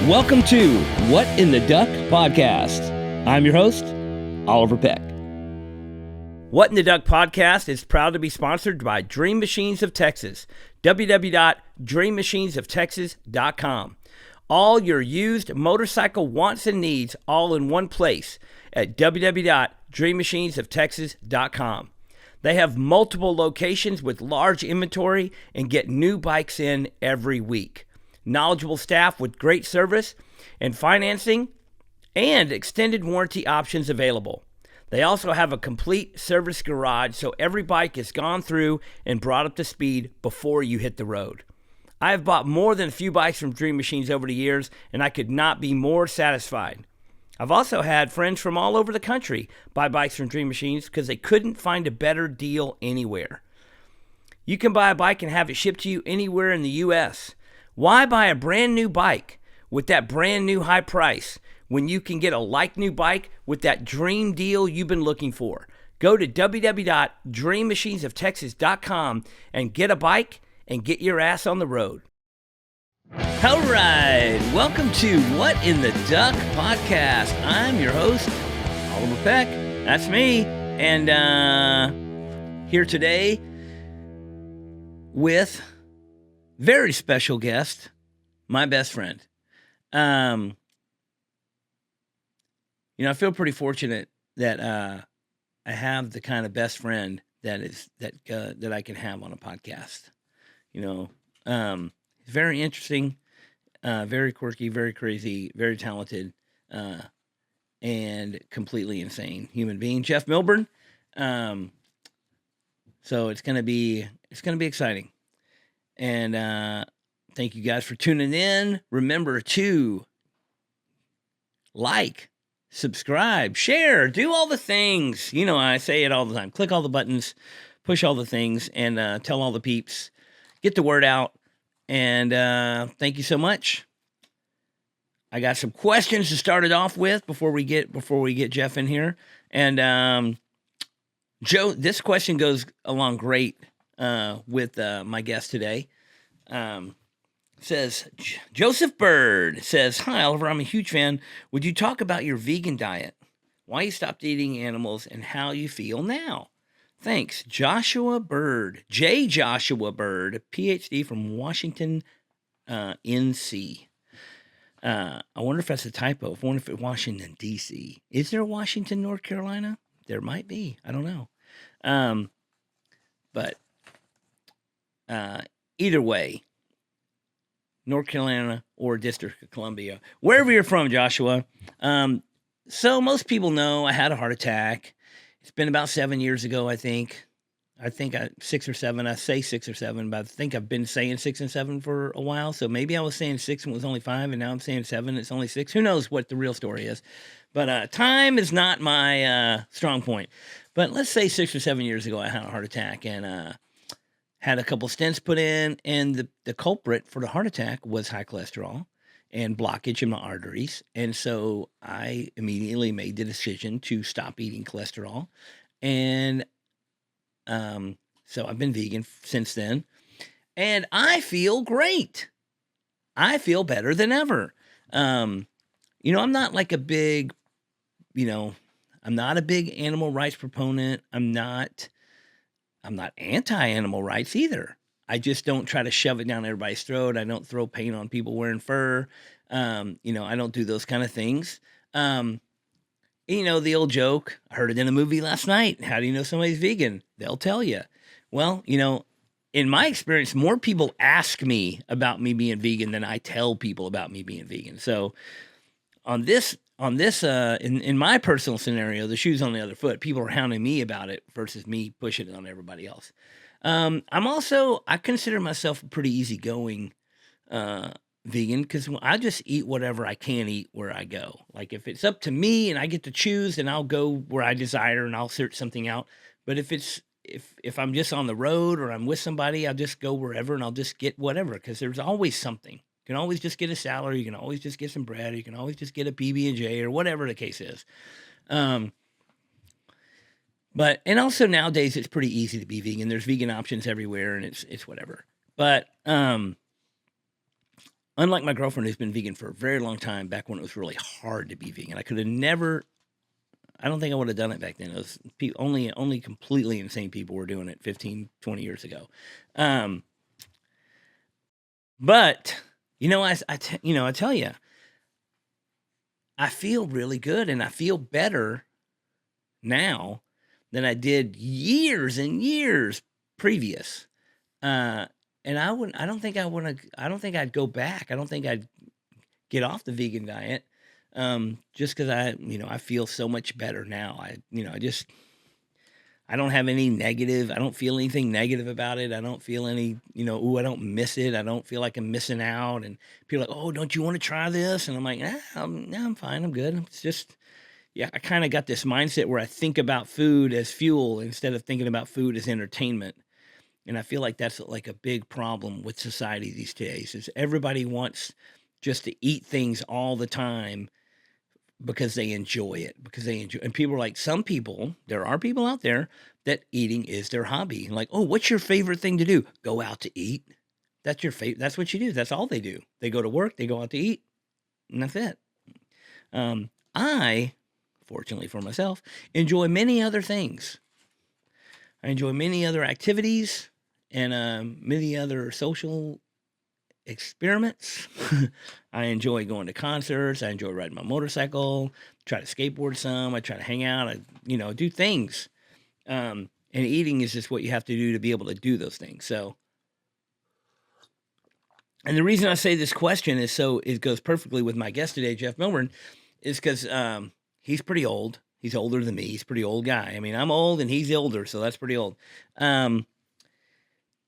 Welcome to What in the Duck podcast. I'm your host, Oliver Peck. What in the Duck podcast is proud to be sponsored by Dream Machines of Texas, www.dreammachinesoftexas.com. All your used motorcycle wants and needs all in one place at www.dreammachinesoftexas.com. They have multiple locations with large inventory and get new bikes in every week. Knowledgeable staff with great service and financing and extended warranty options available. They also have a complete service garage, so every bike is gone through and brought up to speed before you hit the road. I have bought more than a few bikes from Dream Machines over the years, and I could not be more satisfied. I've also had friends from all over the country buy bikes from Dream Machines because they couldn't find a better deal anywhere. You can buy a bike and have it shipped to you anywhere in the U.S. Why buy a brand new bike with that brand new high price when you can get a like-new bike with that dream deal you've been looking for? Go to www.dreammachinesoftexas.com and get a bike and get your ass on the road. All right, welcome to What in the Duck podcast. I'm your host, Oliver Peck. That's me. And here today with very special guest, my best friend. I feel pretty fortunate that I have the kind of best friend that I can have on a podcast. Very interesting, very quirky, very crazy, very talented, and completely insane human being, Jeff Milburn. So it's gonna be exciting. And thank you guys for tuning in. Remember to like, subscribe, share, do all the things. I say it all the time. Click all the buttons, push all the things, and tell all the peeps. Get the word out. And thank you so much. I got some questions to start it off with before we get Jeff in here. And Joe, this question goes along great with my guest today. Says Joseph Bird says, "Hi Oliver, I'm a huge fan. Would you talk about your vegan diet, why you stopped eating animals, and how you feel now? Thanks, Joshua Bird, J. Joshua Bird, PhD from Washington, NC. I wonder if that's a typo. I wonder if it's Washington, D.C. Is there a Washington, North Carolina? There might be. I don't know. But either way, North Carolina or District of Columbia, wherever you're from, Joshua. So most people know I had a heart attack. It's been about 7 years ago, I think. 6 or 7. I say 6 or 7, but I think I've been saying 6 and 7 for a while. So maybe I was saying 6 and it was only 5, and now I'm saying 7 and it's only 6. Who knows what the real story is? But time is not my strong point. But let's say 6 or 7 years ago, I had a heart attack and had a couple stents put in. And the culprit for the heart attack was high cholesterol and blockage in my arteries. And so I immediately made the decision to stop eating cholesterol. And so I've been vegan since then. And I feel great. I feel better than ever. I'm not like a big, I'm not a big animal rights proponent. I'm not anti-animal rights either. I just don't try to shove it down everybody's throat. I don't throw paint on people wearing fur. I don't do those kind of things. The old joke, I heard it in a movie last night. How do you know somebody's vegan? They'll tell you. Well, in my experience, more people ask me about me being vegan than I tell people about me being vegan. So in my personal scenario, the shoe's on the other foot. People are hounding me about it versus me pushing it on everybody else. I consider myself a pretty easygoing vegan because I just eat whatever I can eat where I go. Like if it's up to me and I get to choose, then I'll go where I desire and I'll search something out. But if I'm just on the road or I'm with somebody, I'll just go wherever and I'll just get whatever because there's always something. You can always just get a salad, or you can always just get some bread, or you can always just get a PB&J or whatever the case is. But also nowadays it's pretty easy to be vegan. There's vegan options everywhere and it's whatever. But unlike my girlfriend who's been vegan for a very long time, back when it was really hard to be vegan, I could have never. I don't think I would have done it back then. It was only completely insane people were doing it 15, 20 years ago. But I tell you, I feel really good and I feel better now than I did years and years previous. And I don't think I'd go back. I don't think I'd get off the vegan diet. Just cause I feel so much better now. I don't have any negative. I don't feel anything negative about it. I don't feel any, I don't miss it. I don't feel like I'm missing out. And people are like, oh, don't you want to try this? And I'm like, I'm fine. I'm good. It's just, yeah, I kind of got this mindset where I think about food as fuel instead of thinking about food as entertainment. And I feel like that's like a big problem with society these days is everybody wants just to eat things all the time because they enjoy it, and people are like, there are people out there that eating is their hobby. Like, oh, what's your favorite thing to do? Go out to eat. That's your favorite. That's what you do. That's all they do. They go to work, they go out to eat, and that's it. I, fortunately for myself, enjoy many other things. I enjoy many other activities and many other social experiments. I enjoy going to concerts. I enjoy riding my motorcycle, try to skateboard some. I try to hang out, do things. And eating is just what you have to do to be able to do those things. So, and the reason I say this question is so it goes perfectly with my guest today, Jeff Milburn, is because he's pretty old. He's older than me. He's a pretty old guy. I mean, I'm old and he's older, so that's pretty old.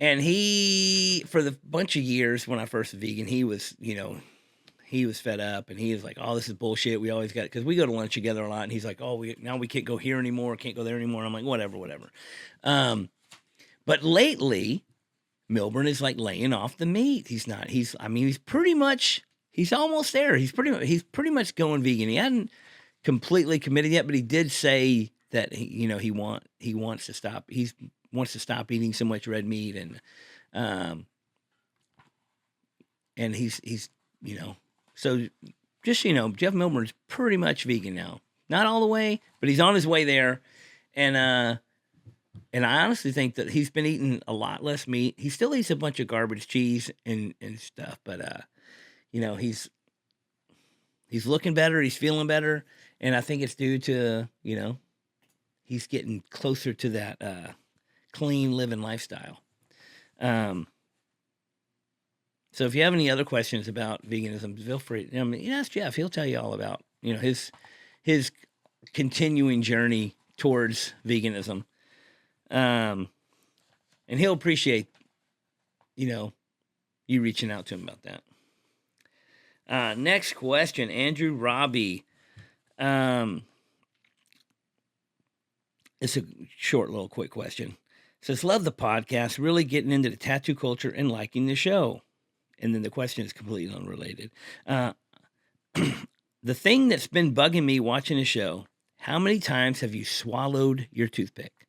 And he, for the bunch of years when I first was vegan, he was fed up and he was like, oh, this is bullshit. We always got, because we go to lunch together a lot. And he's like, oh, now we can't go here anymore. Can't go there anymore. I'm like, whatever. But lately, Milburn is like laying off the meat. He's almost there. He's pretty much going vegan. He hadn't completely committed yet, but he did say that he wants to stop. He wants to stop eating so much red meat and he's so just Jeff Milburn's pretty much vegan now. Not all the way, but he's on his way there. And I honestly think that he's been eating a lot less meat. He still eats a bunch of garbage cheese and stuff, but he's looking better, he's feeling better, and I think it's due to, he's getting closer to that clean living lifestyle. So if you have any other questions about veganism, feel free. Ask Jeff. He'll tell you all about his continuing journey towards veganism, and he'll appreciate you reaching out to him about that. Next question, Andrew Robbie. It's a short, little, quick question. It says, love the podcast, really getting into the tattoo culture and liking the show. And then the question is completely unrelated. The thing that's been bugging me watching the show, how many times have you swallowed your toothpick?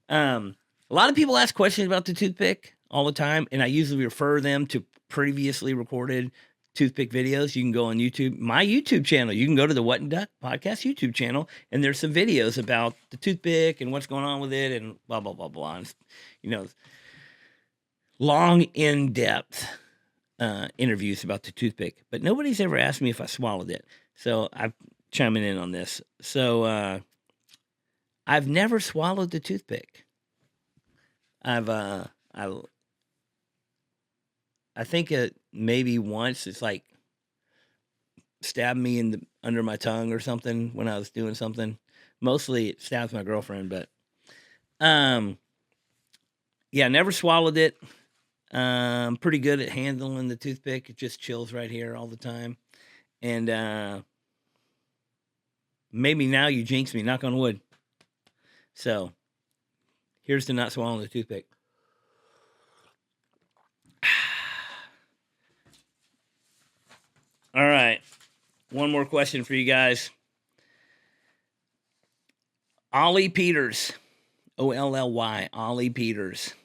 A lot of people ask questions about the toothpick all the time, and I usually refer them to previously recorded toothpick videos. You can go on YouTube, my YouTube channel. You can go to the What and Duck podcast YouTube channel, and there's some videos about the toothpick and what's going on with it and blah, blah, blah, blah. And, long, in-depth interviews about the toothpick. But nobody's ever asked me if I swallowed it. So I'm chiming in on this. So I've never swallowed the toothpick. I think maybe once it's like stabbed me under my tongue or something when I was doing something. Mostly it stabs my girlfriend, but yeah, never swallowed it. Pretty good at handling the toothpick. It just chills right here all the time. And maybe now you jinx me, knock on wood. So here's to not swallowing the toothpick. All right. One more question for you guys. Ollie Peters. Olly, Ollie Peters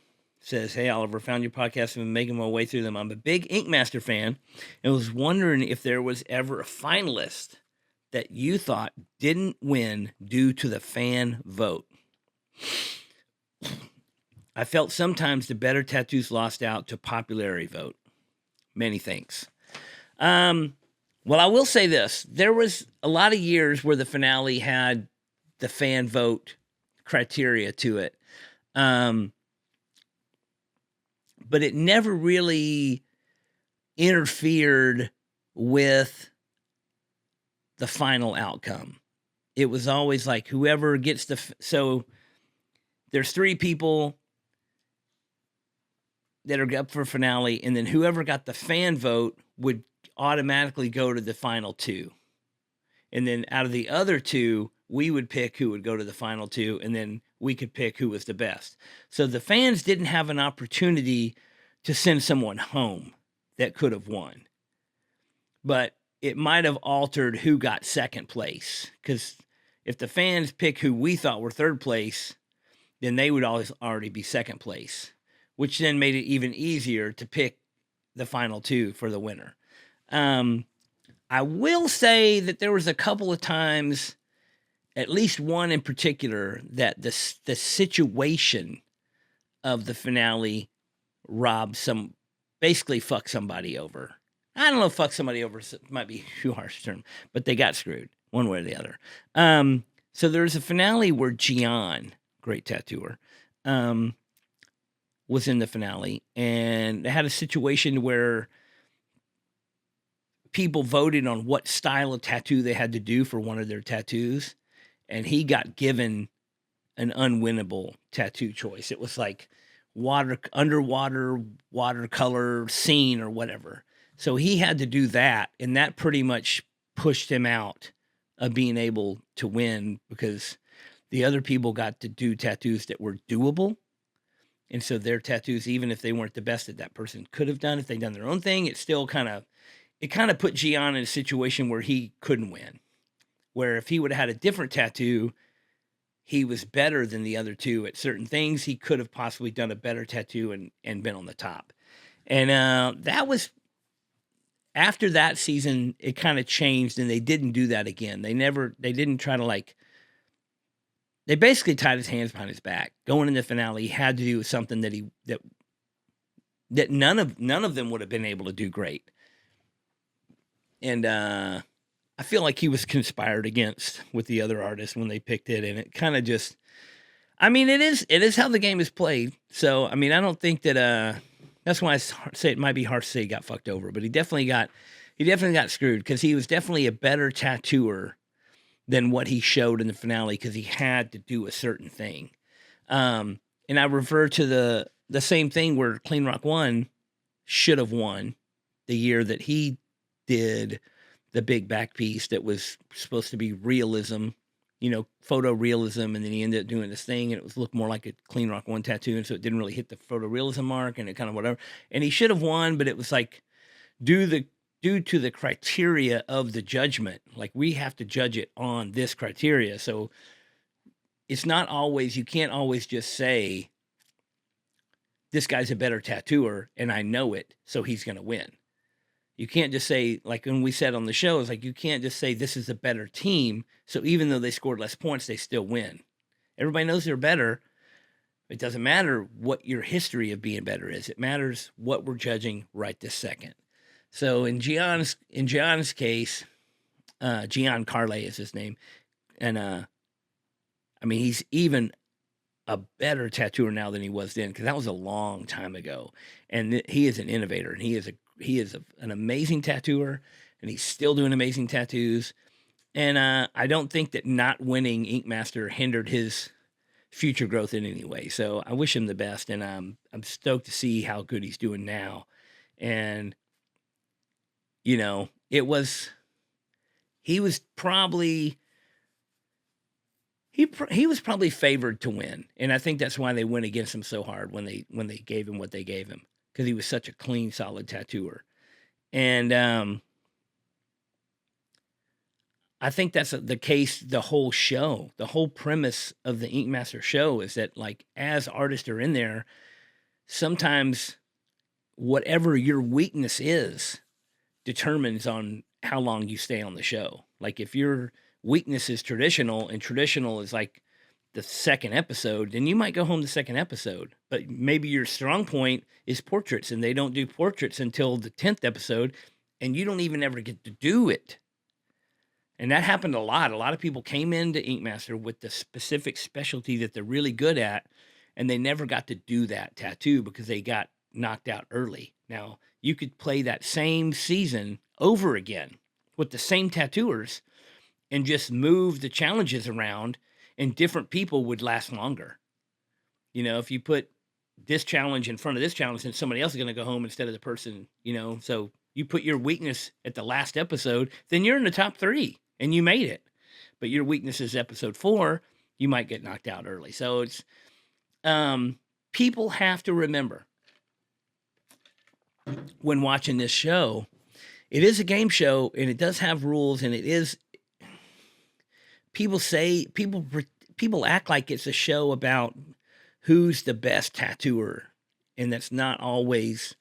says, "Hey Oliver, found your podcast and been making my way through them. I'm a big Ink Master fan and was wondering if there was ever a finalist that you thought didn't win due to the fan vote. I felt sometimes the better tattoos lost out to popularity vote. Many thanks." Well, I will say this. There was a lot of years where the finale had the fan vote criteria to it. But it never really interfered with the final outcome. It was always like whoever gets so there's 3 people that are up for finale, and then whoever got the fan vote would automatically go to the final 2. And then out of the other 2, we would pick who would go to the final 2, and then we could pick who was the best. So the fans didn't have an opportunity to send someone home that could have won. But it might have altered who got second place, because if the fans pick who we thought were third place, then they would always already be second place, which then made it even easier to pick the final 2 for the winner. I will say that there was a couple of times, at least one in particular, that the situation of the finale basically fucked somebody over. I don't know if fuck somebody over might be too harsh a term, but they got screwed one way or the other. So there's a finale where Gian, great tattooer, was in the finale, and they had a situation where people voted on what style of tattoo they had to do for one of their tattoos, and he got given an unwinnable tattoo choice. It was like underwater watercolor scene or whatever. So he had to do that, and that pretty much pushed him out of being able to win, because the other people got to do tattoos that were doable. And so their tattoos, even if they weren't the best that person could have done, if they'd done their own thing, it kind of put Gian in a situation where he couldn't win. Where if he would have had a different tattoo, he was better than the other 2 at certain things. He could have possibly done a better tattoo and been on the top. And that was, after that season, it kind of changed, and they didn't do that again. They didn't try to they basically tied his hands behind his back. Going in the finale, he had to do something that none of them would have been able to do great. And I feel like he was conspired against with the other artists when they picked it, and it kind of just, I mean, it is how the game is played. So, I mean, I don't think that that's why I say it might be harsh to say he got fucked over, but he definitely got screwed, because he was definitely a better tattooer than what he showed in the finale, because he had to do a certain thing. And I refer to the same thing where Clean Rock 1 should have won the year that he did the big back piece that was supposed to be realism, photorealism, and then he ended up doing this thing, and it looked more like a Clean Rock 1 tattoo, and so it didn't really hit the photorealism mark, and it kind of whatever. And he should have won, but it was like due to the criteria of the judgment, like we have to judge it on this criteria. So it's not always, you can't always just say, this guy's a better tattooer and I know it, so he's going to win. You can't just say, like when we said on the show, it's like, you can't just say this is a better team, so even though they scored less points, they still win. Everybody knows they're better. It doesn't matter what your history of being better is. It matters what we're judging right this second. So in Gian's case, Gian Carle is his name, and I mean, he's even a better tattooer now than he was then, because that was a long time ago. And he is an innovator, and he is an amazing tattooer, and he's still doing amazing tattoos. And I don't think that not winning Ink Master hindered his future growth in any way. So I wish him the best, and I'm stoked to see how good he's doing now. And he was probably favored to win, and I think that's why they went against him so hard when they gave him what they gave him, because he was such a clean, solid tattooer. And I think that's the case. The whole show, the whole premise of the Ink Master show is that, like, as artists are in there, sometimes whatever your weakness is determines on how long you stay on the show. Like if your weakness is traditional and traditional is like the second episode, then you might go home the second episode. But maybe your strong point is portraits and they don't do portraits until the 10th episode and you don't even ever get to do it. And that happened a lot. A lot of people came into Ink Master with the specific specialty that they're really good at, and they never got to do that tattoo because they got knocked out early. Now, you could play that same season over again with the same tattooers and just move the challenges around, and different people would last longer. You know, if you put this challenge in front of this challenge, then somebody else is going to go home instead of the person, you know. So you put your weakness at the last episode, then you're in the top 3 and you made it. But your weakness is episode 4, you might get knocked out early. So it's, people have to remember when watching this show, it is a game show and it does have rules, and it is, people act like it's a show about who's the best tattooer. And that's not always,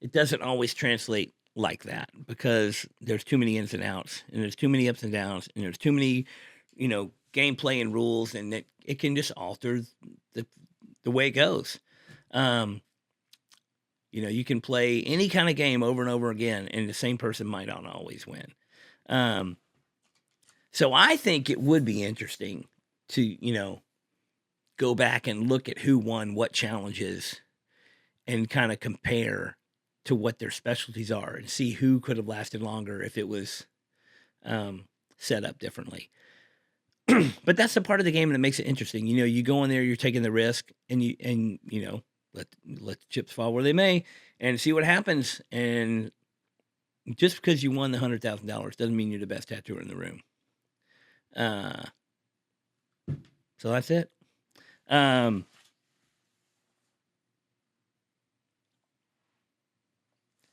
it doesn't always translate like that, because there's too many ins and outs, and there's too many ups and downs, and there's too many, you know, gameplay and rules, and it can just alter the way it goes. You know, you can play any kind of game over and over again, and the same person might not always win. So I think it would be interesting to, you know, go back and look at who won what challenges and kind of compare to what their specialties are and see who could have lasted longer if it was set up differently. But that's the part of the game that makes it interesting. You know, you go in there, you're taking the risk, and you know, let the chips fall where they may and see what happens. And just because you won the $100,000 doesn't mean you're the best tattooer in the room. So that's it.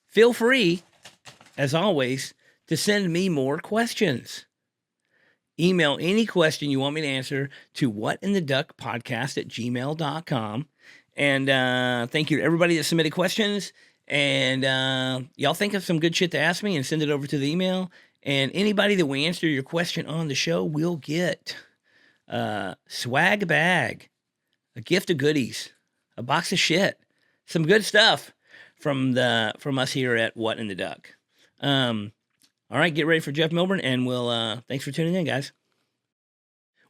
Feel free, as always, to send me more questions. Email any question you want me to answer to whatintheduckpodcast@gmail.com. And thank you to everybody that submitted questions. And y'all think of some good shit to ask me and send it over to the email. And anybody that we answer your question on the show will get swag bag, a gift of goodies, a box of shit, some good stuff from us here at What in the Duck. All right, get ready for Jeff Milburn, and we'll thanks for tuning in, guys.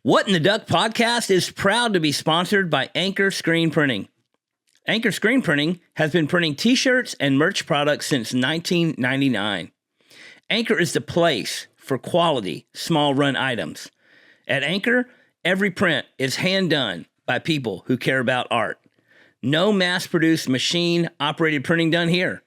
What in the Duck podcast is proud to be sponsored by Anchor Screen Printing. Anchor Screen Printing has been printing t-shirts and merch products since 1999. Anchor is the place for quality, small run items. At Anchor, every print is hand done by people who care about art. No mass-produced machine-operated printing done here.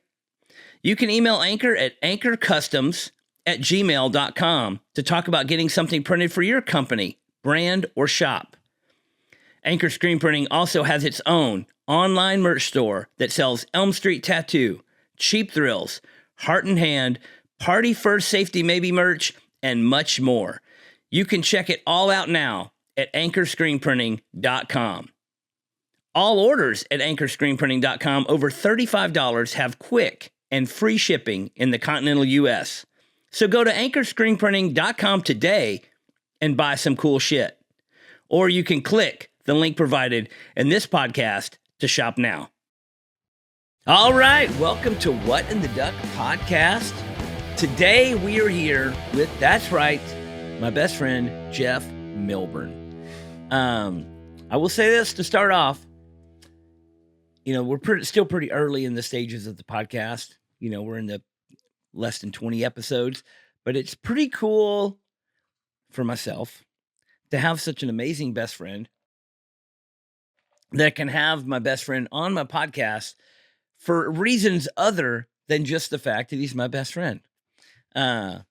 You can email Anchor at anchorcustoms@gmail.com to talk about getting something printed for your company, brand, or shop. Anchor Screen Printing also has its own online merch store that sells Elm Street Tattoo, Cheap Thrills, Heart in Hand, Party First Safety Maybe merch, and much more. You can check it all out now at anchorscreenprinting.com. All orders at anchorscreenprinting.com over $35 have quick and free shipping in the continental U.S. So go to anchorscreenprinting.com today and buy some cool shit. Or you can click the link provided in this podcast to shop now. All right, welcome to What in the Duck podcast. Today we are here with, that's right, my best friend, Jeff Milburn. I will say this to start off. You know, we're still pretty early in the stages of the podcast. You know, we're in the less than 20 episodes, but it's pretty cool for myself to have such an amazing best friend that can have my best friend on my podcast for reasons other than just the fact that he's my best friend. So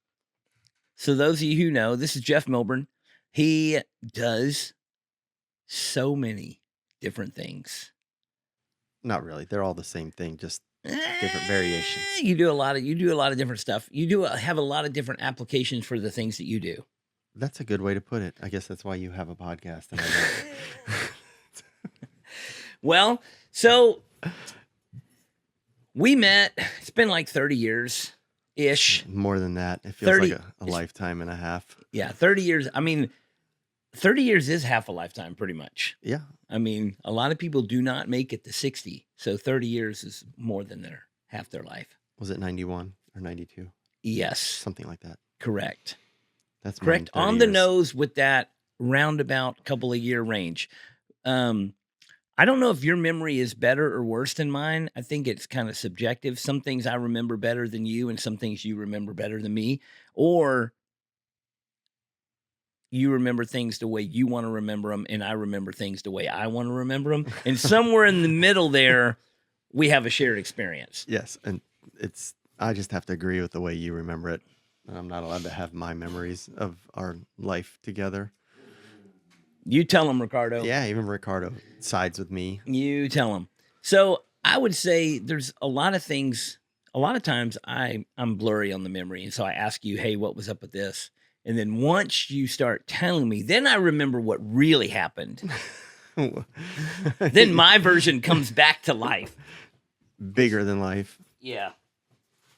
those of you who know, this is Jeff Milburn. He does so many different things. Not really. They're all the same thing, just different variations. You do a lot of different stuff. You have a lot of different applications for the things that you do. That's a good way to put it. I guess that's why you have a podcast. And I don't. Well, so We met, it's been like 30 years ish. More than that. It feels 30 like a lifetime and a half. Yeah, 30 years. I mean, 30 years is half a lifetime, pretty much. Yeah. I mean, a lot of people do not make it to 60. So 30 years is more than half their life. Was it 91 or 92? Yes. Something like that. Correct. That's correct. mine, 30 On the years. nose with that roundabout couple of year range. I don't know if your memory is better or worse than mine. I think it's kind of subjective. Some things I remember better than you, and some things you remember better than me. Or you remember things the way you want to remember them, and I remember things the way I want to remember them. And somewhere in the middle there, we have a shared experience. Yes, and I just have to agree with the way you remember it. I'm not allowed to have my memories of our life together. You tell them, Ricardo. Yeah, even Ricardo sides with me. You tell them. So I would say there's a lot of things. A lot of times I'm blurry on the memory, and so I ask you, "Hey, what was up with this?" And then once you start telling me, then I remember what really happened. Then my version comes back to life. Bigger than life. Yeah,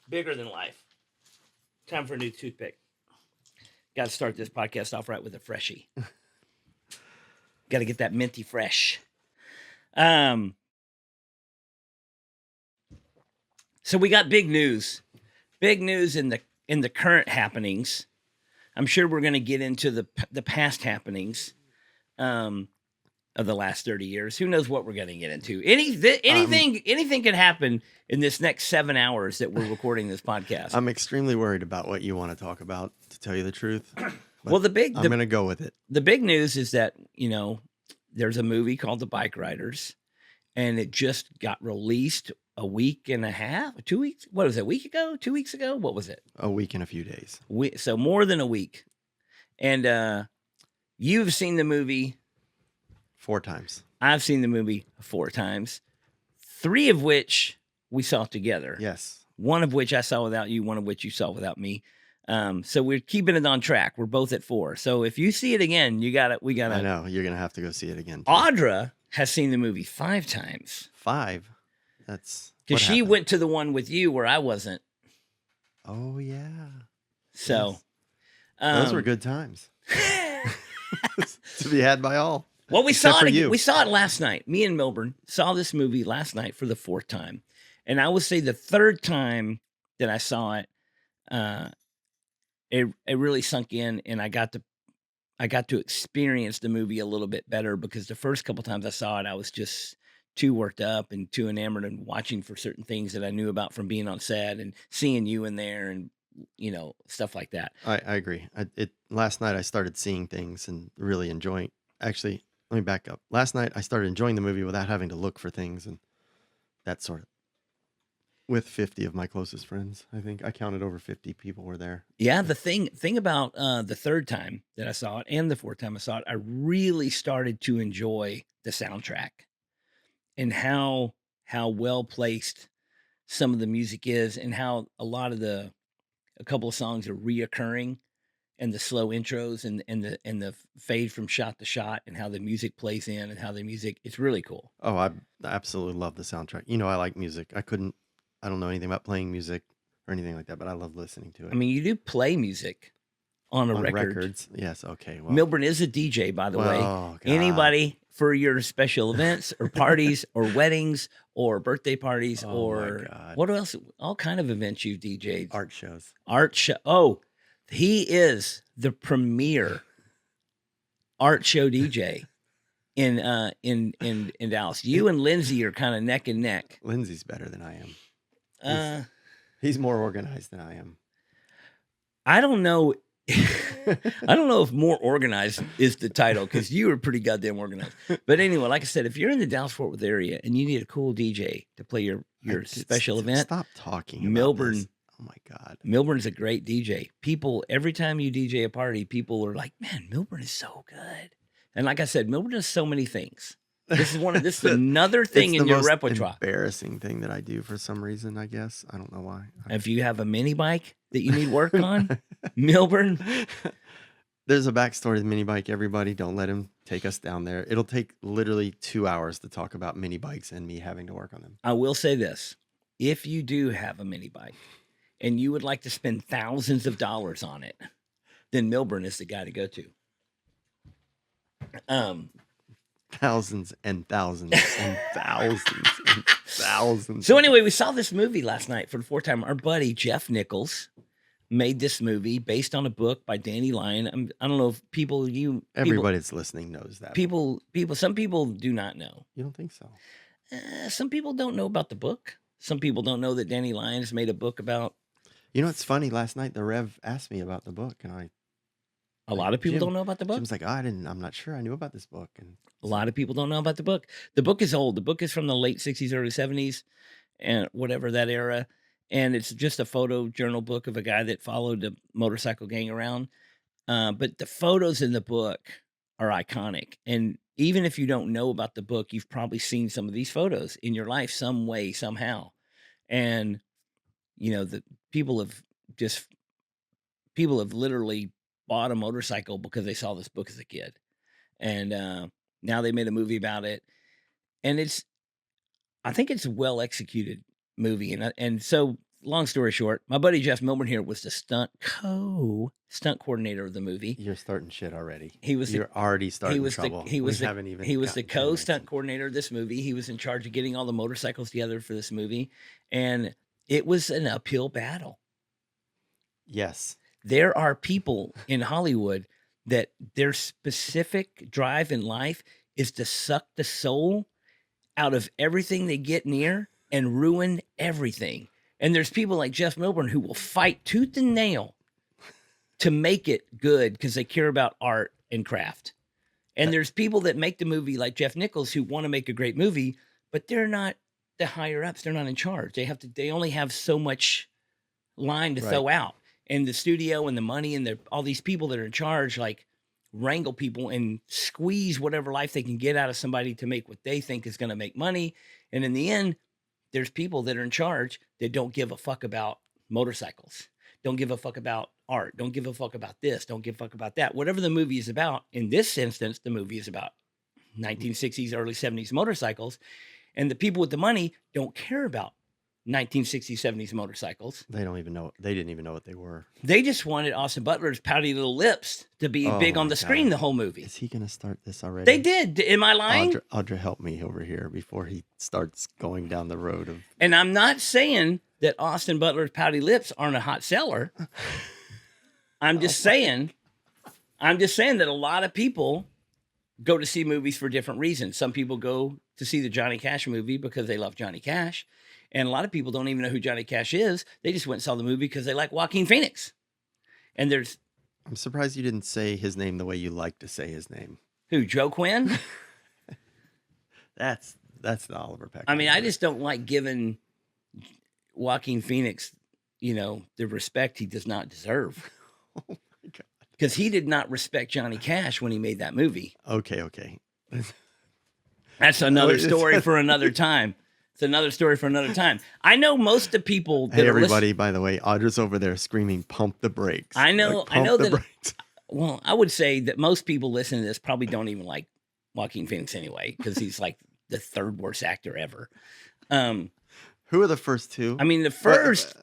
bigger than life. Time for a new toothpick. Got to start this podcast off right with a freshie. Got to get that minty fresh. So we got big news. Big news in the current happenings. I'm sure we're going to get into the past happenings of the last 30 years. Who knows what we're going to get into? Anything can happen in this next 7 hours that we're recording this podcast. I'm extremely worried about what you want to talk about, to tell you the truth. Well, I'm going to go with it. The big news is that, there's a movie called The Bikeriders, and it just got released a week and a half, 2 weeks. What was it? A week ago? 2 weeks ago? What was it? A week and a few days. So more than a week. And you've seen the movie 4 times. I've seen the movie 4 times, 3 of which we saw together. Yes. 1 of which I saw without you, 1 of which you saw without me. So we're keeping it on track. We're both at 4. So if you see it again, we got to. I know you're going to have to go see it again. Too. Audra has seen the movie 5 times. 5? That's because she went to the one with you where I wasn't. Oh yeah. So yes. Those were good times to be had by all. Well, we saw it last night. Me and Milburn saw this movie last night for the 4th time, and I would say the 3rd time that I saw it, it really sunk in, and I got to experience the movie a little bit better, because the first couple times I saw it, I was just too worked up and too enamored and watching for certain things that I knew about from being on set and seeing you in there and stuff like that. I agree. Last night I started seeing things and really enjoying. Actually, let me back up. Last night I started enjoying the movie without having to look for things and that sort of. With 50 of my closest friends, I think I counted over 50 people were there. Yeah, the thing about the 3rd time that I saw it and the 4th time I saw it, I really started to enjoy the soundtrack and how well placed some of the music is, and how a couple of songs are reoccurring, and the slow intros and the fade from shot to shot, and how the music plays in, and how it's really cool. Oh, I absolutely love the soundtrack. I like music. I don't know anything about playing music or anything like that, but I love listening to it. I mean, you do play music on record. Records. Yes. Okay. Well, Milburn is a DJ, by the way. God. Anybody for your special events or parties or weddings or birthday parties or what else? All kind of events you DJ'd. Art shows. Oh, he is the premier art show DJ in Dallas. You and Lindsay are kind of neck and neck. Lindsay's better than I am. He's more organized than I am. I don't know. I don't know if more organized is the title, because you were pretty goddamn organized. But anyway, like I said, if you're in the Dallas-Fort Worth area and you need a cool DJ to play your special event, stop talking about Milburn. This. Oh my God. Milburn's a great DJ. People, every time you DJ a party, people are like, "Man, Milburn is so good." And like I said, Milburn does so many things. This is another thing in your repertoire. Embarrassing thing that I do for some reason, I guess. I don't know why. If you have a mini bike that you need work on, Milburn. There's a backstory to the mini bike. Everybody, don't let him take us down there. It'll take literally 2 hours to talk about mini bikes and me having to work on them. I will say this. If you do have a mini bike and you would like to spend thousands of dollars on it, then Milburn is the guy to go to. Thousands and thousands and thousands and thousands. So anyway, we saw this movie last night for the fourth time. Our buddy Jeff Nichols made this movie based on a book by Danny Lyon. I don't know if everybody that's listening knows that. Some people do not know. You don't think so? Some people don't know about the book. Some people don't know that Danny Lyon has made a book about. You know, it's funny. Last night, the Rev asked me about the book, and a lot of people don't know about the book. Jim's like, I'm not sure I knew about this book. And a lot of people don't know about the book. The book is old. The book is from the late 60s, early 70s, and whatever that era. And it's just a photo journal book of a guy that followed a motorcycle gang around. But the photos in the book are iconic. And even if you don't know about the book, you've probably seen some of these photos in your life some way, somehow. And, the people have literally bought a motorcycle because they saw this book as a kid. And now they made a movie about it. And I think it's a well executed movie. And so, long story short, my buddy Jeff Milburn here was the stunt coordinator of the movie. You're starting shit already. You're already starting trouble. He was the co-stunt coordinator of this movie. He was in charge of getting all the motorcycles together for this movie. And it was an uphill battle. Yes. There are people in Hollywood that their specific drive in life is to suck the soul out of everything they get near and ruin everything. And there's people like Jeff Milburn who will fight tooth and nail to make it good because they care about art and craft. And there's people that make the movie like Jeff Nichols who want to make a great movie, but they're not the higher ups. They're not in charge. They only have so much line to throw out. And the studio and the money and all these people that are in charge, like, wrangle people and squeeze whatever life they can get out of somebody to make what they think is going to make money. And in the end, there's people that are in charge that don't give a fuck about motorcycles, don't give a fuck about art, don't give a fuck about this, don't give a fuck about that. Whatever the movie is about, in this instance, the movie is about 1960s, early 70s motorcycles. And the people with the money don't care about 1960s, 70s motorcycles. They don't even know. They didn't even know what they were. They just wanted Austin Butler's pouty little lips to be big on the screen the whole movie. Is he going to start this already? They did. Am I lying? Audra, help me over here before he starts going down the road of. And I'm not saying that Austin Butler's pouty lips aren't a hot seller. I'm just saying that a lot of people go to see movies for different reasons. Some people go to see the Johnny Cash movie because they love Johnny Cash. And a lot of people don't even know who Johnny Cash is. They just went and saw the movie because they like Joaquin Phoenix. And I'm surprised you didn't say his name the way you like to say his name. Who, Joe Quinn? That's the Oliver Peck. I mean, I just don't like giving Joaquin Phoenix, the respect he does not deserve. Oh my God. Because he did not respect Johnny Cash when he made that movie. Okay. That's another story for another time. It's another story for another time. I know most of the people that Hey, everybody, by the way, Audra's over there screaming, pump the brakes. I know that. Brakes. Well, I would say that most people listening to this probably don't even like Joaquin Phoenix anyway, because he's like the third worst actor ever. Who are the first two? I mean, the first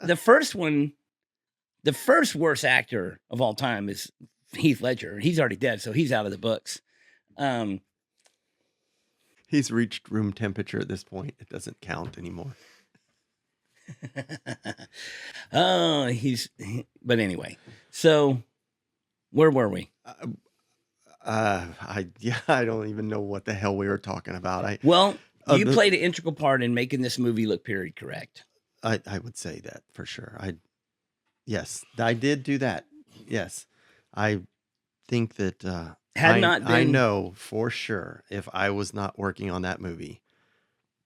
worst actor of all time is Heath Ledger. He's already dead, so he's out of the books. He's reached room temperature at this point. It doesn't count anymore. But anyway. So, where were we? I don't even know what the hell we were talking about. You played an integral part in making this movie look period correct. I would say that for sure. Yes, I did do that. Yes, I think that. I know for sure if I was not working on that movie,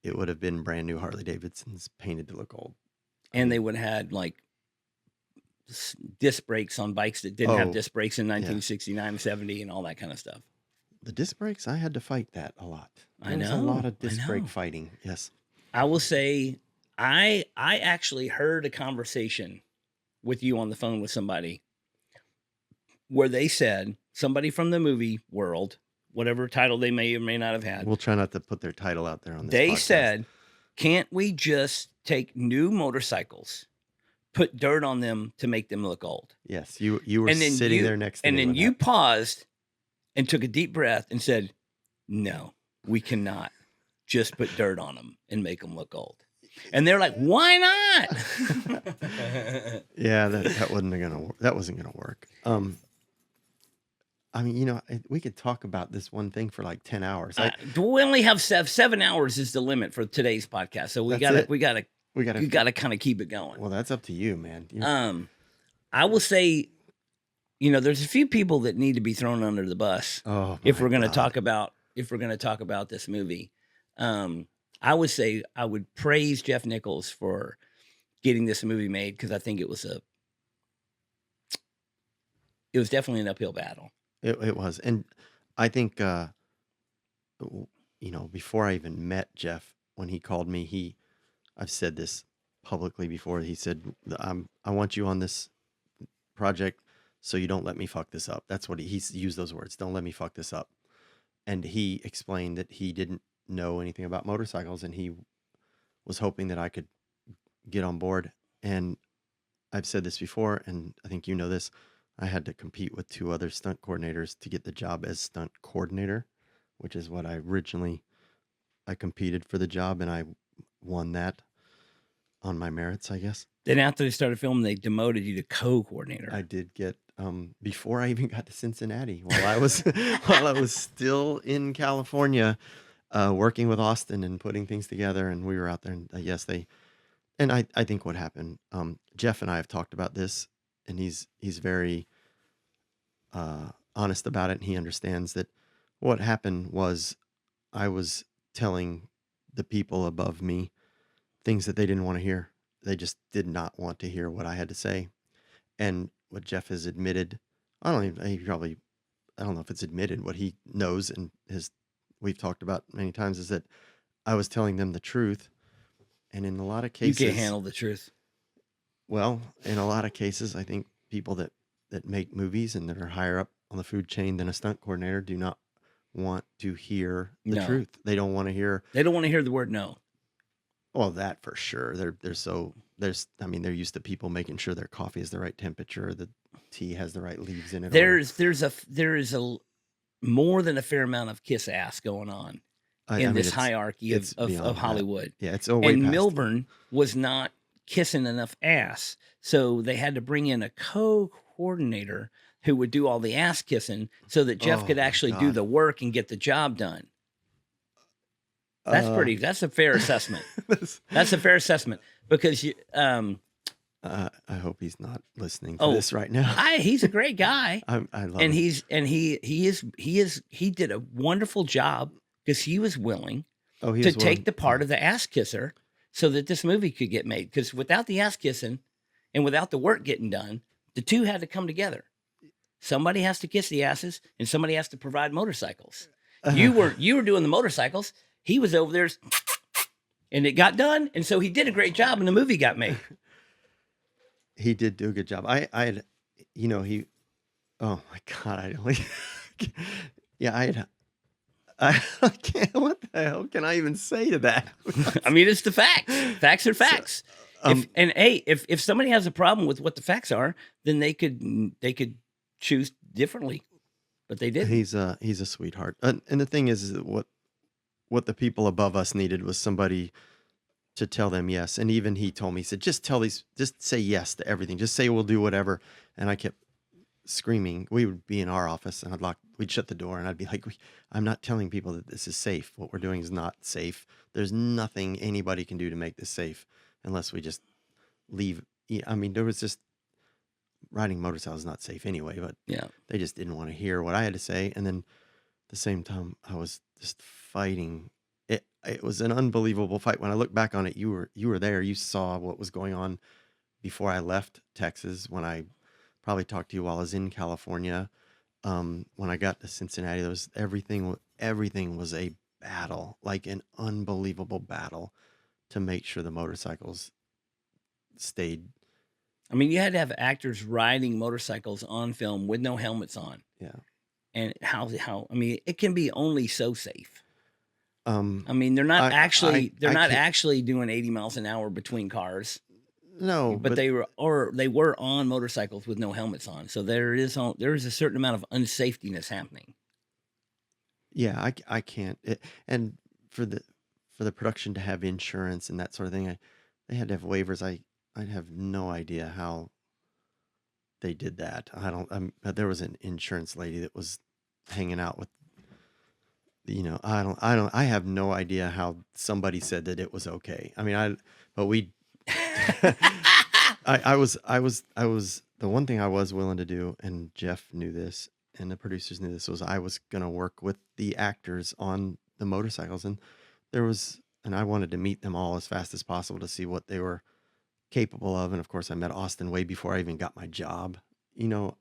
it would have been brand new Harley Davidsons painted to look old. And they would have had like disc brakes on bikes that didn't have disc brakes in 1969, 70 and all that kind of stuff. The disc brakes, I had to fight that a lot. There was a lot of disc brake fighting. Yes. I will say I actually heard a conversation with you on the phone with somebody where they said somebody from the movie world, whatever title they may or may not have had, We'll try not to put their title out there on this they podcast. said, can't we just take new motorcycles, put dirt on them to make them look old? Yes, you were And then sitting there next to and me. then when you that- paused and took a deep breath and said, no, we cannot just put dirt on them and make them look old. And they're like, why not? Yeah, that wasn't gonna work. I mean, we could talk about this one thing for like 10 hours. We only have 7 hours is the limit for today's podcast, so we gotta kind of keep it going. Well, that's up to you, man. I will say, there's a few people that need to be thrown under the bus if we're going to talk about this movie. I would say I would praise Jeff Nichols for getting this movie made, because I think it was definitely an uphill battle. It was, and I think before I even met Jeff, when he called me, I've said this publicly before. He said, I want you on this project so you don't let me fuck this up. That's what he's used, those words. Don't let me fuck this up. And he explained that he didn't know anything about motorcycles, and he was hoping that I could get on board. And I've said this before, and I think you know this. I had to compete with 2 other stunt coordinators to get the job as stunt coordinator, which is what I competed for the job, and I won that on my merits, I guess. Then after they started filming, they demoted you to co-coordinator. I did get before I even got to Cincinnati, while I was still in California, working with Austin and putting things together, and we were out there, and I think what happened, Jeff and I have talked about this, and he's very honest about it, and he understands that what happened was I was telling the people above me things that they didn't want to hear. They just did not want to hear what I had to say. And what Jeff has admitted, I don't know if it's admitted, what he knows and we've talked about many times, is that I was telling them the truth. And in a lot of cases, you can't handle the truth. Well, in a lot of cases, I think people that make movies and that are higher up on the food chain than a stunt coordinator do not want to hear the truth. They don't want to hear the word no. Well, that for sure. They're used to people making sure their coffee is the right temperature, the tea has the right leaves in it. There is a more than a fair amount of kiss ass going on in this hierarchy of Hollywood. That. Yeah, it's way and past. Milburn was not kissing enough ass, so they had to bring in a co-coordinator who would do all the ass kissing, so that Jeff could actually do the work and get the job done. That's a fair assessment. That's a fair assessment, because you. I hope he's not listening to this right now. He's a great guy. I love and him. he did a wonderful job, because he was willing to take the part of the ass kisser so that this movie could get made. Because without the ass kissing and without the work getting done, the two had to come together. Somebody has to kiss the asses, and somebody has to provide motorcycles. You were doing the motorcycles. He was over there, and it got done. And so he did a great job, and the movie got made. He did do a good job. Oh my God, I can't, what the hell can I even say to that? I mean, it's the facts. Facts are facts. If somebody has a problem with what the facts are, then they could choose differently, but they didn't. He's a sweetheart. And the thing is that what the people above us needed was somebody to tell them yes. And even he told me, he said, just say yes to everything. Just say we'll do whatever. And I kept screaming. We would be in our office, and we'd shut the door, and I'd be like, I'm not telling people that this is safe. What we're doing is not safe. There's nothing anybody can do to make this safe unless we just leave. I mean, there was just, riding motorcycles is not safe anyway, but they just didn't want to hear what I had to say. And then at the same time, I was just fighting. It was an unbelievable fight. When I look back on it, you were there. You saw what was going on before I left Texas. When I probably talked to you while I was in California. When I got to Cincinnati, there was everything was a battle, like an unbelievable battle, to make sure the motorcycles stayed. I mean, you had to have actors riding motorcycles on film with no helmets on. Yeah. and how I mean, it can be only so safe. Um, I mean, they're not I can't. actually doing 80 miles an hour between cars, No, but but they were on motorcycles with no helmets on. So there is a certain amount of unsafetyness happening. yeah, I can't. And for the for the production to have insurance and that sort of thing, they had to have waivers. I have no idea how they did that. I don't. But there was an insurance lady that was hanging out with. I have no idea how somebody said that it was okay. I mean, but we. I was the one thing I was willing to do, and Jeff knew this, and the producers knew this, was I was gonna work with the actors on the motorcycles, and I wanted to meet them all as fast as possible to see what they were capable of, and of course, I met Austin way before I even got my job. I went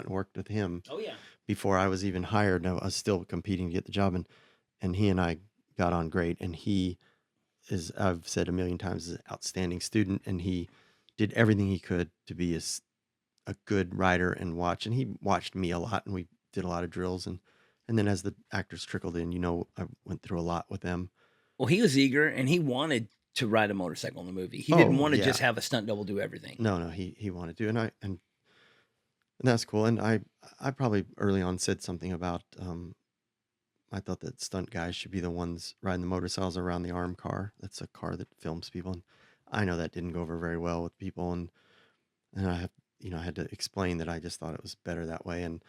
and worked with him Oh yeah. before I was even hired. I was still competing to get the job, and he and I got on great, and he is, I've said a million times, is an outstanding student, and he did everything he could to be a good rider and watch. And he watched me a lot, and we did a lot of drills, and then as the actors trickled in, I went through a lot with them. Well, he was eager and he wanted to ride a motorcycle in the movie. He didn't Oh want to yeah, just have a stunt double do everything. no, he wanted to, and that's cool. And I probably early on said something about I thought that stunt guys should be the ones riding the motorcycles around the arm car. That's a car that films people, and I know that didn't go over very well with people, and I had to explain that I just thought it was better that way. And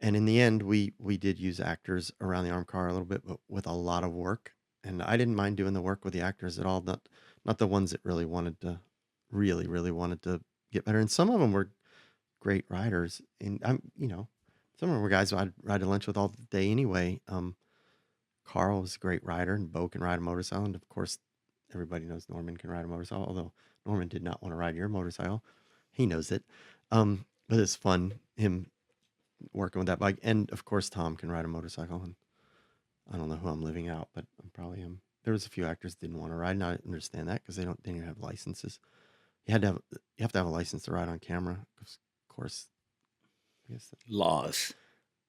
in the end, we did use actors around the arm car a little bit, but with a lot of work. And I didn't mind doing the work with the actors at all. Not the ones that really really wanted to get better. And some of them were great riders, and some of them were guys I'd ride to lunch with all day anyway. Carl was a great rider, and Bo can ride a motorcycle, and of course, everybody knows Norman can ride a motorcycle. Although Norman did not want to ride your motorcycle, he knows it. But it's fun him working with that bike, and of course, Tom can ride a motorcycle. And I don't know who I'm living out, but I'm probably him. There was a few actors that didn't want to ride, and I understand that because they didn't have licenses. You have to have a license to ride on camera. Of course, I guess. Laws.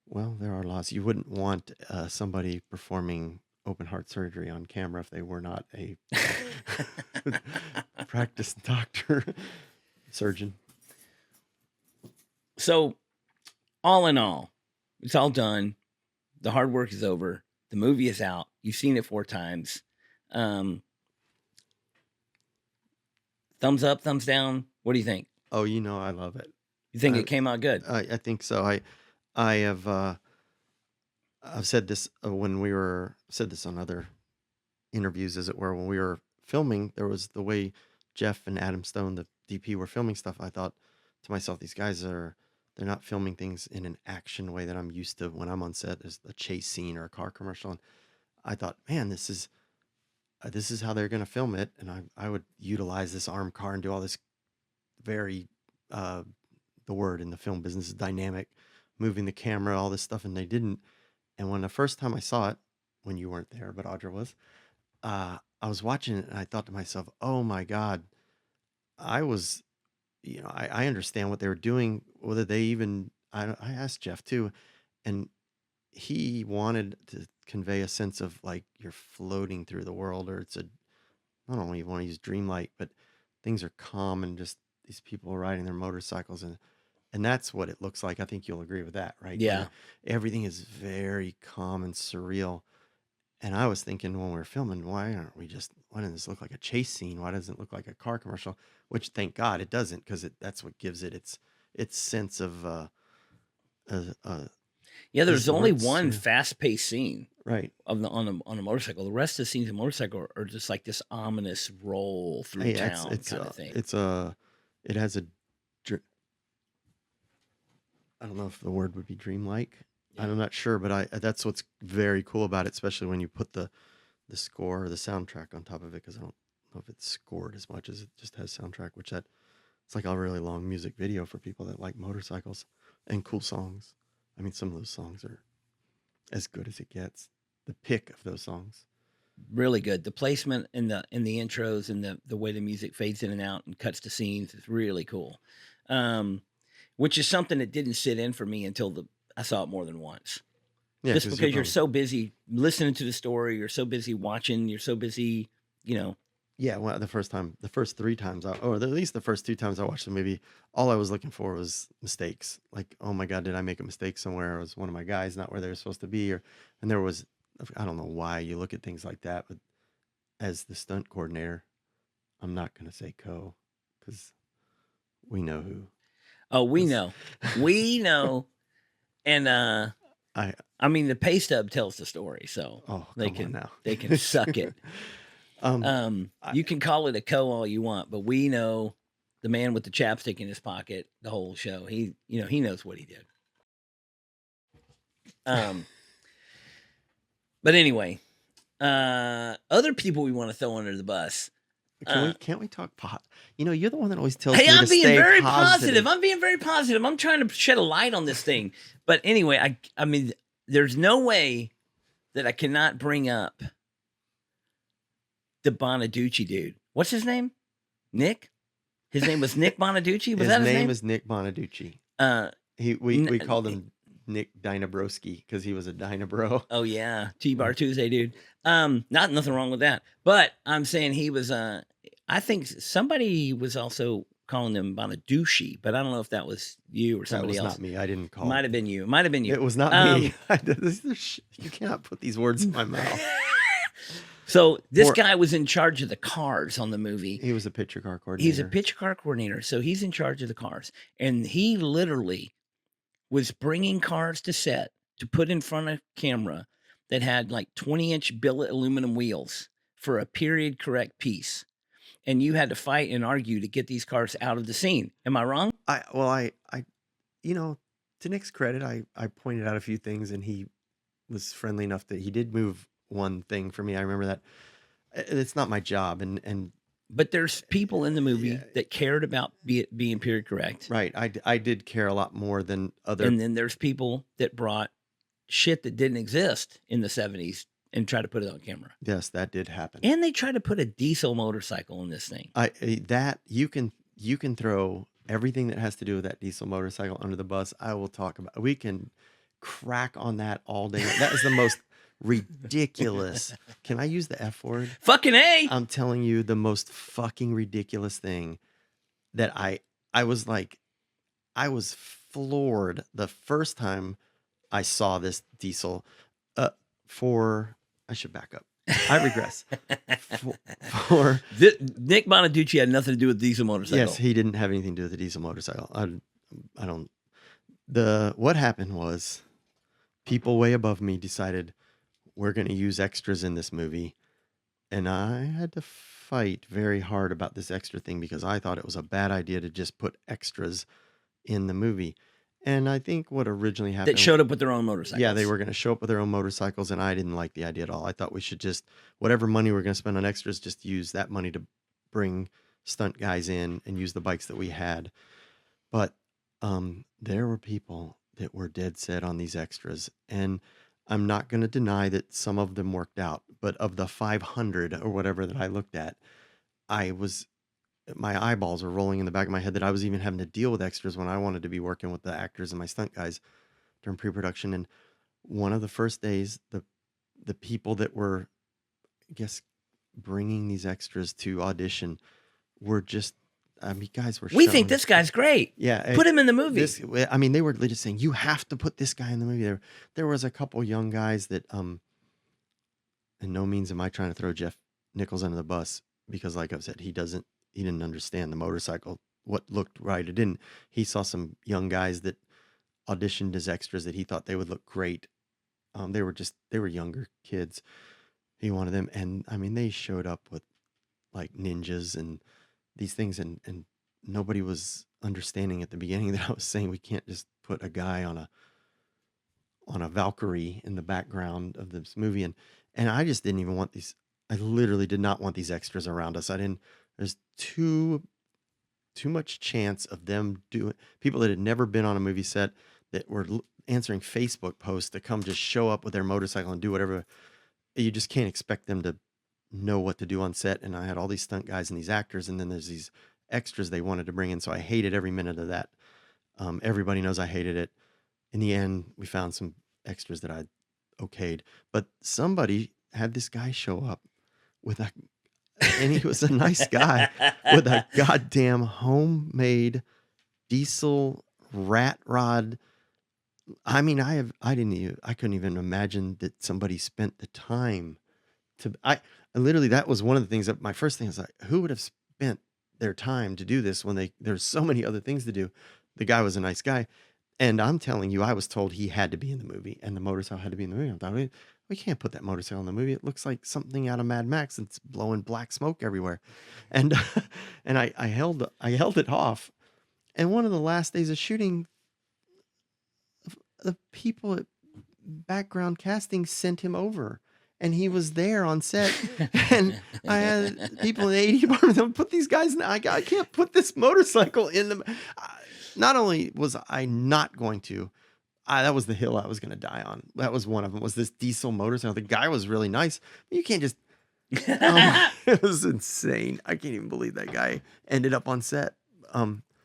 Well, there are laws. You wouldn't want somebody performing open heart surgery on camera if they were not a practiced doctor, surgeon. So, all in all, it's all done. The hard work is over. The movie is out. You've seen it 4 times. Thumbs up, thumbs down. What do you think? Oh, I love it. You think it came out good? I think so. I have I've said this said this on other interviews, as it were. When we were filming, there was the way Jeff and Adam Stone, the DP, were filming stuff. I thought to myself, these guys they're not filming things in an action way that I'm used to when I'm on set. There's a chase scene or a car commercial, and I thought, man, this is how they're going to film it, and I would utilize this arm car and do all this very the word in the film business is dynamic, moving the camera, all this stuff, and they didn't. And when the first time I saw it, when you weren't there, but Audra was, I was watching it and I thought to myself, oh my God, I was, I understand what they were doing. Whether they even, I asked Jeff too, and he wanted to convey a sense of like you're floating through the world, or I don't even want to use dreamlike, but things are calm and just these people riding their motorcycles, and that's what it looks like. I think you'll agree with that, right? Yeah. Everything is very calm and surreal. And I was thinking when we were filming, why doesn't this look like a chase scene? Why doesn't it look like a car commercial? Which, thank God, it doesn't, because that's what gives it its sense of Yeah, there's only words, one fast-paced scene right. on a motorcycle. The rest of the scenes of motorcycle are just like this ominous roll through Hey, town it's kind of thing. it has I don't know if the word would be dreamlike. Yeah. I'm not sure, but that's what's very cool about it, especially when you put the score or the soundtrack on top of it, because I don't know if it's scored as much as it just has soundtrack, which it's like a really long music video for people that like motorcycles and cool songs. I mean, some of those songs are as good as it gets. The pick of those songs. Really good. The placement in the intros and the way the music fades in and out and cuts to scenes is really cool. Which is something that didn't sit in for me until I saw it more than once. Yeah, just 'cause because you're probably so busy listening to the story, you're so busy watching, you're so busy, you know. yeah, well, the first 3 times or at least the first 2 times I watched the movie, all I was looking for was mistakes. Like, "Oh my god, did I make a mistake somewhere? Or was one of my guys not where they were supposed to be?" And there was I don't know why you look at things like that, but as the stunt coordinator, I'm not gonna say because we know who Oh, we was. know. We know. And I I mean, the pay stub tells the story, so oh they come on can now. they can suck it. I, You can call it a co all you want, but we know the man with the chapstick in his pocket the whole show. He knows what he did. But anyway, other people we want to throw under the bus. can't we talk pot? You're the one that always tells Hey, me I'm to being stay very positive. I'm being very positive. I'm trying to shed a light on this thing. But anyway, I mean, there's no way that I cannot bring up the Bonaducci dude. What's his name? Nick? His name was Nick Bonaducci? Was that his name? Is Nick Bonaducci. Uh, We called him Nick Dynabrowski because he was a Dynabro. Oh yeah, T-Bar Tuesday, dude. Nothing wrong with that. But I'm saying he was. I think somebody was also calling him Bonaducci, but I don't know if that was you or That somebody was else. not me. I didn't call. Might have been you. Might have been you. It was not me. You cannot put these words in my mouth. So this guy was in charge of the cars on the movie. He was a picture car coordinator. He's a picture car coordinator, so he's in charge of the cars, and he literally was bringing cars to set to put in front of camera that had like 20-inch billet aluminum wheels for a period correct piece. And you had to fight and argue to get these cars out of the scene. Am I wrong? To Nick's credit, I pointed out a few things, and he was friendly enough that he did move one thing for me. I remember that. It's not my job, and But there's people in the movie Yeah. that cared about being period correct. right. I did care a lot more than other. And then there's people that brought shit that didn't exist in the 70s and tried to put it on camera. Yes, that did happen. And they tried to put a diesel motorcycle in this thing. That you can throw everything that has to do with that diesel motorcycle under the bus. I will talk about. We can crack on that all day. That is the most ridiculous. Can I use the F word? Fucking A. I'm telling you, the most fucking ridiculous thing that I was like, I was floored the first time I saw this diesel. I should back up. I regress. Nick Bonaducci had nothing to do with diesel motorcycle. Yes, he didn't have anything to do with the diesel motorcycle. I don't. What happened was, people way above me decided we're going to use extras in this movie, and I had to fight very hard about this extra thing because I thought it was a bad idea to just put extras in the movie. And I think what originally happened that showed up with their own motorcycles. Yeah, they were going to show up with their own motorcycles, and I didn't like the idea at all. I thought we should just, whatever money we're going to spend on extras, just use that money to bring stunt guys in and use the bikes that we had. But there were people that were dead set on these extras, and I'm not going to deny that some of them worked out. But of the 500 or whatever that I looked at, my eyeballs were rolling in the back of my head that I was even having to deal with extras when I wanted to be working with the actors and my stunt guys during pre-production. And one of the first days, the people that were, I guess, bringing these extras to audition were just, guys were. We think this guy's great. Yeah, put him in the movie. They were just saying you have to put this guy in the movie. There was a couple young guys that, in no means am I trying to throw Jeff Nichols under the bus because, like I've said, he didn't understand the motorcycle, what looked right. It didn't. He saw some young guys that auditioned as extras that he thought they would look great. They were younger kids. He wanted them. And they showed up with like ninjas and these things. And nobody was understanding at the beginning that I was saying, we can't just put a guy on a Valkyrie in the background of this movie. And I just didn't even want these. I literally did not want these extras around us. There's too much chance of them doing, people that had never been on a movie set that were answering Facebook posts to come just show up with their motorcycle and do whatever. You just can't expect them to know what to do on set. And I had all these stunt guys and these actors, and then there's these extras they wanted to bring in. So I hated every minute of that. Everybody knows I hated it. In the end, we found some extras that I okayed. But somebody had this guy show up with and he was a nice guy with a goddamn homemade diesel rat rod. I mean, I couldn't even imagine that somebody spent the time I literally, that was one of the things that my first thing was like, who would have spent their time to do this when there's so many other things to do. The guy was a nice guy. And I'm telling you, I was told he had to be in the movie and the motorcycle had to be in the movie. I thought, we can't put that motorcycle in the movie. It looks like something out of Mad Max. It's blowing black smoke everywhere. And and I held it off. And one of the last days of shooting, the people at background casting sent him over. And he was there on set, and I had people in the AD department put these guys in. I can't put this motorcycle in them. Not only was I not going to, that was the hill I was going to die on. That was one of them. Was this diesel motorcycle? The guy was really nice. You can't just. It was insane. I can't even believe that guy ended up on set.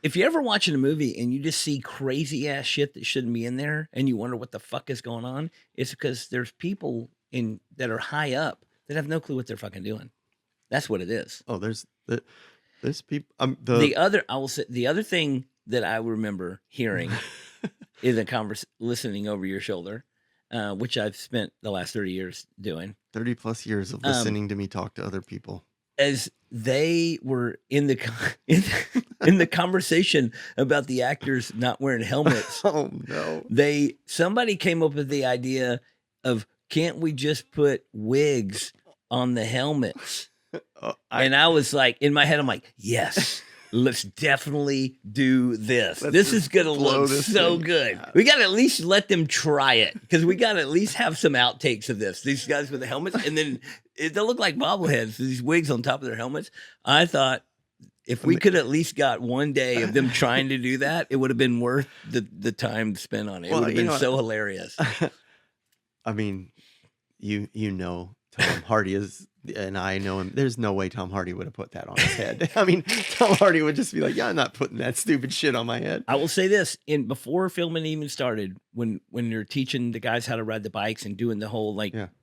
If you're ever watching a movie and you just see crazy ass shit that shouldn't be in there, and you wonder what the fuck is going on, it's because there's people that are high up that have no clue what they're fucking doing. That's what it is. Oh, there's people. I will say the other thing that I remember hearing is listening over your shoulder, which I've spent the last 30 years doing. 30 plus years of listening to me talk to other people. As they were in the conversation about the actors not wearing helmets. Oh no! Somebody came up with the idea of, can't we just put wigs on the helmets? And I was like, in my head, I'm like, yes, let's definitely do this. This is going to look so good. We got to at least let them try it, because we got to at least have some outtakes of this. These guys with the helmets, and then they'll look like bobbleheads, these wigs on top of their helmets. I thought, if we could at least got one day of them trying to do that, it would have been worth the time spent on it. It would have been so hilarious. I mean, you know Tom Hardy is, and I know him. There's no way Tom Hardy would have put that on his head. I mean, Tom Hardy would just be like, yeah, I'm not putting that stupid shit on my head. I will say this, before filming even started, when you're teaching the guys how to ride the bikes and doing the whole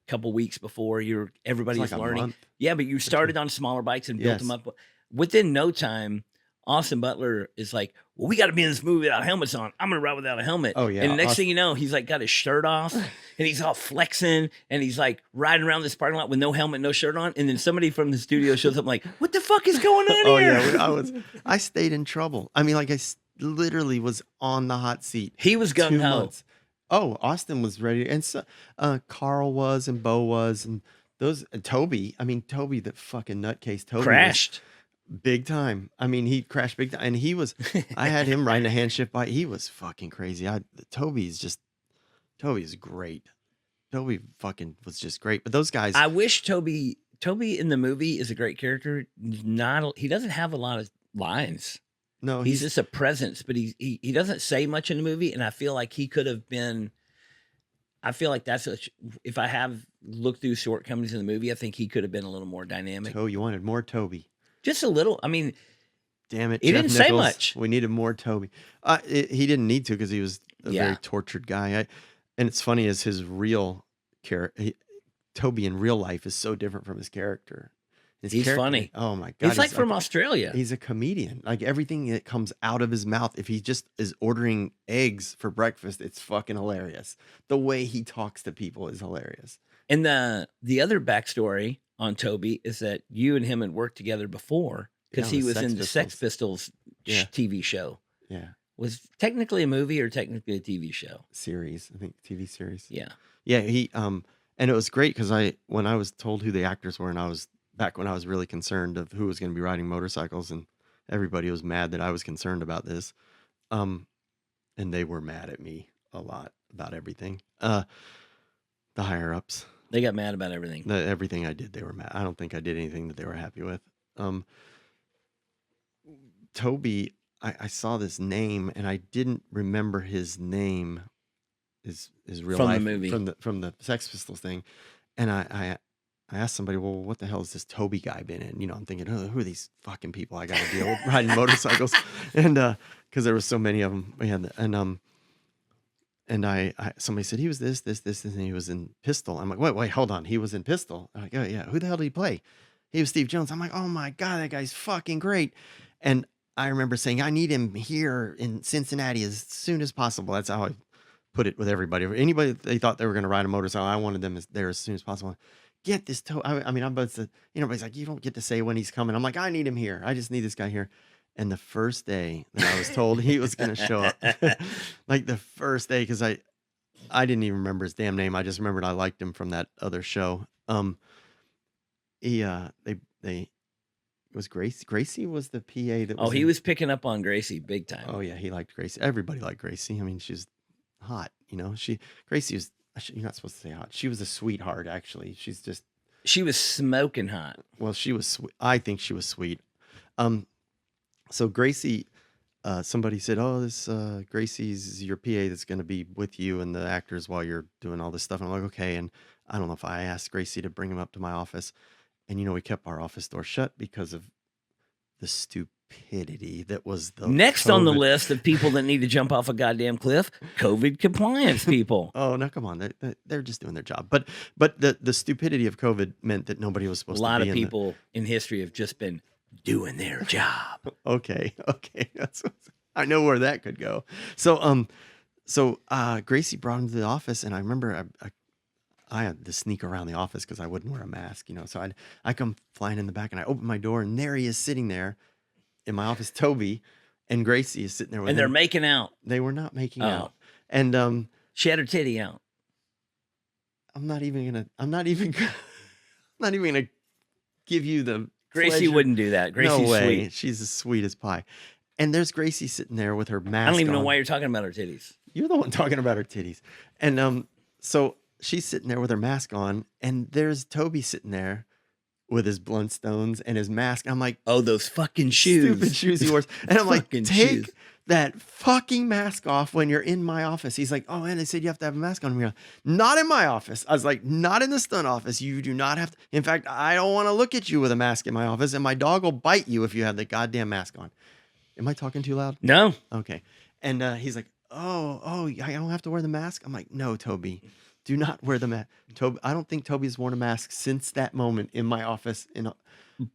couple weeks before, everybody's like learning. Yeah, but you started on smaller bikes and built them up. Within no time, Austin Butler is like, well, we got to be in this movie without helmets on. I'm going to ride without a helmet. Oh, yeah. And the next thing you know, he's like got his shirt off and he's all flexing and he's like riding around this parking lot with no helmet, no shirt on. And then somebody from the studio shows up like, what the fuck is going on here? Yeah, I stayed in trouble. I mean, like I literally was on the hot seat. He was gung-ho. Oh, Austin was ready. And so Carl was, and Bo was, and Toby, the fucking nutcase. Toby crashed. Big time. I mean, he crashed big time, and I had him riding a hand shift bike. He was fucking crazy. Toby's great. Toby fucking was just great. But those guys, I wish Toby in the movie is a great character. He doesn't have a lot of lines. No, he's just a presence, but he doesn't say much in the movie. And I feel like he could have been. I feel like if I have looked through shortcomings in the movie, I think he could have been a little more dynamic. You wanted more Toby. Just a little. I mean, damn it. He didn't say much. We needed more Toby. He didn't need to, because he was a very tortured guy. And it's funny, as his real character, Toby in real life is so different from his character. He's funny. Oh my God. He's like from Australia. He's a comedian. Like, everything that comes out of his mouth, if he just is ordering eggs for breakfast, it's fucking hilarious. The way he talks to people is hilarious. And the other backstory on Toby is that you and him had worked together before, because he was in the Sex Pistols TV show. Yeah. Was technically a movie or technically a TV show? Series, I think, TV series. Yeah. Yeah, he and it was great, because when I was told who the actors were, and I was back when I was really concerned of who was going to be riding motorcycles, and everybody was mad that I was concerned about this. And they were mad at me a lot about everything. The higher ups. They got mad about everything. Everything I did, they were mad. I don't think I did anything that they were happy with. Toby, I saw this name, and I didn't remember his name, his real life, from the movie, from the Sex Pistols thing. And I asked somebody, well, what the hell has this Toby guy been in? I'm thinking, oh, who are these fucking people I got to deal with riding motorcycles? And because there was so many of them, we had, and somebody said he was this, and he was in Pistol. I'm like, wait, hold on, he was in Pistol. I'm like, oh yeah, who the hell did he play? He was Steve Jones. I'm like, oh my god, that guy's fucking great. And I remember saying, I need him here in Cincinnati as soon as possible. That's how I put it with everybody. Anybody they thought they were going to ride a motorcycle, I wanted them there as soon as possible. Get this I mean, I'm about to, everybody's like, you don't get to say when he's coming. I'm like, I need him here. I just need this guy here. And the first day that I was told he was going to show up, like the first day, because I didn't even remember his damn name. I just remembered I liked him from that other show. He it was Gracie. Gracie was the PA that was. Oh, he was picking up on Gracie big time. Oh yeah, he liked Gracie. Everybody liked Gracie. I mean, she's hot. Gracie was. You're not supposed to say hot. She was a sweetheart. Actually, she was smoking hot. Well, she was sweet. I think she was sweet. So Gracie, somebody said, "Oh, this Gracie's your PA that's going to be with you and the actors while you're doing all this stuff." And I'm like, "Okay." And I don't know if I asked Gracie to bring him up to my office, and we kept our office door shut because of the stupidity that was the next COVID. On the list of people that need to jump off a goddamn cliff. COVID compliance people. Oh no, come on, they're just doing their job. But the stupidity of COVID meant that nobody was supposed to be. A lot of people in history have just been doing their job. Okay. I know where that could go. So Gracie brought him to the office, and I remember I had to sneak around the office because I wouldn't wear a mask, So I come flying in the back, and I open my door, and there he is sitting there in my office, Toby, and Gracie is sitting there with him. And they're making out. They were not making out, and she had her titty out. I'm not even gonna give you the. Gracie pleasure. wouldn't do that. Gracie's no way. Sweet. She's as sweet as pie. And there's Gracie sitting there with her mask. I don't even know on. why you're talking about her titties. You're the one talking about her titties. And so she's sitting there with her mask on, and there's Toby sitting there with his Bluntstones and his mask. I'm like, oh, those fucking shoes. Stupid shoes he wears. And I'm like, Fucking take shoes. that fucking mask off when you're in my office. He's like, oh, and they said you have to have a mask on. I'm like, not in my office. I was like, not in the stunt office. You do not have to. In fact, I don't want to look at you with a mask in my office, and my dog will bite you if you have the goddamn mask on. Am I talking too loud? No. Okay. And he's like, oh, I don't have to wear the mask? I'm like, no, Toby, do not wear the mask. Toby, I don't think Toby's worn a mask since that moment in my office.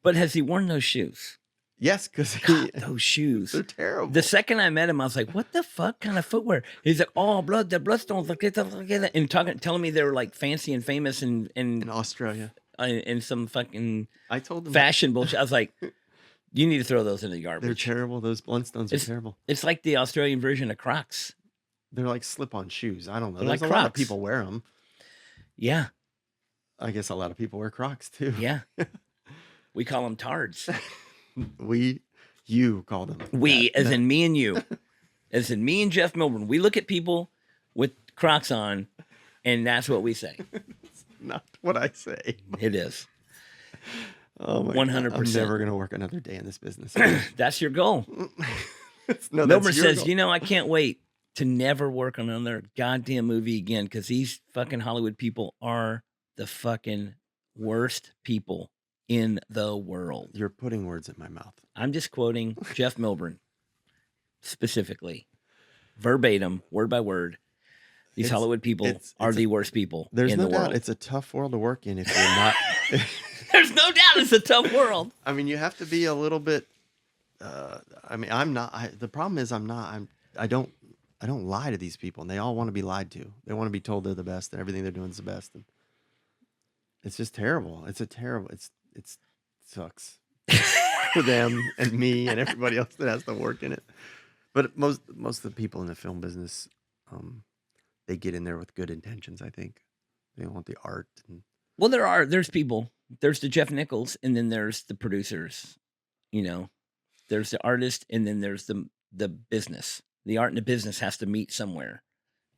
But has he worn those shoes? Yes, because those shoes. They're terrible. The second I met him, I was like, what the fuck kind of footwear? He's like, oh, the bloodstones, look at that. And telling me they were like fancy and famous in Australia. In some fucking I told them fashion bullshit. I was like, you need to throw those in the garbage. They're terrible. Those Bluntstones are terrible. It's like the Australian version of Crocs. They're like slip-on shoes. I don't know. They're There's like a lot of Crocs. people wear them. Yeah. I guess a lot of people wear Crocs too. Yeah. We call them tards. You call them. In me and you. As in me and Jeff Milburn. We look at people with Crocs on, and that's what we say. It's not what I say. It is. Oh my 100%. God. I'm never going to work another day in this business. That's your goal. No, Milburn says, goal. I can't wait to never work on another goddamn movie again because these fucking Hollywood people are the fucking worst people in the world. You're putting words in my mouth. I'm just quoting Jeff Milburn specifically, verbatim, word by word. These Hollywood people are the worst people in the world. There's no doubt it's a tough world to work in if you're not. There's no doubt it's a tough world. I mean, you have to be a little bit. I'm not. The problem is I don't lie to these people, and they all want to be lied to. They want to be told they're the best and everything they're doing is the best. And it's just terrible. It sucks for them and me and everybody else that has to work in it. But most of the people in the film business, they get in there with good intentions. I think they want the art. Well, there's people. There's the Jeff Nichols, and then there's the producers. There's the artist, and then there's the business. The art and the business has to meet somewhere.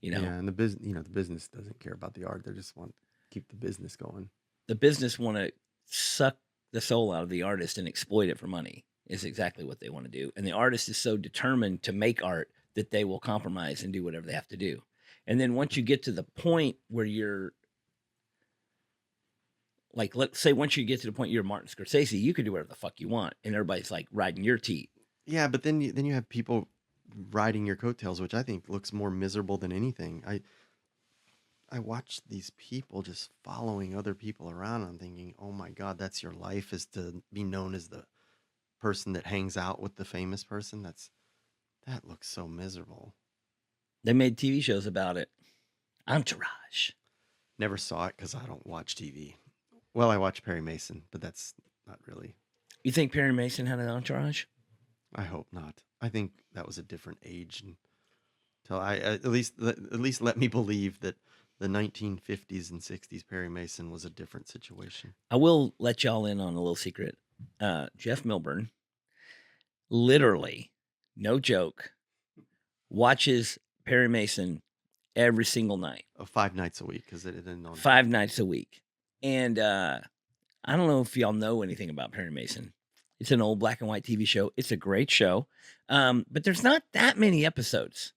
Yeah, and the business doesn't care about the art. They just want to keep the business going. The business want to suck the soul out of the artist and exploit it for money. Is exactly what they want to do. And the artist is so determined to make art that they will compromise and do whatever they have to do. And then once you get to the point where you're like, let's say once you get to the point you're Martin Scorsese, you can do whatever the fuck you want. And everybody's like riding your teeth. Yeah, but then you have people riding your coattails, which I think looks more miserable than anything. I watch these people just following other people around. I'm thinking, oh my God, that's your life, is to be known as the person that hangs out with the famous person. That looks so miserable. They made TV shows about it. Entourage. Never saw it because I don't watch TV. Well, I watch Perry Mason, but that's not really. You think Perry Mason had an entourage? I hope not. I think that was a different age. Until at least let me believe that the 1950s and 60s Perry Mason was a different situation. I will let y'all in on a little secret. Jeff Milburn, literally, no joke, watches Perry Mason every single night. 5 nights a week, because it didn't on 5 nights a week. And I don't know if y'all know anything about Perry Mason. It's an old black and white TV show. It's a great show. But there's not that many episodes.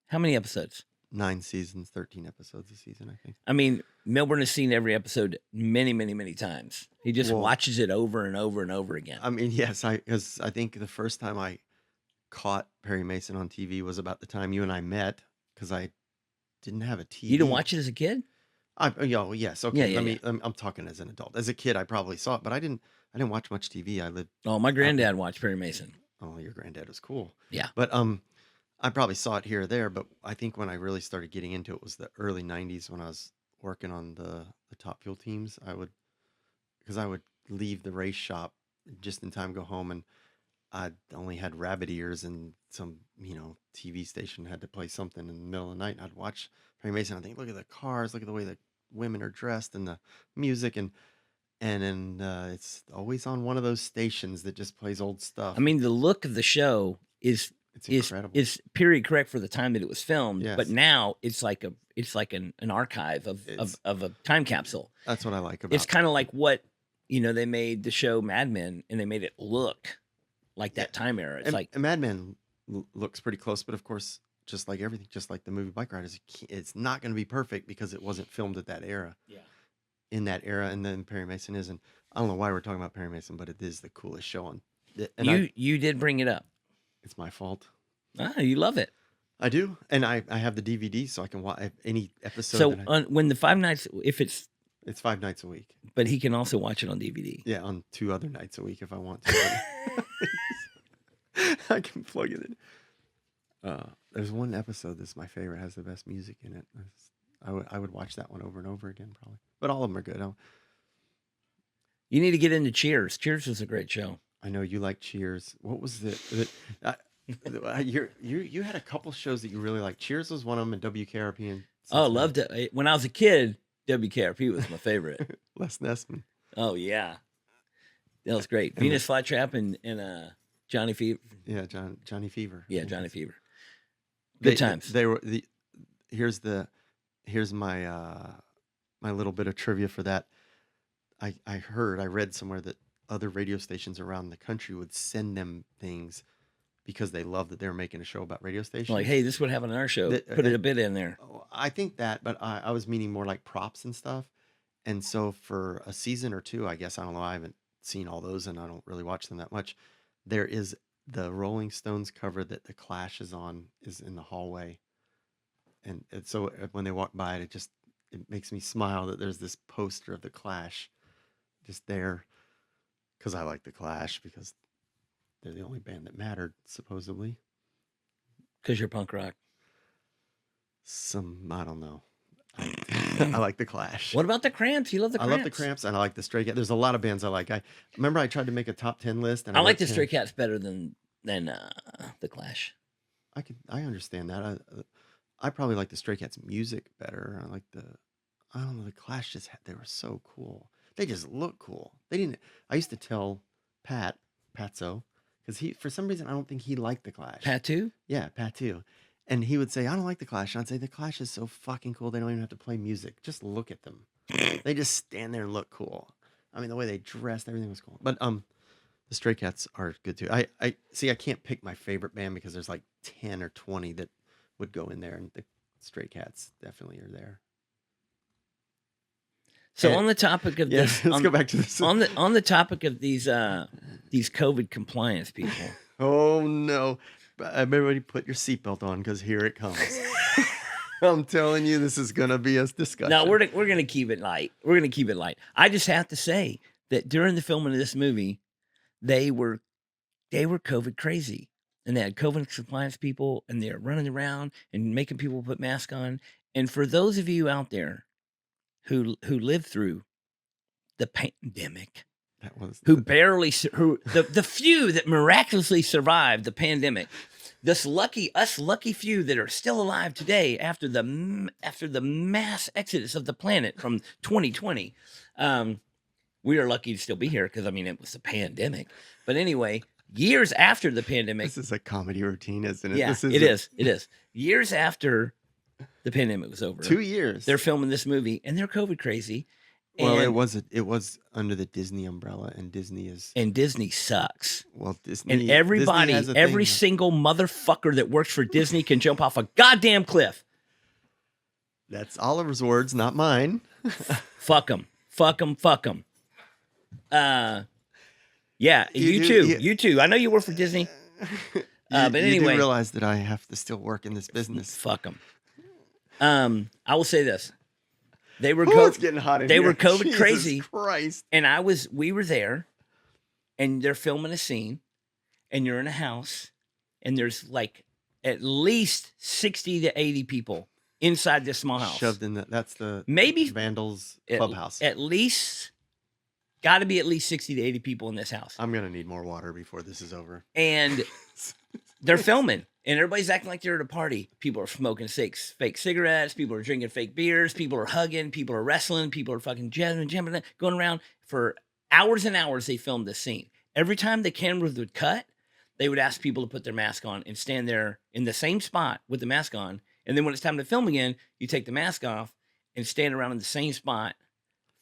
How many episodes? 9 seasons, 13 episodes a season, I think. I mean, Milburn has seen every episode many, many, many times. He just watches it over and over and over again. I mean, yes, because I think the first time I caught Perry Mason on TV was about the time you and I met, because I didn't have a TV. You didn't watch it as a kid? Yes. Okay. Yeah. I'm talking as an adult. As a kid, I probably saw it, but I didn't watch much TV. I lived. Oh, my granddad watched Perry Mason. Oh, your granddad was cool. Yeah. But I probably saw it here or there, but I think when I really started getting into it was the early 90s, when I was working on the Top Fuel teams. I would leave the race shop just in time to go home, and I only had rabbit ears, and some TV station had to play something in the middle of the night, and I'd watch Perry Mason. I think, look at the cars, look at the way the women are dressed, and the music, and then it's always on one of those stations that just plays old stuff. I mean, the look of the show is incredible. Is period correct for the time that it was filmed, Yes. but now it's like an archive of a time capsule. That's what I like about it. It's kind of like what they made the show Mad Men, and they made it look like that time era. It's like Mad Men looks pretty close, but of course, just like everything, just like the movie Bikeriders, it's not going to be perfect because it wasn't filmed at that era. Yeah. In that era, and then Perry Mason is, and I don't know why we're talking about Perry Mason, but it is the coolest show on. And you did bring it up. It's my fault. You love it. I do, and I have the DVD, so I can watch any episode. So when the 5 nights, it's 5 nights a week, but he can also watch it on DVD. Yeah, on 2 other nights a week if I want to. I can plug it in. There's one episode that's my favorite, has the best music in it. I would watch that one over and over again, probably. But all of them are good. You need to get into Cheers. Cheers was a great show. I know you like Cheers. What was you had a couple shows that you really liked. Cheers was one of them, and WKRP. And loved it. When I was a kid, WKRP was my favorite. Les Nessman. Oh yeah, that was great. Venus Flytrap and Johnny Fever. Yeah, Johnny Fever. Yeah, Johnny Fever. Good times. They were Here's my my little bit of trivia for that. I read somewhere that other radio stations around the country would send them things because they loved that they were making a show about radio stations. Like, hey, this would happen on our show. Put a bit in there. I think that, but I was meaning more like props and stuff. And so for a season or two, I guess, I don't know, I haven't seen all those and I don't really watch them that much. There is the Rolling Stones cover that the Clash is on, is in the hallway. And so when they walk by it, it makes me smile that there's this poster of the Clash just there, because I like the Clash because they're the only band that mattered, supposedly. Because you're punk rock. I don't know. I like the Clash. What about the Cramps? You love the Cramps? I love the Cramps, and I like the Stray Cats. There's a lot of bands I like. I remember I tried to make a top 10 list, and I like the Stray Cats better than the Clash. I understand that. I probably like the Stray Cats music better. I don't know, the Clash they were so cool. They just look cool. I used to tell Patso, because for some reason, I don't think he liked the Clash. Pat too? Yeah, Pat too. And he would say, I don't like the Clash. And I'd say, the Clash is so fucking cool. They don't even have to play music. Just look at them. They just stand there and look cool. I mean, the way they dressed, everything was cool. But the Stray Cats are good too. I can't pick my favorite band because there's like 10 or 20 that would go in there, and the Stray Cats definitely are there. So on the topic of this, let's go back to this. On the topic of these COVID compliance people. Oh no, Everybody put your seatbelt on because here it comes. I'm telling you, this is going to be a discussion. No, we're going to keep it light. We're going to keep it light. I just have to say that during the filming of this movie, they were COVID crazy. And they had COVID compliance people, and they're running around and making people put masks on. And for those of you out there who lived through the pandemic, the few that miraculously survived the pandemic, us lucky few that are still alive today after the mass exodus of the planet from 2020, we are lucky to still be here because it was a pandemic. But anyway, years after the pandemic, this is a comedy routine, isn't it? Yeah, it is. Years after the pandemic was over, 2 years, they're filming this movie, and they're COVID crazy. Well, it was under the Disney umbrella, and Disney sucks. Well, Disney and everybody, Disney every single motherfucker that works for Disney can jump off a goddamn cliff. That's Oliver's words, not mine. Fuck them. Yeah, you too. I know you work for Disney. But anyway, you do realize that I have to still work in this business. Fuck them. I will say this. They were it's getting hot in They here. were COVID Jesus crazy. Christ. And we were there, and they're filming a scene, and you're in a house, and there's like at least 60 to 80 people inside this small house. Shoved in that's the maybe Vandals clubhouse. At least got to be at least 60 to 80 people in this house. I'm going to need more water before this is over. And they're filming. And everybody's acting like they're at a party. People are smoking fake cigarettes. People are drinking fake beers. People are hugging. People are wrestling. People are fucking jumping, going around. For hours and hours, they filmed this scene. Every time the cameras would cut, they would ask people to put their mask on and stand there in the same spot with the mask on. And then when it's time to film again, you take the mask off and stand around in the same spot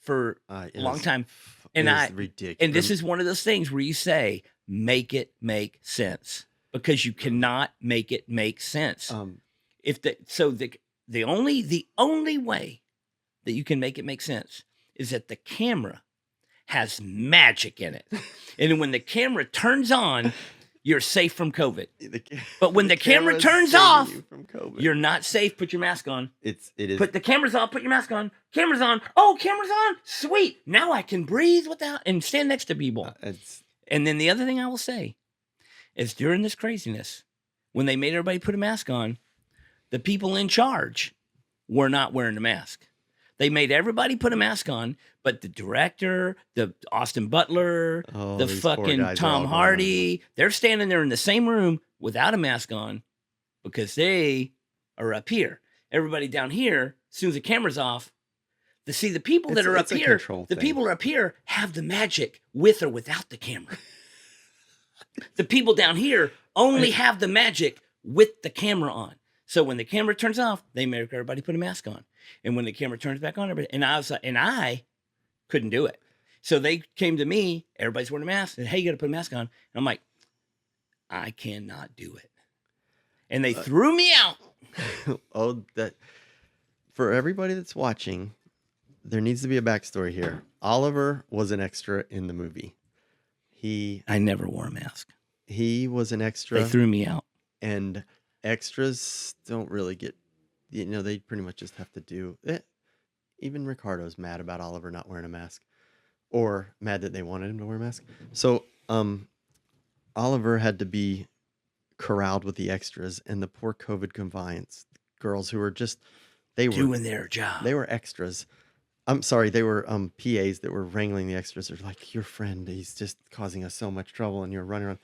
for a long time. And ridiculous. And this is one of those things where you say, make it make sense. Because you cannot make it make sense. The only way that you can make it make sense is that the camera has magic in it, and when the camera turns on, you're safe from COVID. But when the camera turns off, you're not safe. Put your mask on. It is. Put the cameras off. Put your mask on. Cameras on. Oh, cameras on. Sweet. Now I can breathe without and stand next to people. And then the other thing I will say. It's during this craziness, when they made everybody put a mask on, the people in charge were not wearing a mask. They made everybody put a mask on, but the director, the Austin Butler, the fucking Tom Hardy, they're standing there in the same room without a mask on because they are up here. Everybody down here, as soon as the camera's off, the people that are up here, the people up here have the magic with or without the camera. The people down here only have the magic with the camera on. So when the camera turns off, they make everybody put a mask on. And when the camera turns back on, I couldn't do it. So they came to me, everybody's wearing a mask, and hey, you got to put a mask on. And I'm like, I cannot do it. And they threw me out. For everybody that's watching, there needs to be a backstory here. Oliver was an extra in the movie. I never wore a mask. He was an extra. They threw me out. And extras don't really get, they pretty much just have to do it. Even Ricardo's mad about Oliver not wearing a mask, or mad that they wanted him to wear a mask. So Oliver had to be corralled with the extras, and the poor COVID compliance girls who were doing their job. They were extras. I'm sorry, they were PAs that were wrangling the extras. They're like, your friend, he's just causing us so much trouble, and you're running around.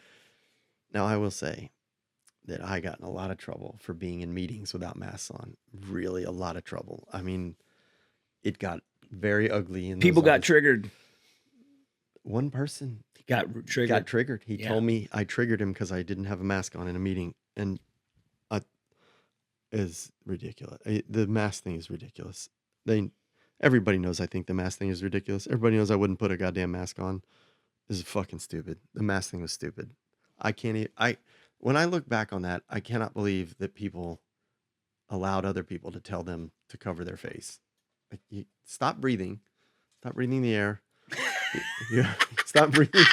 Now, I will say that I got in a lot of trouble for being in meetings without masks on. Really, a lot of trouble. I mean, it got very ugly. People got triggered. One person got triggered. He told me I triggered him because I didn't have a mask on in a meeting, and is ridiculous. The mask thing is ridiculous. Everybody knows I think the mask thing is ridiculous. Everybody knows I wouldn't put a goddamn mask on. This is fucking stupid. The mask thing was stupid. When I look back on that, I cannot believe that people allowed other people to tell them to cover their face. Like, stop breathing the air. Stop breathing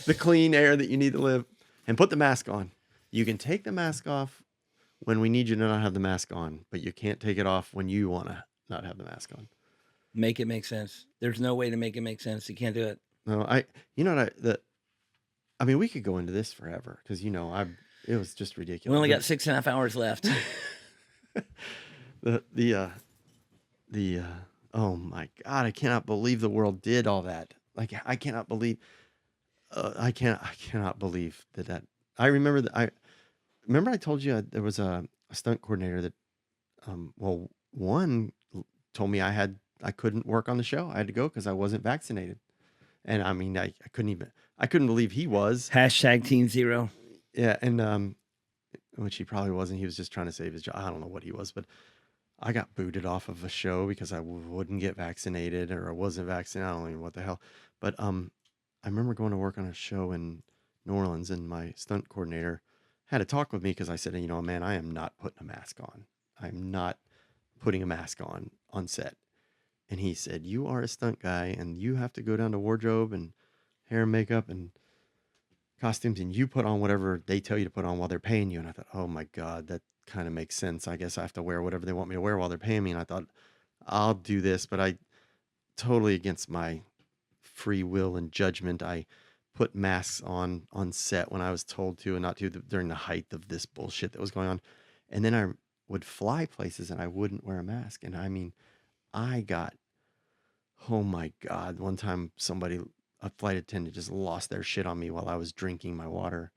the clean air that you need to live, and put the mask on. You can take the mask off when we need you to not have the mask on, but you can't take it off when you want to not have the mask on. Make it make sense. There's no way to make it make sense. You can't do it. No, you know what I mean, we could go into this forever because it was just ridiculous. We only got 6.5 hours left. Oh my God, I cannot believe the world did all that. Like, I cannot believe, I cannot believe that. I remember I told you there was a stunt coordinator that, one told me I couldn't work on the show. I had to go because I wasn't vaccinated. And I mean, I couldn't believe he was. Hashtag Team Zero. Yeah. And, which he probably wasn't. He was just trying to save his job. I don't know what he was, but I got booted off of a show because I wouldn't get vaccinated or I wasn't vaccinated. I don't even know what the hell. But I remember going to work on a show in New Orleans, and my stunt coordinator had a talk with me because I said, man, I am not putting a mask on. I'm not putting a mask on set. And he said, you are a stunt guy and you have to go down to wardrobe and hair and makeup and costumes, and you put on whatever they tell you to put on while they're paying you. And I thought, oh my God, that kind of makes sense. I guess I have to wear whatever they want me to wear while they're paying me. And I thought, I'll do this, but I totally against my free will and judgment, I put masks on set when I was told to and not to during the height of this bullshit that was going on. And then I would fly places and I wouldn't wear a mask. And I mean, oh my God, one time a flight attendant just lost their shit on me while I was drinking my water.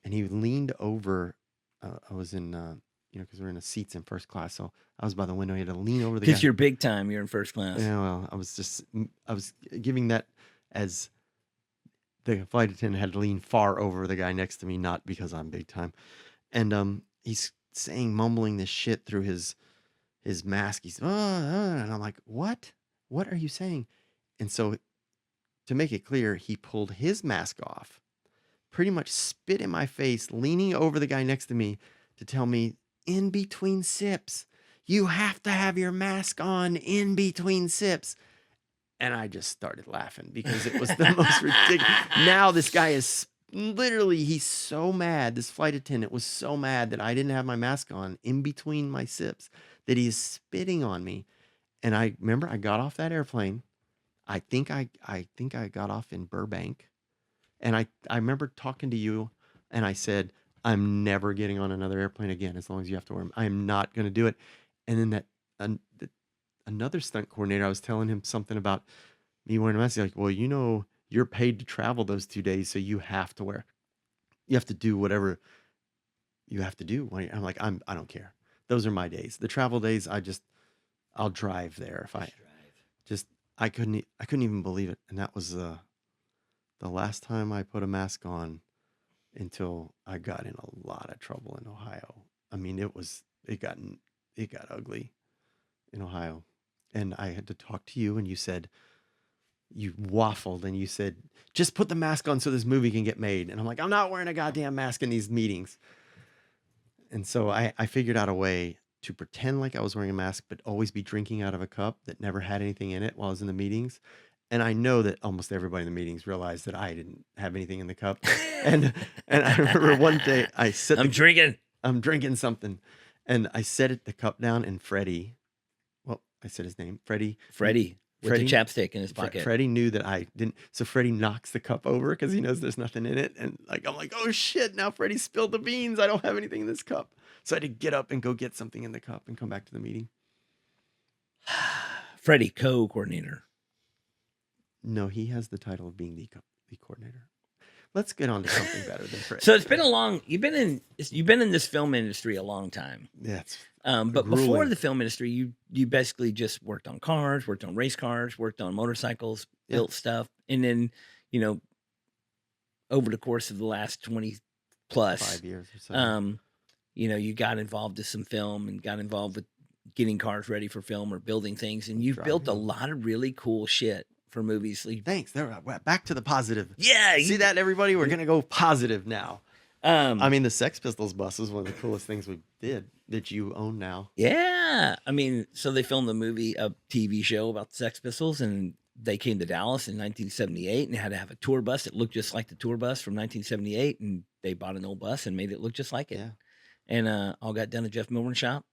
And he leaned over, I was in, because we're in the seats in first class. So I was by the window. He had to lean over the guy. Because you're big time. You're in first class. Yeah, well, I was giving that as the flight attendant had to lean far over the guy next to me, not because I'm big time. And he's mumbling this shit through his mask. He's, and I'm like, what? What are you saying? And so to make it clear, he pulled his mask off, pretty much spit in my face, leaning over the guy next to me to tell me, in between sips, you have to have your mask on in between sips. And I just started laughing because it was the most ridiculous. Now this guy is literally, he's so mad. This flight attendant was so mad that I didn't have my mask on in between my sips that he is spitting on me. And I remember I got off that airplane. I think I got off in Burbank. And I remember talking to you and I said, I'm never getting on another airplane again as long as you have to wear them. I'm not going to do it. And then another stunt coordinator, I was telling him something about me wearing a mask. He's like, well, you're paid to travel those 2 days, so you have to do whatever you have to do. I'm like, I don't care. Those are my days. The travel days, I'll drive there if I couldn't even believe it. And that was the last time I put a mask on until I got in a lot of trouble in Ohio. I mean, it got ugly in Ohio. And I had to talk to you and you said, you waffled and you said, just put the mask on so this movie can get made. And I'm like, I'm not wearing a goddamn mask in these meetings. And so I figured out a way to pretend like I was wearing a mask, but always be drinking out of a cup that never had anything in it while I was in the meetings. And I know that almost everybody in the meetings realized that I didn't have anything in the cup. and I remember one day I set I'm drinking something. And I set the cup down and Freddie, I said his name, Freddie with the chapstick in his pocket. Freddie knew that I didn't. So Freddie knocks the cup over because he knows there's nothing in it. And I'm like, oh shit, now Freddie spilled the beans. I don't have anything in this cup. So I had to get up and go get something in the cup and come back to the meeting. Freddie, co-coordinator. No, he has the title of being the coordinator. Let's get on to something better than Freddie. So it's been you've been in this film industry a long time. Yeah. But before the film industry, you basically just worked on cars, worked on race cars, worked on motorcycles, built stuff. And then, over the course of the last 20 plus 5 years or so, you got involved with some film and got involved with getting cars ready for film or building things. And you've built a lot of really cool shit for movies. Thanks. Back to the positive. Yeah. See that, everybody? We're going to go positive now. I mean, the Sex Pistols bus was one of the coolest things we did that you own now. Yeah. I mean, so they filmed a TV show about the Sex Pistols, and they came to Dallas in 1978 and they had to have a tour bus that looked just like the tour bus from 1978, and they bought an old bus and made it look just like it. Yeah. And all got done at Jeff Milburn shop,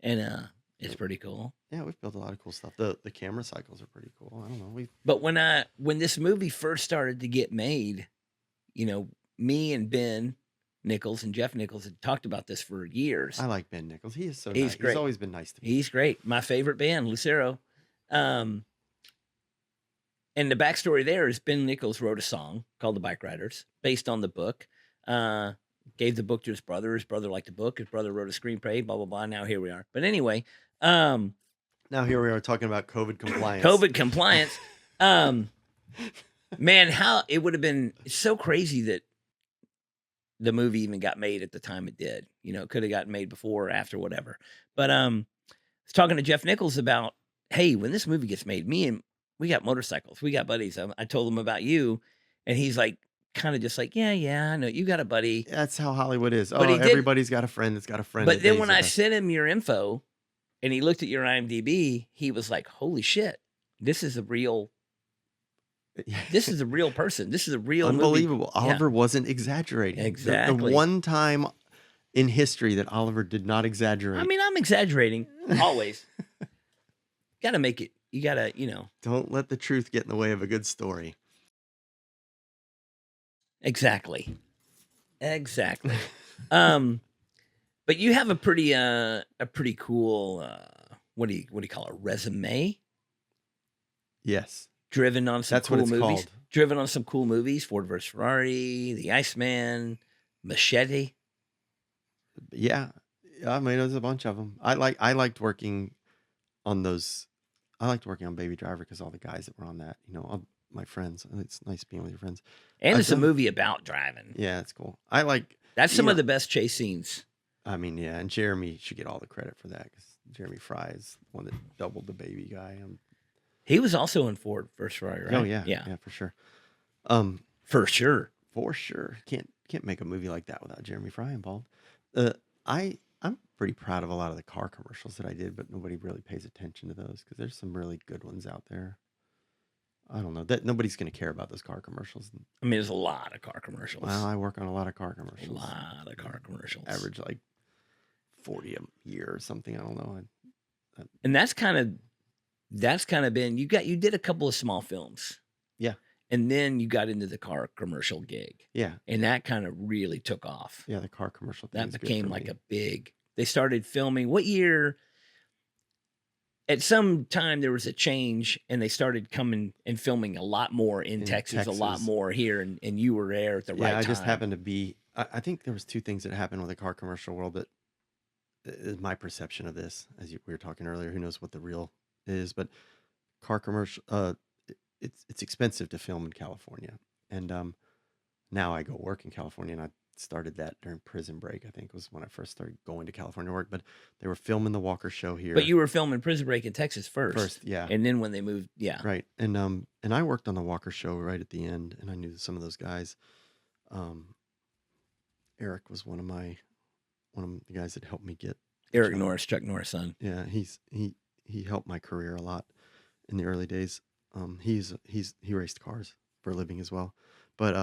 and it's pretty cool. Yeah, we've built a lot of cool stuff. The camera cycles are pretty cool. I don't know. But when this movie first started to get made, you know, me and Ben Nichols and Jeff Nichols had talked about this for years. I like Ben Nichols. He is so He's nice. great. He's always been nice to me. He's great. My favorite band, Lucero. And the backstory there is Ben Nichols wrote a song called The Bikeriders based on the book. Gave the book to his brother. His brother liked the book. His brother wrote a screenplay, blah, blah, blah. Now here we are. But anyway, now here we are talking about COVID compliance. COVID compliance. Man, how it would have been so crazy that the movie even got made at the time it did. You know, it could have gotten made before or after, whatever. But I was talking to Jeff Nichols about, hey, when this movie gets made, we got motorcycles, we got buddies. I told him about you, and he's like, kind of just like, yeah, I know you got a buddy. That's how Hollywood is. But Everybody's got a friend that's got a friend. But then when I sent him your info, and he looked at your IMDb, he was like, holy shit, this is a real. This is a real person. This is a real unbelievable. Movie. Oliver wasn't exaggerating. Exactly. The one time in history that Oliver did not exaggerate. I mean, I'm exaggerating always. Got to make it. You got to, you know. Don't let the truth get in the way of a good story. Exactly. But you have a pretty cool what do you call it, resume? Yes. Driven on some cool movies. Called. Driven on some cool movies. Ford vs. Ferrari, The Iceman, Machete. Yeah. I mean, there's a bunch of them. I liked working on those. I liked working on Baby Driver because all the guys that were on that, you know, all my friends. It's nice being with your friends. And it's a movie about driving. Yeah, it's cool. That's some of the best chase scenes. I mean, yeah, and Jeremy should get all the credit for that because Jeremy Fry is the one that doubled the baby guy. He was also in Ford vs. Ferrari, right? Oh yeah, for sure. For sure. Can't make a movie like that without Jeremy Fry involved. I'm pretty proud of a lot of the car commercials that I did, but nobody really pays attention to those because there's some really good ones out there. I don't know that nobody's going to care about those car commercials. I mean, there's a lot of car commercials. Well, I work on a lot of car commercials. A lot of car commercials. Average like 40 a year or something. I don't know. And that's kind of been, you did a couple of small films. Yeah. And then you got into the car commercial gig. Yeah. And that kind of really took off. Yeah, the car commercial thing. That became like they started filming. What year? At some time there was a change and they started coming and filming a lot more in Texas, a lot more here. And you were there at the right time. Yeah, I just happened to be, I think there was two things that happened with the car commercial world that is my perception of this, as we were talking earlier. Who knows what the real is, but car commercial, it's expensive to film in California. And now I go work in California, and I started that during Prison Break. I think was when I first started going to California to work. But they were filming the Walker Show here. But you were filming Prison Break in Texas first. First, yeah. And then when they moved, yeah. Right. And I worked on the Walker Show right at the end, and I knew some of those guys. Eric was one of the guys that helped me get Eric Norris, Chuck Norris' son. Yeah, he helped my career a lot in the early days. He raced cars for a living as well. But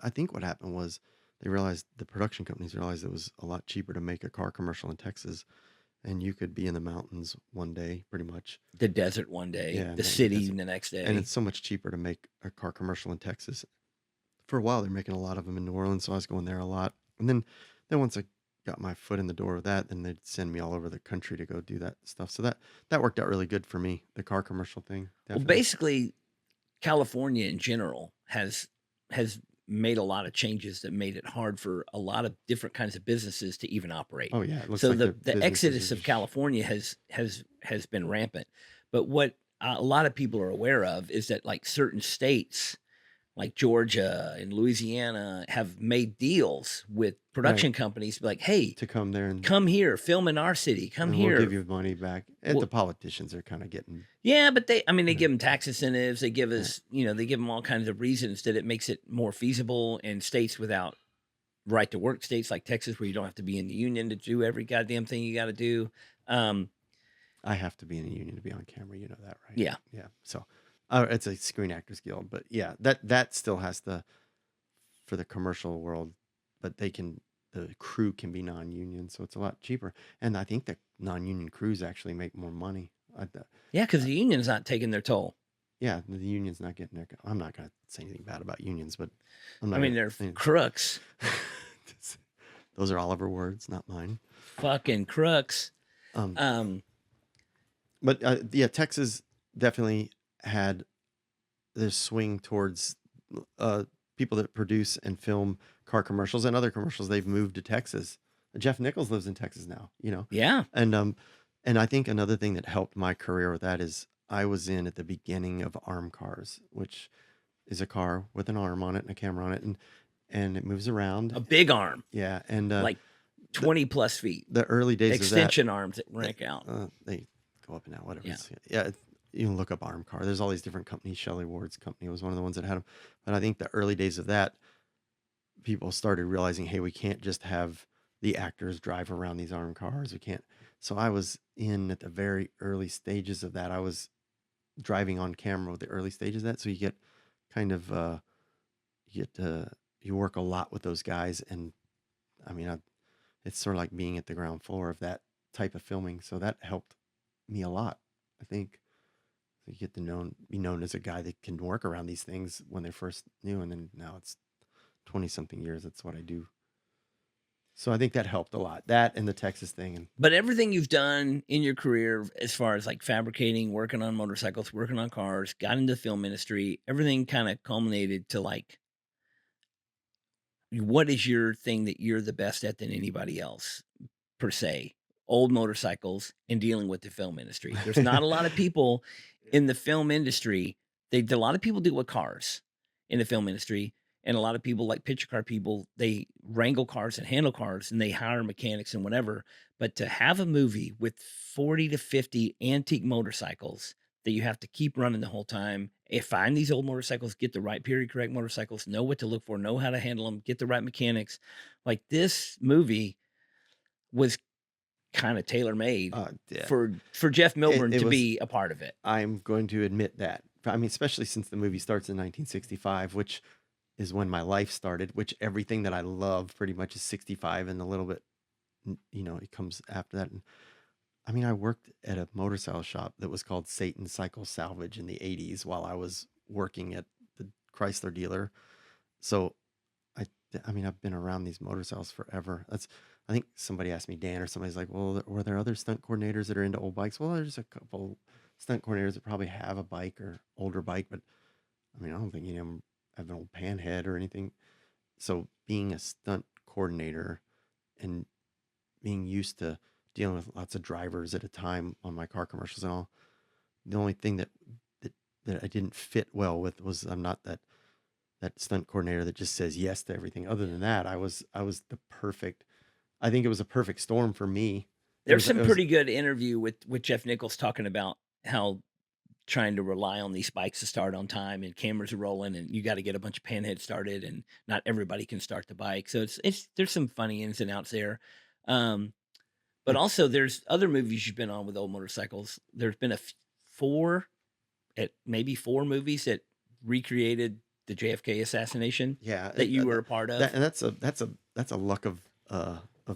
I think what happened was the production companies realized it was a lot cheaper to make a car commercial in Texas, and you could be in the mountains one day, pretty much. The desert one day, yeah, the city the next day. And it's so much cheaper to make a car commercial in Texas. For a while, they're making a lot of them in New Orleans, so I was going there a lot. And then once I got my foot in the door with that, then they'd send me all over the country to go do that stuff. So that worked out really good for me, the car commercial thing. Definitely. Well, basically, California in general has made a lot of changes that made it hard for a lot of different kinds of businesses to even operate. Oh yeah, it looks so like the exodus of California has been rampant. But what a lot of people are aware of is that like certain states like Georgia and Louisiana have made deals with production companies like, hey, to come there and come here, film in our city, come here. We'll give you money back. And the politicians are kind of getting. Yeah, but they give them tax incentives. They give us, they give them all kinds of reasons that it makes it more feasible in states without right to work states like Texas, where you don't have to be in the union to do every goddamn thing you got to do. I have to be in a union to be on camera. You know that, right? Yeah. Yeah. So it's a Screen Actors Guild, but yeah, that still has the for the commercial world, but the crew can be non-union, so it's a lot cheaper. And I think that non-union crews actually make more money. Yeah, because the union's not taking their toll. Yeah, the union's not getting their. I'm not going to say anything bad about unions, but I'm not. I mean, they're crooks. Those are Oliver words, not mine. Fucking crooks. But yeah, Texas definitely had this swing towards people that produce and film car commercials and other commercials. They've moved to Texas. Jeff Nichols lives in Texas now, you know. Yeah. And I think another thing that helped my career with that is I was in at the beginning of Arm Cars, which is a car with an arm on it and a camera on it, and it moves around. A big arm. Yeah, and like 20 plus feet. The early days extension of that, arms that rank out. They go up and down, whatever. Yeah. You can look up Arm Car. There's all these different companies. Shelley Ward's company was one of the ones that had them. But I think the early days of that, people started realizing, hey, we can't just have the actors drive around these arm cars. We can't. So I was in at the very early stages of that. I was driving on camera with the early stages of that. So you get kind of, you work a lot with those guys. And I mean, it's sort of like being at the ground floor of that type of filming. So that helped me a lot, I think. You get to be known as a guy that can work around these things when they're first new, and then now it's 20 something years. That's what I do. So I think that helped a lot. That and the Texas thing. But everything you've done in your career, as far as like fabricating, working on motorcycles, working on cars, got into the film industry, everything kind of culminated to like, what is your thing that you're the best at than anybody else, per se? Old motorcycles and dealing with the film industry. There's not a lot of people in the film industry. A lot of people deal with cars in the film industry, and a lot of people, like picture car people, they wrangle cars and handle cars, and they hire mechanics and whatever. But to have a movie with 40 to 50 antique motorcycles that you have to keep running the whole time, find these old motorcycles, get the right period correct motorcycles, know what to look for, know how to handle them, get the right mechanics. Like, this movie was kind of tailor-made for Jeff Milburn to be a part of it. I'm going to admit that. I mean, especially since the movie starts in 1965, which is when my life started, which everything that I love pretty much is 65 and a little bit, it comes after that. And I mean, I worked at a motorcycle shop that was called Satan Cycle Salvage in the 80s while I was working at the Chrysler dealer. So I mean, I've been around these motorcycles forever. I think somebody asked me, Dan, or somebody's like, well, were there other stunt coordinators that are into old bikes? Well, there's a couple stunt coordinators that probably have a bike or older bike, but I mean, I don't think any of them have an old panhead or anything. So being a stunt coordinator and being used to dealing with lots of drivers at a time on my car commercials and all, the only thing that I didn't fit well with was I'm not that stunt coordinator that just says yes to everything. Other than that, I was the perfect. I think it was a perfect storm for me. There's some pretty good interview with Jeff Nichols talking about how trying to rely on these bikes to start on time and cameras are rolling and you got to get a bunch of panheads started and not everybody can start the bike. So there's some funny ins and outs there. But also there's other movies you've been on with old motorcycles. There's been maybe four movies that recreated the JFK assassination. Yeah, that you were a part of. And that's a luck of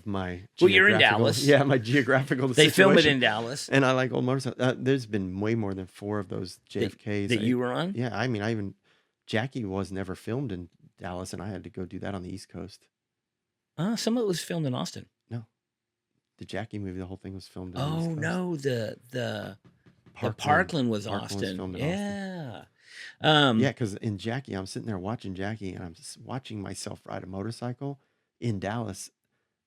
my. Well, you're in Dallas. Yeah, my geographical. They film it in Dallas, and I like old motorcycles. There's been way more than 4 of those JFKs that you were on. Yeah, I mean, Jackie was never filmed in Dallas, and I had to go do that on the East Coast. Some of it was filmed in Austin. No, the Jackie movie, the whole thing was filmed. The Parkland was Austin. Austin. Yeah, because in Jackie, I'm sitting there watching Jackie, and I'm just watching myself ride a motorcycle in Dallas,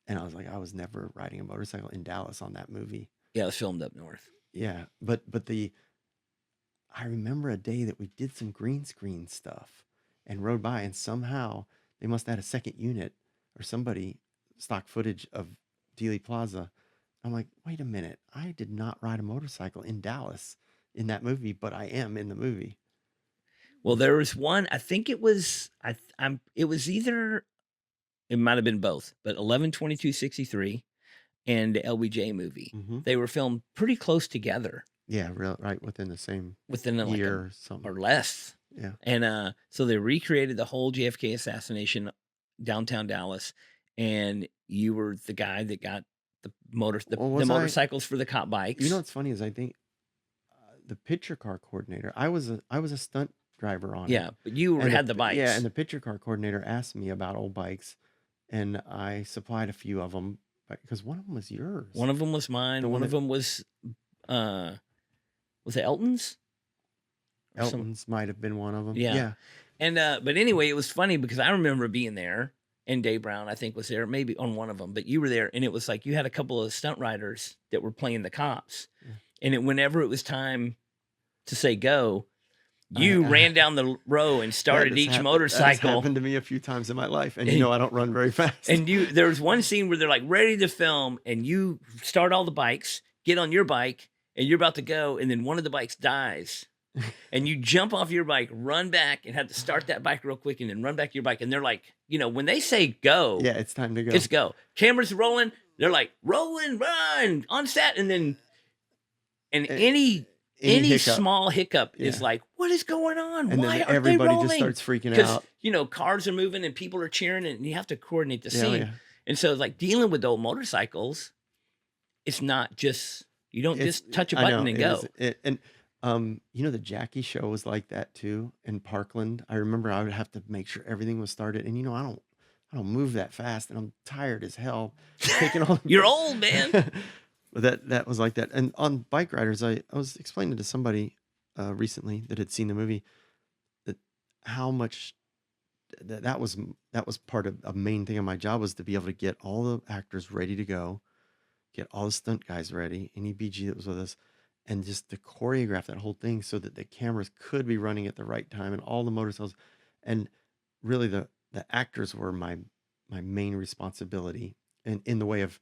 and I was like, I was never riding a motorcycle in Dallas on that movie. Yeah, it was filmed up north. Yeah, but I remember a day that we did some green screen stuff and rode by, and somehow they must have had a second unit or somebody stock footage of Dealey Plaza. I'm like, wait a minute, I did not ride a motorcycle in Dallas in that movie, but I am in the movie. Well, there was one. I think it was. It was either. It might have been both, but 11/22/63. and the LBJ movie. Mm-hmm. They were filmed pretty close together. Yeah, right within the same within like year or something. or less. Yeah. And so they recreated the whole JFK assassination downtown Dallas, and you were the guy that got the motorcycles for the cop bikes. You know what's funny is I think the picture car coordinator. I was a stunt driver on it. Yeah, but you had the bikes. Yeah, and the picture car coordinator asked me about old bikes, and I supplied a few of them because one of them was yours. One of them was mine. One of them was it Elton's? Elton's might have been one of them. Yeah. Yeah. And but anyway, it was funny because I remember being there, and Dave Brown, I think, was there, maybe on one of them, but you were there, and it was like you had a couple of stunt riders that were playing the cops. Yeah. And whenever it was time to say go, you ran down the row and started each motorcycle. That happened to me a few times in my life, and I don't run very fast. And there was one scene where they're like ready to film, and you start all the bikes, get on your bike, and you're about to go, and then one of the bikes dies. And you jump off your bike, run back, and have to start that bike real quick, and then run back to your bike. And they're like, when they say go, yeah, it's time to go. It's go. Cameras rolling. They're like rolling, run on set, and then any small hiccup is like, what is going on? And why then aren't everybody they rolling? Just starts freaking out. Because cars are moving and people are cheering, and you have to coordinate the scene. Yeah. And so, like dealing with old motorcycles, it's not just you don't just touch a button and go. The Jackie show was like that too in Parkland. I remember I would have to make sure everything was started, and I don't move that fast, and I'm tired as hell. Taking all You're old, man. But that was like that. And on Bikeriders, I was explaining to somebody recently that had seen the movie that how much that was part of a main thing of my job was to be able to get all the actors ready to go, get all the stunt guys ready, any BG that was with us, and just to choreograph that whole thing so that the cameras could be running at the right time and all the motorcycles. And really the actors were my main responsibility. And in the way of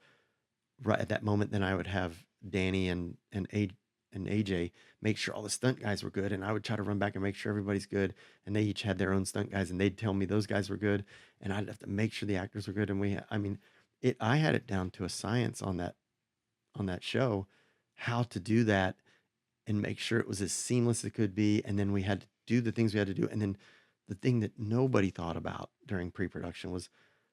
right at that moment, then I would have Danny and AJ make sure all the stunt guys were good, and I would try to run back and make sure everybody's good, and they each had their own stunt guys, and they'd tell me those guys were good, and I'd have to make sure the actors were good. And I had it down to a science on that show, how to do that and make sure it was as seamless as it could be. And then we had to do the things we had to do. And then the thing that nobody thought about during pre-production was,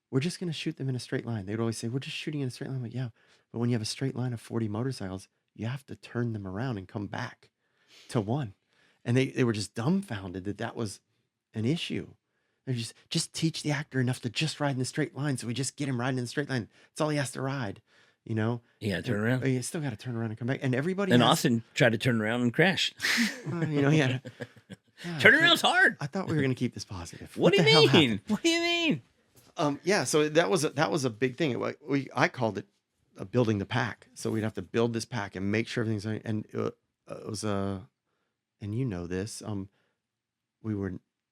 we're just going to shoot them in a straight line. They'd always say, we're just shooting in a straight line. I'm like, yeah, but when you have a straight line of 40 motorcycles, you have to turn them around and come back to one. And they were just dumbfounded that was an issue. They're just teach the actor enough to just ride in the straight line. So we just get him riding in the straight line. That's all he has to ride, Yeah, turn around. You still got to turn around and come back. And everybody Austin tried to turn around and crash. Yeah. Turn around's hard. I thought we were going to keep this positive. What do you mean? What do you mean? Yeah, so that was a big thing. I called it building the pack. So we'd have to build this pack and make sure everything's right. And it was and you know this.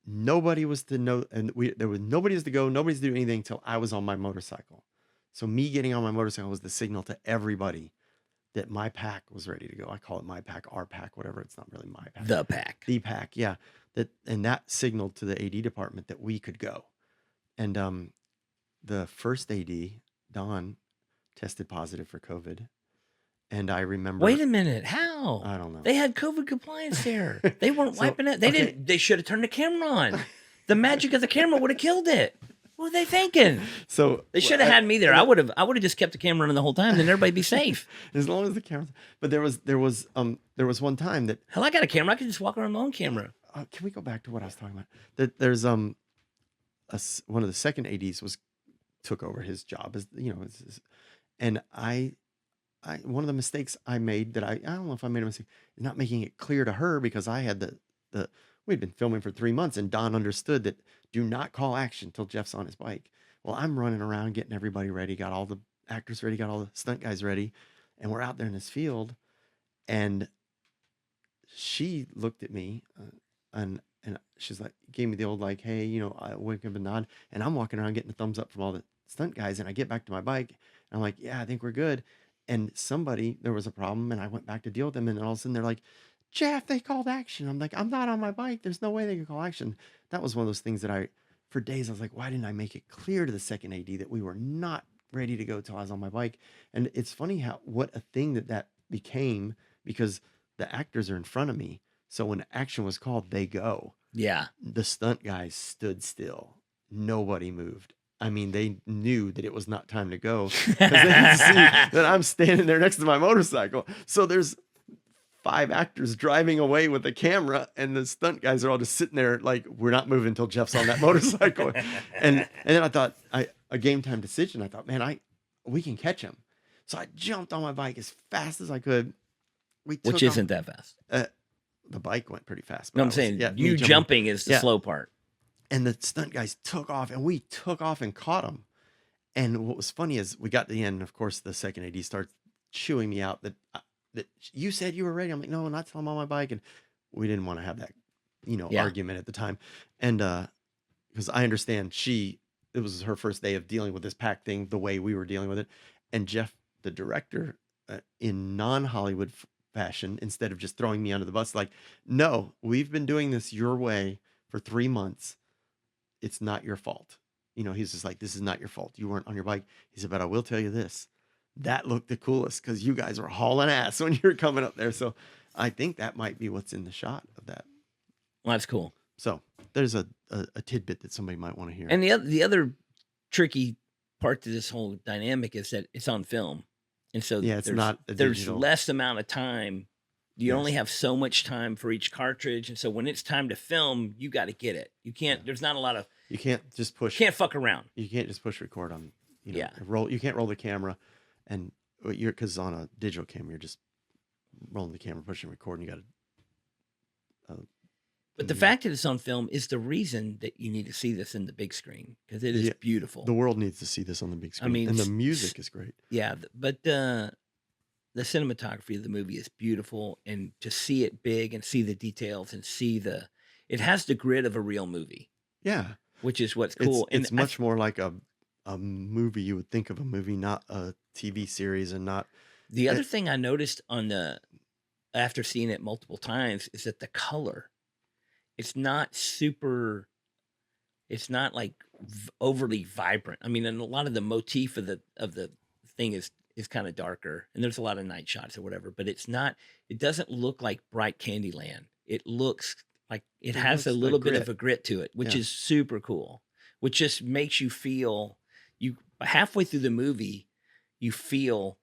Nobody was to know, and there was nobody was to go, nobody's to do anything until I was on my motorcycle. So me getting on my motorcycle was the signal to everybody that my pack was ready to go. I call it my pack, our pack, whatever. It's not really my pack. The pack, yeah. That signaled to the AD department that we could go. And the first AD, Don, tested positive for COVID. And I remember. Wait a minute, how? I don't know. They had COVID compliance there. They weren't wiping it. They didn't. They should have turned the camera on. The magic of the camera would have killed it. What were they thinking? So they should have had me there. I would have just kept the camera on the whole time, then everybody'd be safe. As long as the camera. But there was one time that. Hell, I got a camera. I could just walk around my own camera. Can we go back to what I was talking about? That there's one of the second ADs took over his job as and I one of the mistakes I made that I don't know if I made a mistake is not making it clear to her, because I had we'd been filming for 3 months, and Don understood that do not call action till Jeff's on his bike. Well, I'm running around getting everybody ready, got all the actors ready, got all the stunt guys ready, and we're out there in this field, and she looked at me and she's like, gave me the old like, hey, I wink up and nod, and I'm walking around getting the thumbs up from all the stunt guys, and I get back to my bike, and I'm like, yeah, I think we're good. And there was a problem, and I went back to deal with them, and all of a sudden they're like, Jeff, they called action. I'm like, I'm not on my bike. There's no way they could call action. That was one of those things that for days I was like, why didn't I make it clear to the second AD that we were not ready to go till I was on my bike. And it's funny what a thing that became, because the actors are in front of me. So when action was called, they go. Yeah. The stunt guys stood still. Nobody moved. I mean, they knew that it was not time to go because they can see that I'm standing there next to my motorcycle. So there's 5 actors driving away with the camera, and the stunt guys are all just sitting there like, we're not moving until Jeff's on that motorcycle. And then I thought, a game time decision. I thought, man, we can catch him. So I jumped on my bike as fast as I could. Which isn't that fast. The bike went pretty fast. No, I'm saying you jumping is the slow part. And the stunt guys took off, and we took off and caught him. And what was funny is we got to the end. Of course, the second AD starts chewing me out that you said you were ready. I'm like, no, not till I'm on my bike. And we didn't want to have that, argument at the time. And because I understand it was her first day of dealing with this pack thing the way we were dealing with it. And Jeff, the director, in non-Hollywood fashion, instead of just throwing me under the bus, like, no, we've been doing this your way for 3 months. It's not your fault. He's just like, this is not your fault. You weren't on your bike. He said, but I will tell you this. That looked the coolest because you guys were hauling ass when you were coming up there. So I think that might be what's in the shot of that. Well, that's cool. So there's a tidbit that somebody might want to hear. And the other tricky part to this whole dynamic is that it's on film. And so there's less amount of time. You only have so much time for each cartridge. And so when it's time to film, you got to get it. You can't, there's not a lot of, you can't just push. You can't fuck around. You can't just push record on, you can't roll the camera and because on a digital camera, you're just rolling the camera, pushing record, and you got to. But the fact that it's on film is the reason that you need to see this in the big screen because it is beautiful. The world needs to see this on the big screen. I mean, and the music is great. Yeah, but the cinematography of the movie is beautiful, and to see it big and see the details and see it has the grit of a real movie. Yeah, which is what's cool. It's much more like a movie you would think of a movie, not a TV series, and not. The other thing I noticed after seeing it multiple times is that the color. It's not like overly vibrant. I mean, and a lot of the motif of the thing is kind of darker, and there's a lot of night shots or whatever, but it doesn't look like bright Candyland. It looks like it has a little bit of a grit to it, which is super cool, which just makes you feel halfway through the movie, you feel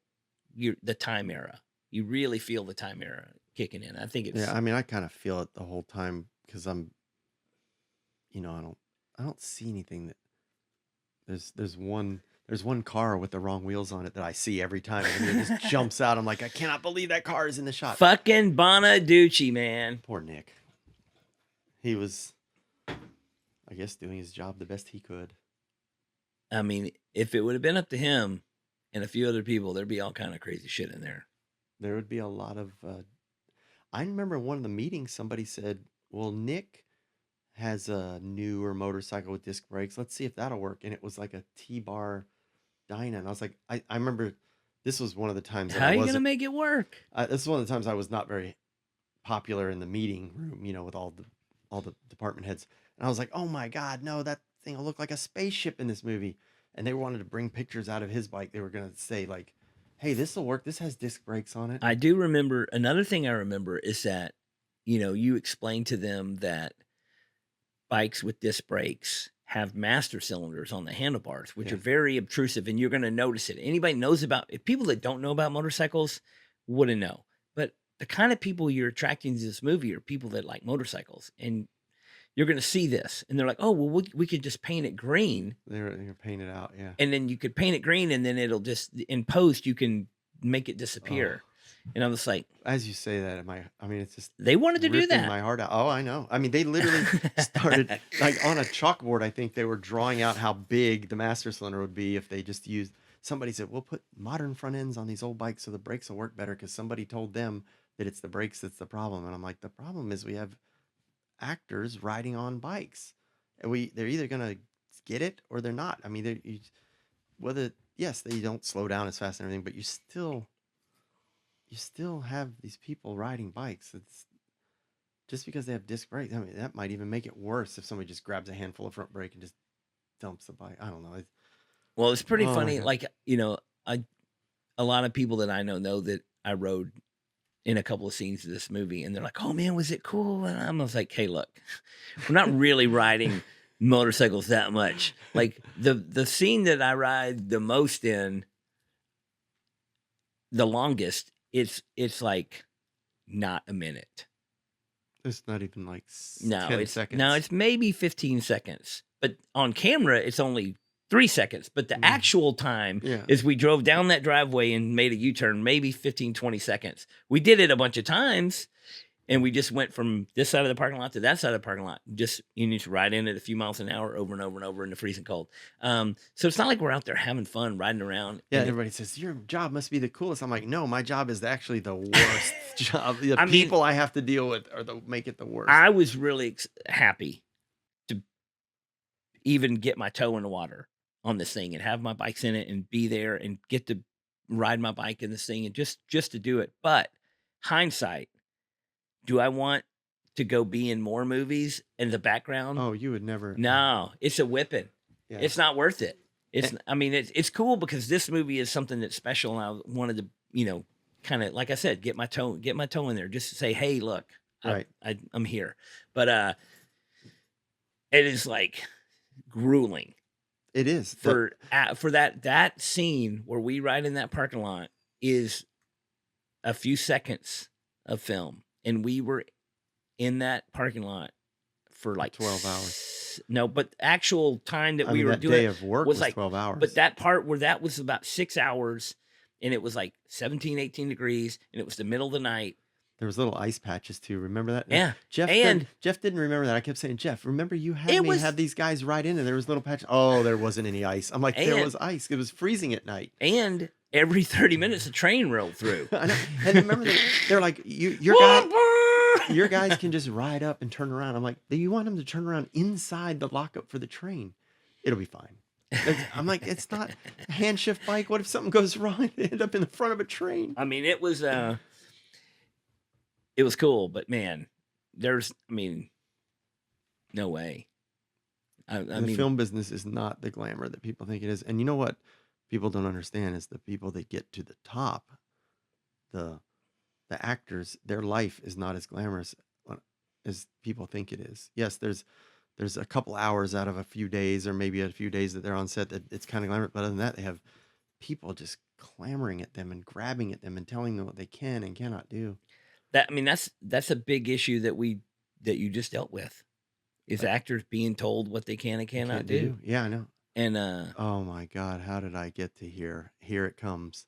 the time era. You really feel the time era kicking in. I think it's, I mean, I kind of feel it the whole time. Because I'm, I don't see anything that there's one car with the wrong wheels on it that I see every time, and it just jumps out. I'm like, I cannot believe that car is in the shot. Fucking Bonaducci, man. Poor Nick. He was, I guess, doing his job the best he could. I mean, if it would have been up to him and a few other people, there'd be all kind of crazy shit in there. There would be a lot of. I remember in one of the meetings, somebody said, well, Nick has a newer motorcycle with disc brakes. Let's see if that'll work. And it was like a T-bar Dyna. And I was like, I remember this was one of the times. How are you going to make it work? This is one of the times I was not very popular in the meeting room, with all the department heads. And I was like, oh my God, no, that thing will look like a spaceship in this movie. And they wanted to bring pictures out of his bike. They were going to say like, hey, this will work. This has disc brakes on it. I do remember. Another thing I remember is that, you explain to them that bikes with disc brakes have master cylinders on the handlebars, which are very obtrusive, and you're going to notice it. Anybody knows people that don't know about motorcycles wouldn't know. But the kind of people you're attracting to this movie are people that like motorcycles, and you're going to see this, and they're like, oh, well, we could just paint it green. They're paint it out, yeah. And then you could paint it green, and then it'll just, in post, you can make it disappear. And I'm just like, as you say that, it's just they wanted to do that. My heart out. Oh, I know. I mean, they literally started like on a chalkboard. I think they were drawing out how big the master cylinder would be if they just used. Somebody said, "We'll put modern front ends on these old bikes so the brakes will work better." Because somebody told them that it's the brakes that's the problem. And I'm like, the problem is we have actors riding on bikes, and they're either gonna get it or they're not. I mean, yes, they don't slow down as fast and everything, but you still have these people riding bikes. It's just because they have disc brakes. I mean, that might even make it worse if somebody just grabs a handful of front brake and just dumps the bike. I don't know. Well, it's pretty Oh my funny. God. Like, a lot of people that I know that I rode in a couple of scenes of this movie, and they're like, "Oh man, was it cool?" And I was like, "Hey, look, we're not really riding motorcycles that much. Like the scene that I ride the most in, the longest, it's like not a minute. It's not even like No, 10 it's seconds. maybe 15 seconds. But on camera, it's only 3 seconds. But the actual time Yeah. is we drove down that driveway and made a U-turn, maybe 15, 20 seconds. We did it a bunch of times, and we just went from this side of the parking lot to that side of the parking lot. Just you need to ride in at a few miles an hour over and over and over in the freezing cold. So it's not like we're out there having fun riding around. Yeah, and everybody says your job must be the coolest. I'm like, no, my job is actually the worst job. The I mean- people I have to deal with make it the worst. I was really happy to even get my toe in the water on this thing and have my bikes in it and be there and get to ride my bike in this thing and just to do it. But hindsight, do I want to go be in more movies in the background? Oh, you would never. No, it's a whipping. Yeah. It's not worth it. I mean, it's cool because this movie is something that's special, and I wanted to, kind of, like I said, get my toe in there, just to say, hey, look, Right. I'm here. But it is like grueling It is. for that scene where we ride in that parking lot is a few seconds of film, and we were in that parking lot for like 12 hours. No, but actual time that I we mean, were that doing day of work was like 12 hours. But that part where that was about 6 hours, and it was like 17, 18 degrees, and it was the middle of the night. There was little ice patches too. Remember that? Yeah. Jeff didn't remember that. I kept saying, Jeff, remember you had had these guys ride in, and there was little patches. Oh, there wasn't any ice. I'm like, there was ice. It was freezing at night. And every 30 minutes, a train rolled through. I know. And remember, they're like, your guys can just ride up and turn around. I'm like, you want them to turn around inside the lockup for the train? It'll be fine. I'm like, it's not a hand shift bike. What if something goes wrong? They end up in the front of a train. I mean, it was cool, but man, no way. The film business is not the glamour that people think it is. And you know what people don't understand is the people that get to the top, the actors, their life is not as glamorous as people think it is. Yes, there's a couple hours out of a few days, or maybe a few days that they're on set that it's kind of glamorous. But other than that, they have people just clamoring at them and grabbing at them and telling them what they can and cannot do. That's a big issue that you just dealt with, is actors being told what they can and cannot do. Yeah, I know. And oh my God, how did I get to here? Here it comes.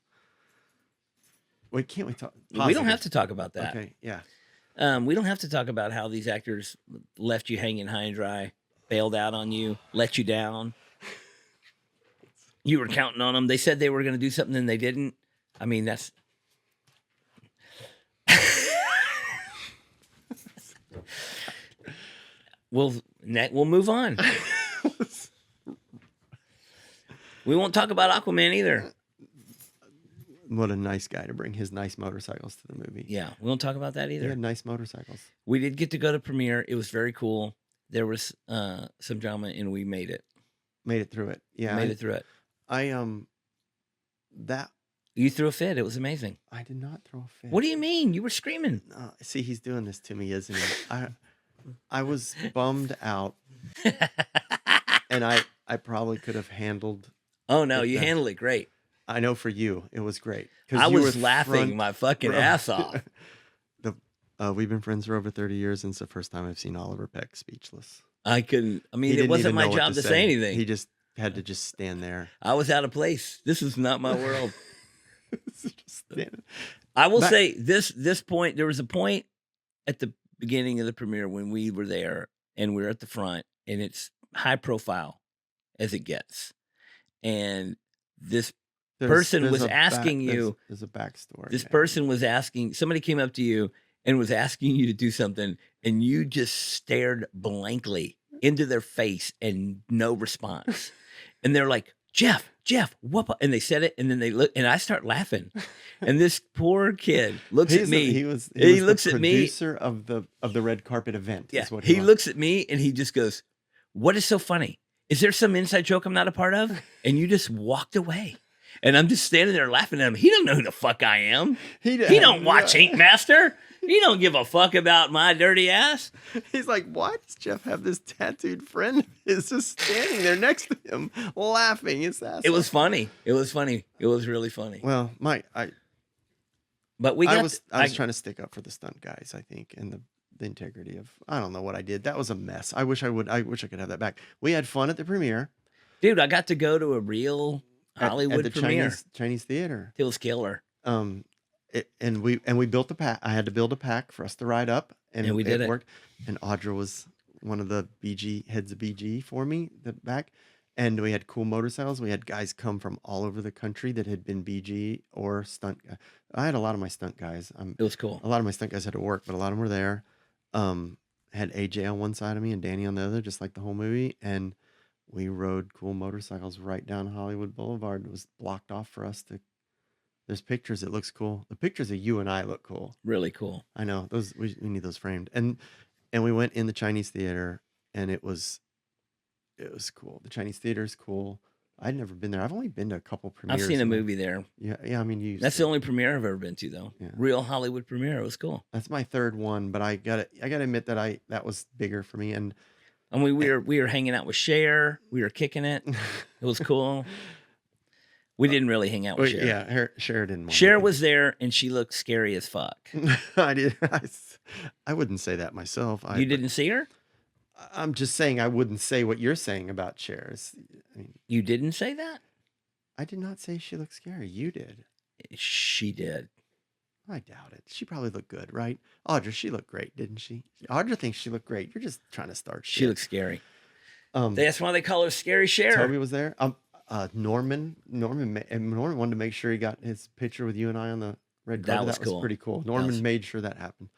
Wait, can't we talk? Positive. We don't have to talk about that. Okay, yeah. We don't have to talk about how these actors left you hanging high and dry, bailed out on you, let you down. You were counting on them. They said they were going to do something and they didn't. I mean, that's. We'll move on. We won't talk about Aquaman either. What a nice guy to bring his nice motorcycles to the movie. Yeah, we won't talk about that either. He had nice motorcycles. We did get to go to premiere. It was very cool. There was some drama, and we made it. Made it through it. Yeah, made it through it. You threw a fit. It was amazing. I did not throw a fit. What do you mean? You were screaming. See, he's doing this to me, isn't he? I was bummed out, and I probably could have handled. Oh no, you handled it great. I know for you, it was great. I was laughing my fucking ass off. We've been friends for over 30 years, and it's the first time I've seen Oliver Peck speechless. I couldn't. I mean, it wasn't my job to say anything. He just had to just stand there. I was out of place. This is not my world. I will say this point. There was a point at the beginning of the premiere when we were there, and we were at the front, and it's high profile as it gets, and this person was asking you. There's a backstory. This person was asking. Somebody came up to you and was asking you to do something, and you just stared blankly into their face and no response. And they're like, Jeff, whoop. And they said it, and then they look, and I start laughing. And this poor kid looks at me. He looks at me. Producer of the red carpet event. Yeah, is what he looks at me, and he just goes, "What is so funny?" is there some inside joke I'm not a part of? And you just walked away. And I'm just standing there laughing at him. He don't know who the fuck I am. He don't watch Ink Master. He don't give a fuck about my dirty ass. He's like, why does Jeff have this tattooed friend of his just standing there next to him laughing? It was funny. It was funny. It was really funny. Well, But I was trying to stick up for the stunt guys, I think, and the integrity of, I don't know what I did. That was a mess. I wish I could have that back. We had fun at the premiere. Dude, I got to go to a real Hollywood at the premiere. Chinese theater. It was killer. And we built a pack. I had to build a pack for us to ride up, and we did it. Worked. And Audra was one of the heads of BG for me, the back. And we had cool motorcycles. We had guys come from all over the country that had been BG or stunt. I had a lot of my stunt guys. It was cool. A lot of my stunt guys had to work, but a lot of them were there. Had AJ on one side of me and Danny on the other, just like the whole movie. And we rode cool motorcycles right down Hollywood Boulevard. It was blocked off for us to. There's pictures. It looks cool. The pictures of you and I look cool. Really cool. I know those. We need those framed. And we went in the Chinese theater, and it was cool. The Chinese theater is cool. I'd never been there. I've only been to a couple premieres. I've seen a movie there. Yeah. I mean, that's the only premiere I've ever been to, though. Yeah. Real Hollywood premiere. It was cool. That's my third one, but I gotta admit that was bigger for me. And we were hanging out with Cher. We were kicking it. It was cool. We didn't really hang out with Cher. Yeah, Cher didn't. Cher was there, and she looked scary as fuck. I did. I wouldn't say that myself. You didn't see her? I'm just saying I wouldn't say what you're saying about Cher. You didn't say that? I did not say she looked scary. You did. She did. I doubt it. She probably looked good, right? Audra, she looked great, didn't she? Audra thinks she looked great. You're just trying to start shit. She looked scary. That's why they call her Scary Cher. Toby was there. Norman wanted to make sure he got his picture with you and I on the red carpet. That was cool. Pretty cool. Norman made sure that happened.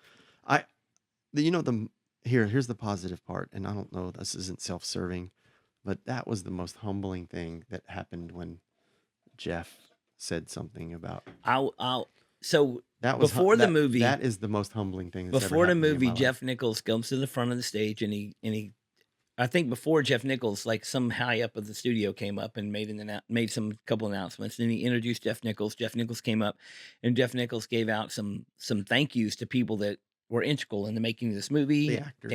Here's the positive part, and I don't know, this isn't self-serving, but that was the most humbling thing that happened when Jeff said something about. The movie. That is the most humbling thing. Before the movie, Jeff Nichols comes to the front of the stage, and he. I think before Jeff Nichols, like some high up of the studio came up and made some couple announcements. And he introduced Jeff Nichols. Jeff Nichols came up, and Jeff Nichols gave out some thank yous to people that were integral in the making of this movie. The actors.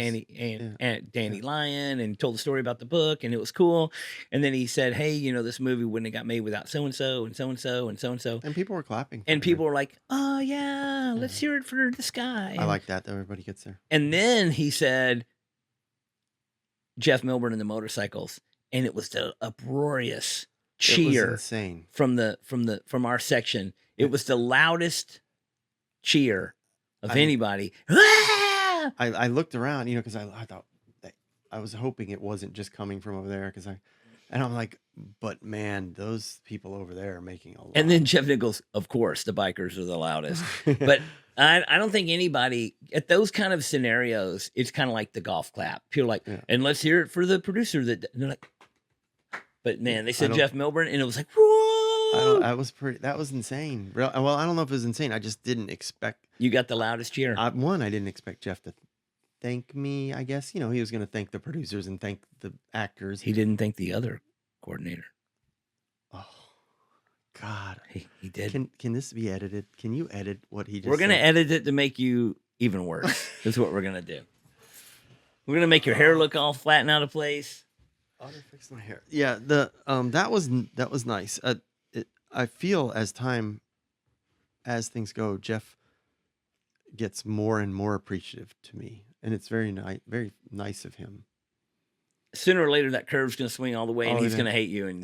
Danny Lyon, and told the story about the book, and it was cool. And then he said, "Hey, this movie wouldn't have got made without so and so and so and so and so and so." And people were clapping. And people were like, "Oh yeah, let's hear it for this guy." I like that. Everybody gets there. And then he said, Jeff Milburn and the motorcycles, and it was the uproarious cheer. It was insane. From our section. It was the loudest cheer of anybody. I looked around, because I thought I was hoping it wasn't just coming from over there, and I'm like, but man, those people over there are making a lot. And then Jeff Nichols, of course, the bikers are the loudest, but I don't think anybody at those kind of scenarios. It's kind of like the golf clap. People are like, and let's hear it for the producer. And they're like, but man, they said Jeff Milburn, and it was like, whoa! That was insane. Well, I don't know if it was insane. I just didn't expect. You got the loudest cheer. I didn't expect Jeff to thank me. I guess he was going to thank the producers and thank the actors. He didn't thank the other coordinator. Oh God, he did. Can this be edited? Can you edit what he just? We're gonna edit it to make you even worse. That's what we're gonna do. We're gonna make your hair look all flat and out of place. I'll fix my hair. Yeah, that was nice. I feel as things go, Jeff gets more and more appreciative to me, and it's very nice of him. Sooner or later, that curve's going to swing all the way, and he's going to hate you. And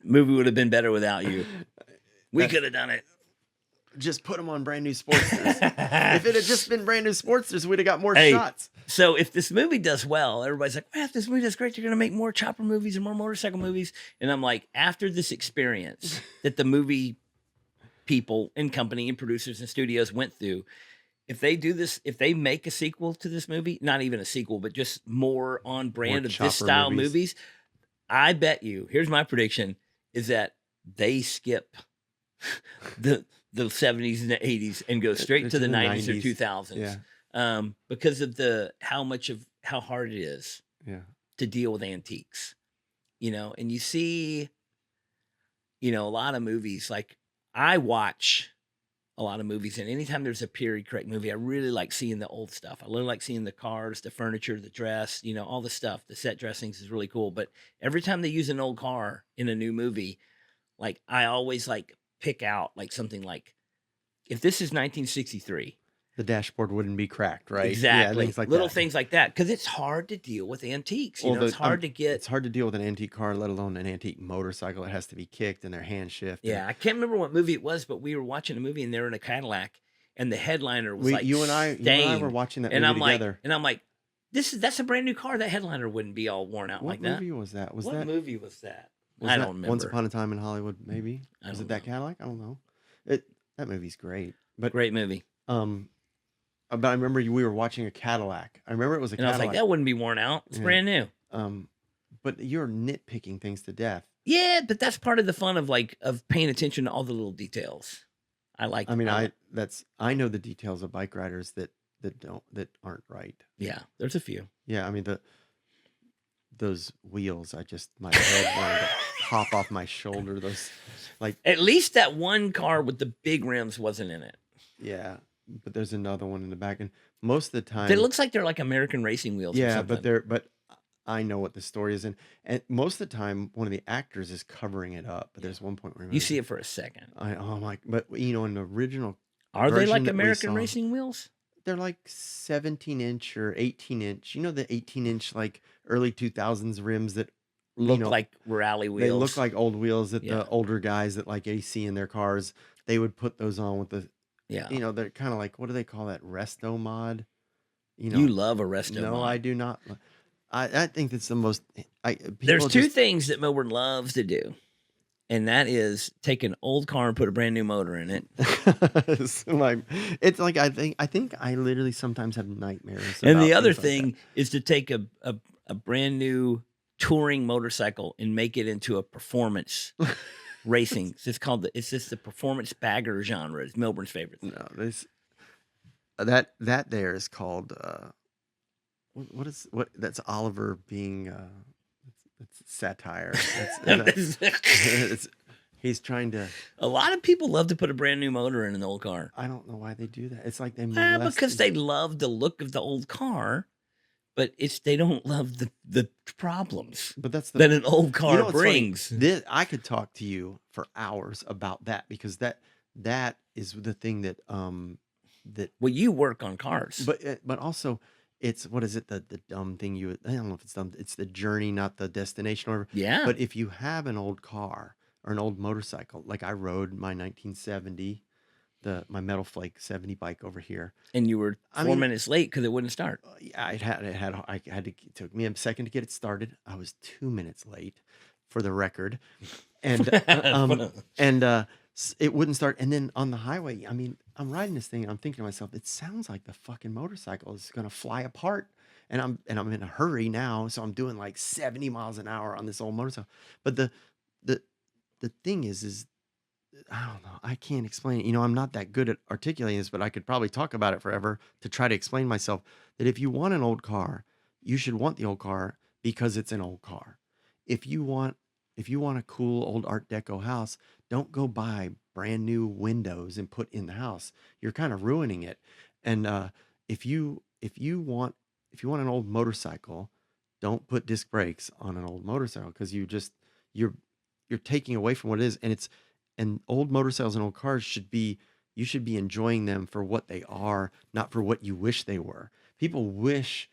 movie would have been better without you. We could have done it. Just put him on Brand New Sportsters. If it had just been Brand New Sportsters, we'd have got more shots. So if this movie does well, everybody's like, "Man, if this movie does great, you're going to make more chopper movies and more motorcycle movies." And I'm like, after this experience that the movie people and company and producers and studios went through, if they do this, if they make a sequel to this movie, not even a sequel, but just more on brand of this style movies, I bet you, here's my prediction, is that they skip the 70s and the 80s and go straight to the 90s or 2000s. Yeah. Because of how hard it is. Yeah. to deal with antiques, and you see, a lot of movies. Like, I watch a lot of movies, and anytime there's a period correct movie, I really like seeing the old stuff. I really like seeing the cars, the furniture, the dress, all the stuff. The set dressings is really cool. But every time they use an old car in a new movie, like, I always like pick out like something like, if this is 1963, the dashboard wouldn't be cracked, right? exactly, Yeah, things like little that. things like that, because it's hard to deal with antiques. Well, It's hard to get. It's hard to deal with an antique car, let alone an antique motorcycle. It has to be kicked and their hand shift. Yeah, I can't remember what movie it was, but we were watching a movie and they were in a Cadillac, and the headliner was like you and I stained. were watching that And movie I'm together. I'm like, that's a brand new car. That headliner wouldn't be all worn out like that. What movie was that? What movie was that? Was I that don't remember. Once Upon a Time in Hollywood, maybe? I Was don't it that know. Cadillac? I don't know. That movie's great. But Great movie. but I remember we were watching a Cadillac. I remember it was a And I was Cadillac. like, that wouldn't be worn out. It's Yeah. brand new. But you're nitpicking things to death. Yeah, but that's part of the fun of paying attention to all the little details. I like. I mean, I know the details of bike riders that aren't right. Yeah, there's a few. Yeah, I mean those wheels. My head wanted to pop off my shoulder. Those, like, At least that one car with the big rims wasn't in it. yeah. But there's another one in the back, and most of the time It looks like they're like American racing wheels. or yeah, something. but I know what the story is, and most of the time one of the actors is covering it up. But there's one point where You see it for a second. I'm like, but in the original, Are they version like that we American saw, racing wheels? they're like 17-inch or 18-inch. You know, the 18-inch like early 2000s rims that Look like rally wheels. they look like old wheels that Yeah. the older guys that like AC in their cars, they would put those on with the, Yeah. they're kind of like, what do they call that? Resto mod. You love a resto No, mod. I do not. I think that's the most. There's people two just- things that Milburn loves to do, and that is take an old car and put a brand new motor in it. it's like I think I literally sometimes have nightmares. And about the other things like thing is to take a brand new touring motorcycle and make it into a performance racing. It's just the performance bagger genre. It's Milburn's favorite thing. No, this that there is called what that's Oliver being it's satire. He's trying to. A lot of people love to put a brand new motor in an old car. I don't know why they do that. It's like they Because they love the look of the old car, but they don't love the problems But that's that an old car what's funny? brings. I could talk to you for hours about that because that is the thing that Well, you work on cars. but also it's what is it the dumb thing I don't know if it's dumb, it's the journey, not the destination, or Yeah. But if you have an old car or an old motorcycle, like I rode my 1970 my Metal Flake 70 bike over here, And you were 4 minutes late because it wouldn't start. yeah, I had to, it took me a second to get it started. I was 2 minutes late, for the record, and it wouldn't start. And then on the highway, I mean, I'm riding this thing and I'm thinking to myself, it sounds like the fucking motorcycle is gonna fly apart. And I'm in a hurry now, so I'm doing like 70 miles an hour on this old motorcycle. But the thing is I don't know. I can't explain it. I'm not that good at articulating this, but I could probably talk about it forever to try to explain myself that if you want an old car, you should want the old car because it's an old car. If you want a cool old Art Deco house, don't go buy brand new windows and put in the house. You're kind of ruining it. And if you want an old motorcycle, don't put disc brakes on an old motorcycle because you're taking away from what it is. And old motorcycles and old cars you should be enjoying them for what they are, not for what you wish they were. People wish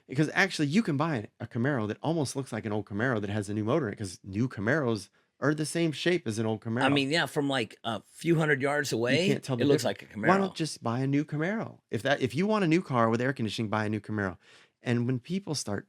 because actually you can buy a Camaro that almost looks like an old Camaro that has a new motor in it, because new Camaros are the same shape as an old Camaro. I mean, yeah, from like a few hundred yards away, you can't tell it looks like a Camaro. Why not just buy a new Camaro? If you want a new car with air conditioning, buy a new Camaro. And when people start,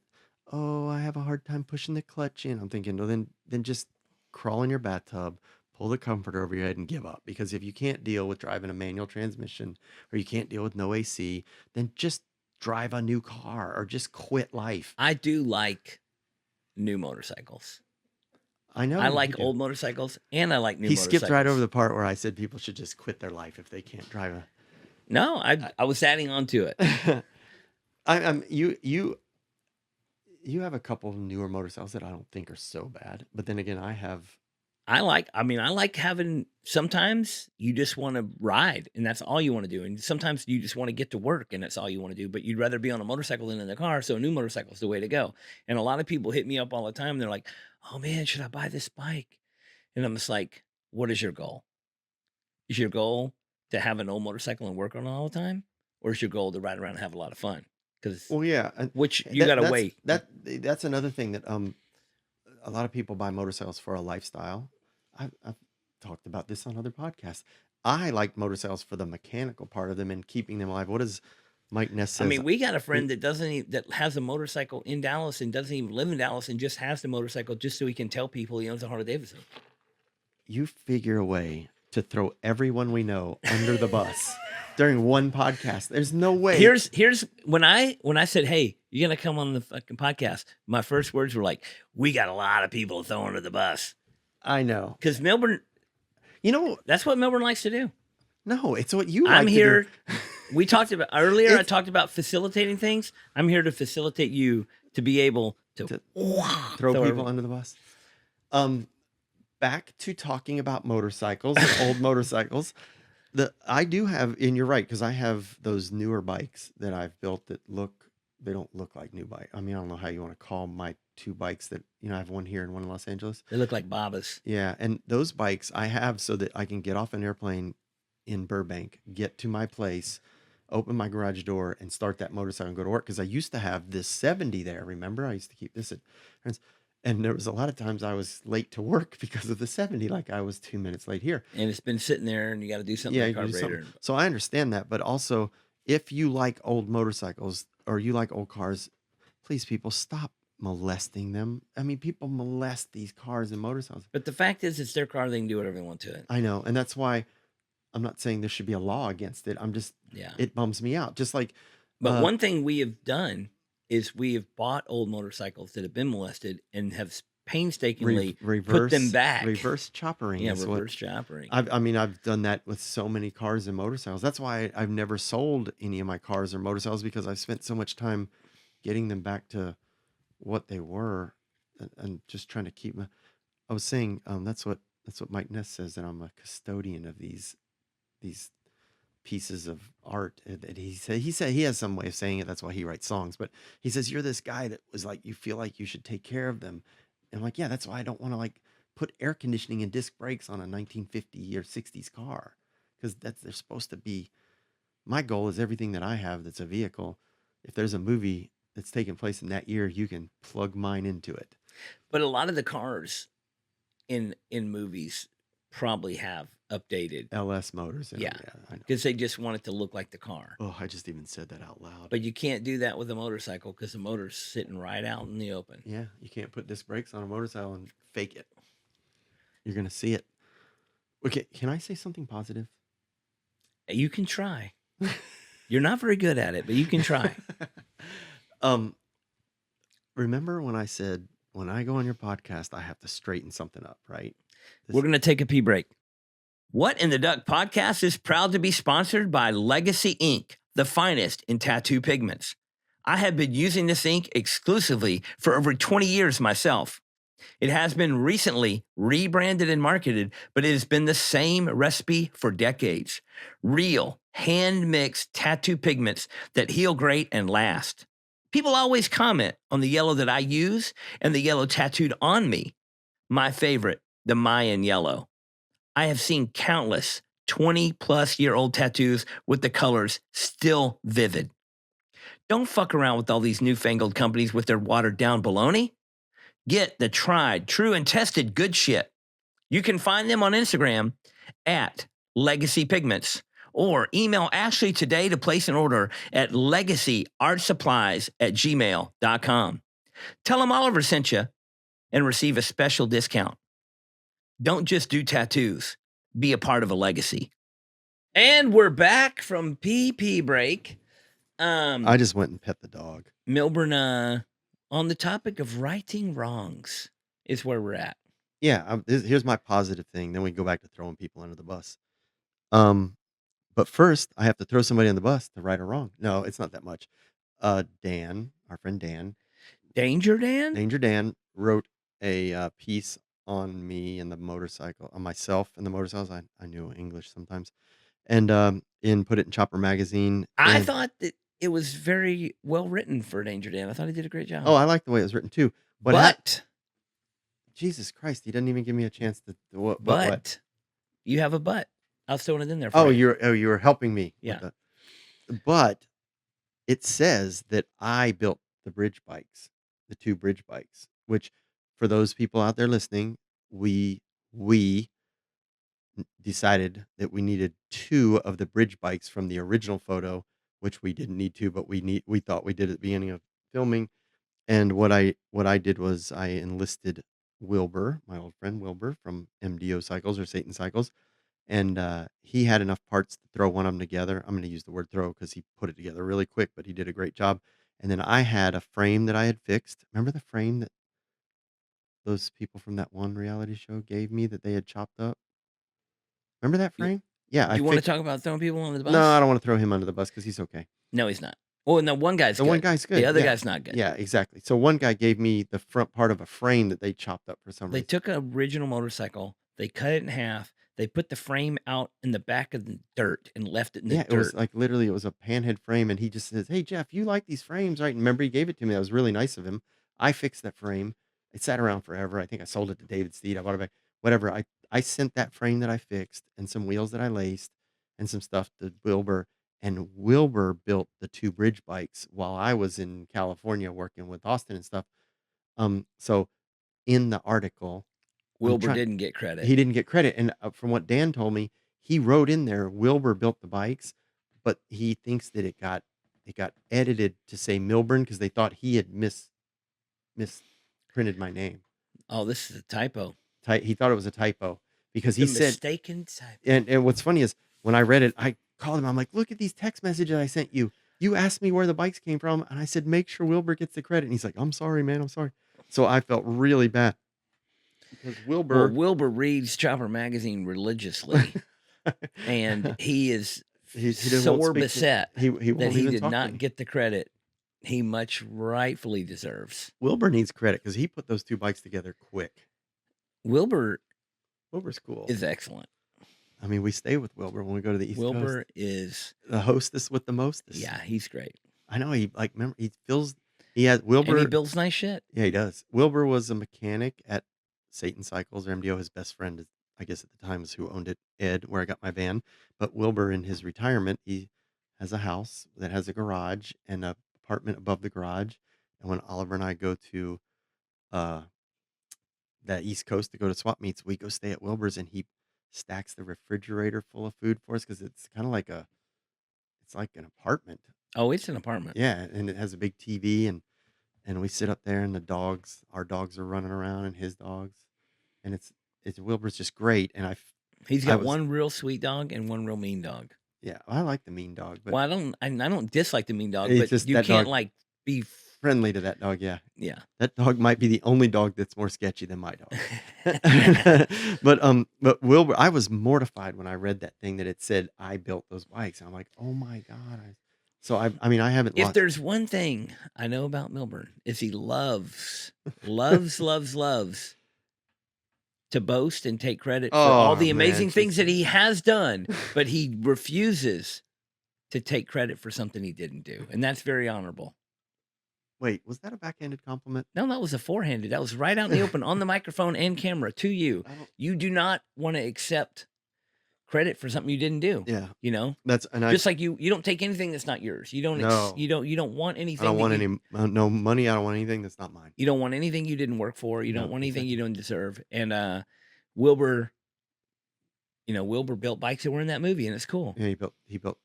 oh, I have a hard time pushing the clutch in, I'm thinking, well, then just crawl in your bathtub, pull the comforter over your head and give up. Because if you can't deal with driving a manual transmission, or you can't deal with no AC, then just drive a new car or just quit life. I do like new motorcycles. I know. I like old motorcycles and I like new He motorcycles. skipped right over the part where I said people should just quit their life if they can't drive a. No, I was adding on to it. You have a couple of newer motorcycles that I don't think are so bad, but then again, I like having, sometimes you just want to ride and that's all you want to do. And sometimes you just want to get to work and that's all you want to do, but you'd rather be on a motorcycle than in the car. So a new motorcycle is the way to go. And a lot of people hit me up all the time. They're like, oh man, should I buy this bike? And I'm just like, what is your goal? Is your goal to have an old motorcycle and work on it all the time? Or is your goal to ride around and have a lot of fun? Because well, yeah, which you got to weigh. that's another thing that a lot of people buy motorcycles for a lifestyle. I've talked about this on other podcasts. I like motorcycles for the mechanical part of them and keeping them alive. What does Mike Ness I says? mean, we got a friend that that has a motorcycle in Dallas and doesn't even live in Dallas and just has the motorcycle just so he can tell people he owns a Harley Davidson. You figure a way to throw everyone we know under the bus during one podcast. There's no way. Here's when I said, hey, you're gonna come on the fucking podcast, my first words were like, we got a lot of people thrown under the bus. I know. Because Milburn, that's what Milburn likes to do. No, it's what you I'm like here. to do. We talked about earlier. I talked about facilitating things. I'm here to facilitate you to be able to throw people under the bus. Back to talking about motorcycles, old motorcycles. I do have, and you're right, because I have those newer bikes that I've built that they don't look like new bike. I mean, I don't know how you want to call my two bikes that, I have one here and one in Los Angeles. They look like Babas. Yeah, and those bikes I have so that I can get off an airplane in Burbank, get to my place, open my garage door, and start that motorcycle and go to work. Because I used to have this 70 there. Remember, I used to keep this at friends, and there was a lot of times I was late to work because of the 70. Like I was 2 minutes late here, and it's been sitting there, and you got to do something. Yeah, with the carburetor. So I understand that, but also if you like old motorcycles or you like old cars, please, people, stop molesting them. I mean, people molest these cars and motorcycles. But the fact is, it's their car. They can do whatever they want to it. I know, and that's why I'm not saying there should be a law against it. I'm just, it bums me out. Just like, but one thing we have done is we have bought old motorcycles that have been molested and have painstakingly put them back. Reverse choppering. Yeah, reverse choppering. I mean, I've done that with so many cars and motorcycles. That's why I've never sold any of my cars or motorcycles, because I've spent so much time getting them back to what they were and just trying to keep them. I was saying, that's what Mike Ness says, that I'm a custodian of these pieces of art that he said he has some way of saying it. That's why he writes songs. But he says, you're this guy that was like, you feel like you should take care of them. And I'm like, yeah, that's why I don't want to like put air conditioning and disc brakes on a 1950 or 60s car, because they're supposed to be. My goal is everything that I have that's a vehicle. If there's a movie that's taking place in that year, you can plug mine into it. But a lot of the cars in movies probably have updated LS motors. Yeah, because they just want it to look like the car. Oh, I just even said that out loud. But you can't do that with a motorcycle because the motor's sitting right out in the open. Yeah, you can't put disc brakes on a motorcycle and fake it. You're gonna see it. Okay, can I say something positive? You can try. You're not very good at it, but you can try. Remember when I said, when I go on your podcast, I have to straighten something up, right? We're going to take a pee break. What in the Duck podcast is proud to be sponsored by Legacy Ink, the finest in tattoo pigments. I have been using this ink exclusively for over 20 years myself. It has been recently rebranded and marketed, but it has been the same recipe for decades. Real, hand-mixed tattoo pigments that heal great and last. People always comment on the yellow that I use and the yellow tattooed on me. My favorite, the Mayan yellow. I have seen countless 20-plus-year-old tattoos with the colors still vivid. Don't fuck around with all these newfangled companies with their watered-down baloney. Get the tried, true, and tested good shit. You can find them on Instagram at Legacy Pigments, or email Ashley today to place an order at legacyartsupplies@gmail.com. Tell them Oliver sent you and receive a special discount. Don't just do tattoos. Be a part of a legacy. And we're back from PP break. I just went and pet the dog. Milburn, on the topic of righting wrongs is where we're at. Yeah, here's my positive thing. Then we go back to throwing people under the bus. But first, I have to throw somebody on the bus to right or wrong. No, it's not that much. Dan, our friend Dan, Danger Dan? Danger Dan wrote a piece on me and the motorcycle, on myself and the motorcycles. I knew English sometimes, and put it in Chopper magazine. I And thought that it was very well written for Danger Dan. I thought he did a great job. I like the way it was written too. But Jesus Christ, he doesn't even give me a chance to what? But you have a but. I was throwing it in there for you. You were helping me. Yeah. But it says that I built the bridge bikes, the 2 bridge bikes, which for those people out there listening, we decided that we needed 2 of the bridge bikes from the original photo, which we didn't need to, but we thought we did at the beginning of filming. And what I did was I enlisted Wilbur, my old friend Wilbur from MDO Cycles or Satan Cycles, and he had enough parts to throw one of them together. I'm going to use the word throw because he put it together really quick, but he did a great job. And then I had a frame that I had fixed. Remember the frame that those people from that one reality show gave me that they had chopped up? Remember that frame? Yeah. You want to talk about throwing people under the bus? No, I don't want to throw him under the bus because he's okay. No, he's not. Well, no, one guy's The good. one guy's good. The other guy's not good. Yeah, exactly. So one guy gave me the front part of a frame that they chopped up for some They reason. took an original motorcycle, they cut it in half, they put the frame out in the back of the dirt and left it in the dirt. It was like literally it was a panhead frame, and he just says, "Hey Jeff, you like these frames, right?" And remember, he gave it to me. That was really nice of him. I fixed that frame. It sat around forever. I think I sold it to David Steed. I bought it back. Whatever. I sent that frame that I fixed and some wheels that I laced and some stuff to Wilbur. And Wilbur built the 2 bridge bikes while I was in California working with Austin and stuff. So in the article, Wilbur didn't get credit. He didn't get credit. And from what Dan told me, he wrote in there, Wilbur built the bikes, but he thinks that it got edited to say Milburn because they thought he had misprinted my name. Oh, this is a typo. He thought it was a typo because he said mistaken typo. And what's funny is when I read it, I called him. I'm like, look at these text messages I sent you. You asked me where the bikes came from, and I said, make sure Wilbur gets the credit. And he's like, I'm sorry, man. I'm sorry. So I felt really bad because Wilbur reads Chopper magazine religiously, and he is sore beset that he did not get the credit he much rightfully deserves. Wilbur needs credit because he put those 2 bikes together quick. Wilbur's cool. Is excellent. I mean, we stay with Wilbur when we go to the East Coast. Wilbur is the hostess with the mostest. Yeah, he's great. I know he has Wilbur. And he builds nice shit. Yeah, he does. Wilbur was a mechanic at Satan Cycles or MDO. His best friend, I guess at the time, was who owned it, Ed, where I got my van. But Wilbur, in his retirement, he has a house that has a garage and an apartment above the garage. And when Oliver and I go to that East Coast to go to swap meets, we go stay at Wilbur's, and he stacks the refrigerator full of food for us because it's kind of like it's like an apartment. Oh, it's an apartment. Yeah, and it has a big TV, and we sit up there, and our dogs are running around, and his dogs, and it's Wilbur's just great. And he's got one real sweet dog and one real mean dog. Yeah, I like the mean dog, but well, I don't dislike the mean dog, it's but just you can't be friendly to that dog. Yeah, that dog might be the only dog that's more sketchy than my dog. But Wilbur, I was mortified when I read that thing that it said I built those bikes. I'm like, oh my god. So I mean, I haven't. If there's one thing I know about Milburn, is he loves to boast and take credit for all the amazing things that he has done, but he refuses to take credit for something he didn't do, and that's very honorable. Wait, was that a backhanded compliment? No, that was a forehanded. That was right out in the open on the microphone and camera to you. You do not want to accept credit for something you didn't do. Yeah, you know that's just like you don't take anything that's not yours. You don't want anything. I don't want no money. I don't want anything that's not mine. You don't want anything you didn't work for. You don't want anything you don't deserve. And Wilbur built bikes that were in that movie, and it's cool. Yeah, he built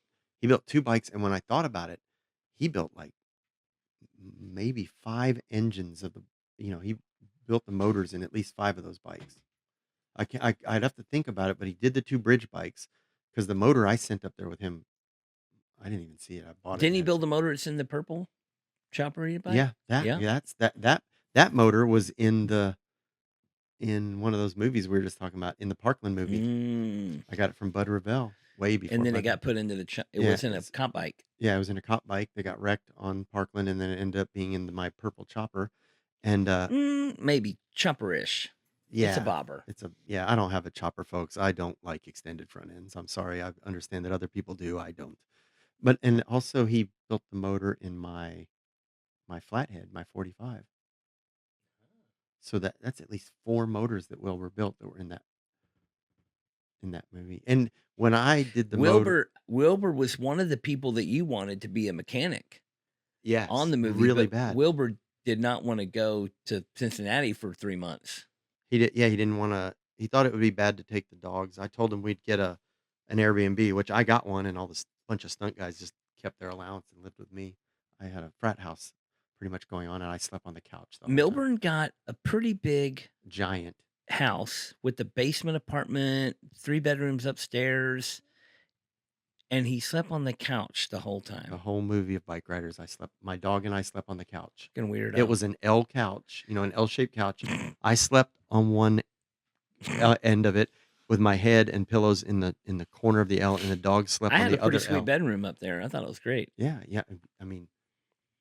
2 bikes, and when I thought about it, he built like maybe 5 engines of he built the motors in at least 5 of those bikes. I'd have to think about it, but he did the 2 bridge bikes because the motor I sent up there with him, I didn't even see it. I bought it. Didn't he build the motor that's in the purple chopper bike? Yeah, that motor was in one of those movies we were just talking about, in the Parkland movie. I got it from Bud Revell. way before And then it my time. got put into it Yeah, was in a cop bike. yeah, it was in a cop bike. They got wrecked on Parkland, and then it ended up being in my purple chopper. And Maybe chopperish. It's a yeah, bobber. I don't have a chopper, folks. I don't like extended front ends. I'm sorry. I understand that other people do. I don't. But and also he built the motor in my flathead, my 45. So that's at least 4 motors that Wilbur built that were in that movie. And when I did the motor, Wilbur was one of the people that you wanted to be a mechanic on yes, the movie, really but bad. Wilbur did not want to go to Cincinnati for 3 months. He didn't wanna he thought it would be bad to take the dogs. I told him we'd get an Airbnb, which I got one, and all this bunch of stunt guys just kept their allowance and lived with me. I had a frat house pretty much going on, and I slept on the couch the whole time. Milburn got a pretty big Giant. house with the basement apartment, 3 bedrooms upstairs, and he slept on the couch the whole The time. whole movie of Bikeriders, my dog and I slept on the couch. Fucking weirdo. It was an L couch, an L-shaped couch. I slept on one end of it with my head and pillows in the corner of the L, and the dog slept I on had a the other pretty sweet L. bedroom up there. I thought it was great. Yeah, yeah. I mean,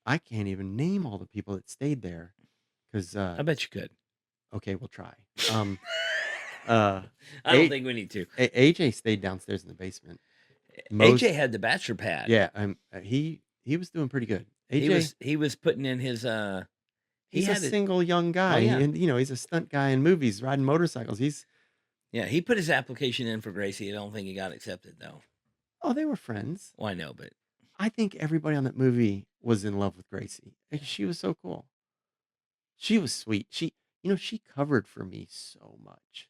I can't even name all the people that stayed there because I bet you could. okay, we'll try. I don't think we need to. AJ stayed downstairs in the basement. AJ had the bachelor pad. Yeah, he was doing pretty good. AJ, he was putting in his he's a single young guy, yeah. and he's a stunt guy in movies, riding motorcycles. He put his application in for Gracie. I don't think he got accepted though. Oh, they were friends. Well, I know, but I think everybody on that movie was in love with Gracie. She was so cool. She was sweet. She covered for me so much.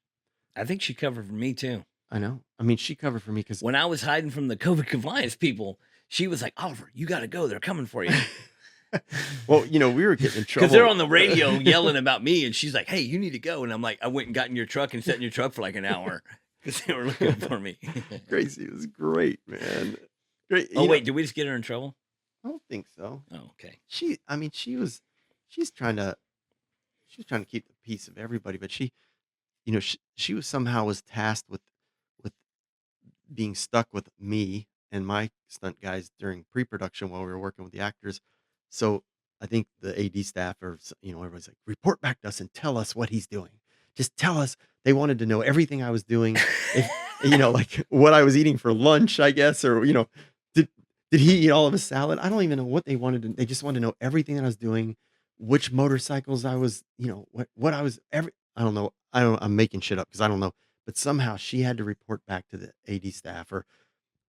I think she covered for me too. I know. I mean, she covered for me because when I was hiding from the COVID compliance people, she was like, "Oliver, you got to go. They're coming for you." Well, we were getting in trouble because they're on the radio yelling about me, and she's like, "Hey, you need to go." And I'm like, I went and got in your truck and sat in your truck for like an hour because they were looking for me. Gracie was great, man. Great. Oh wait, did we just get her in trouble? I don't think so. Oh, okay. She's trying to keep the peace of everybody, but she was somehow tasked with being stuck with me and my stunt guys during pre-production while we were working with the actors. So I think the AD staff everybody's like, report back to us and tell us what he's doing. Just tell us. They wanted to know everything I was doing. If, like what I was eating for lunch, I guess, or, did he eat all of his salad? I don't even know what they wanted to, they just wanted to know everything that I was doing, which motorcycles I was, what I was, I don't know. I'm making shit up because I don't know. But somehow she had to report back to the AD staff, or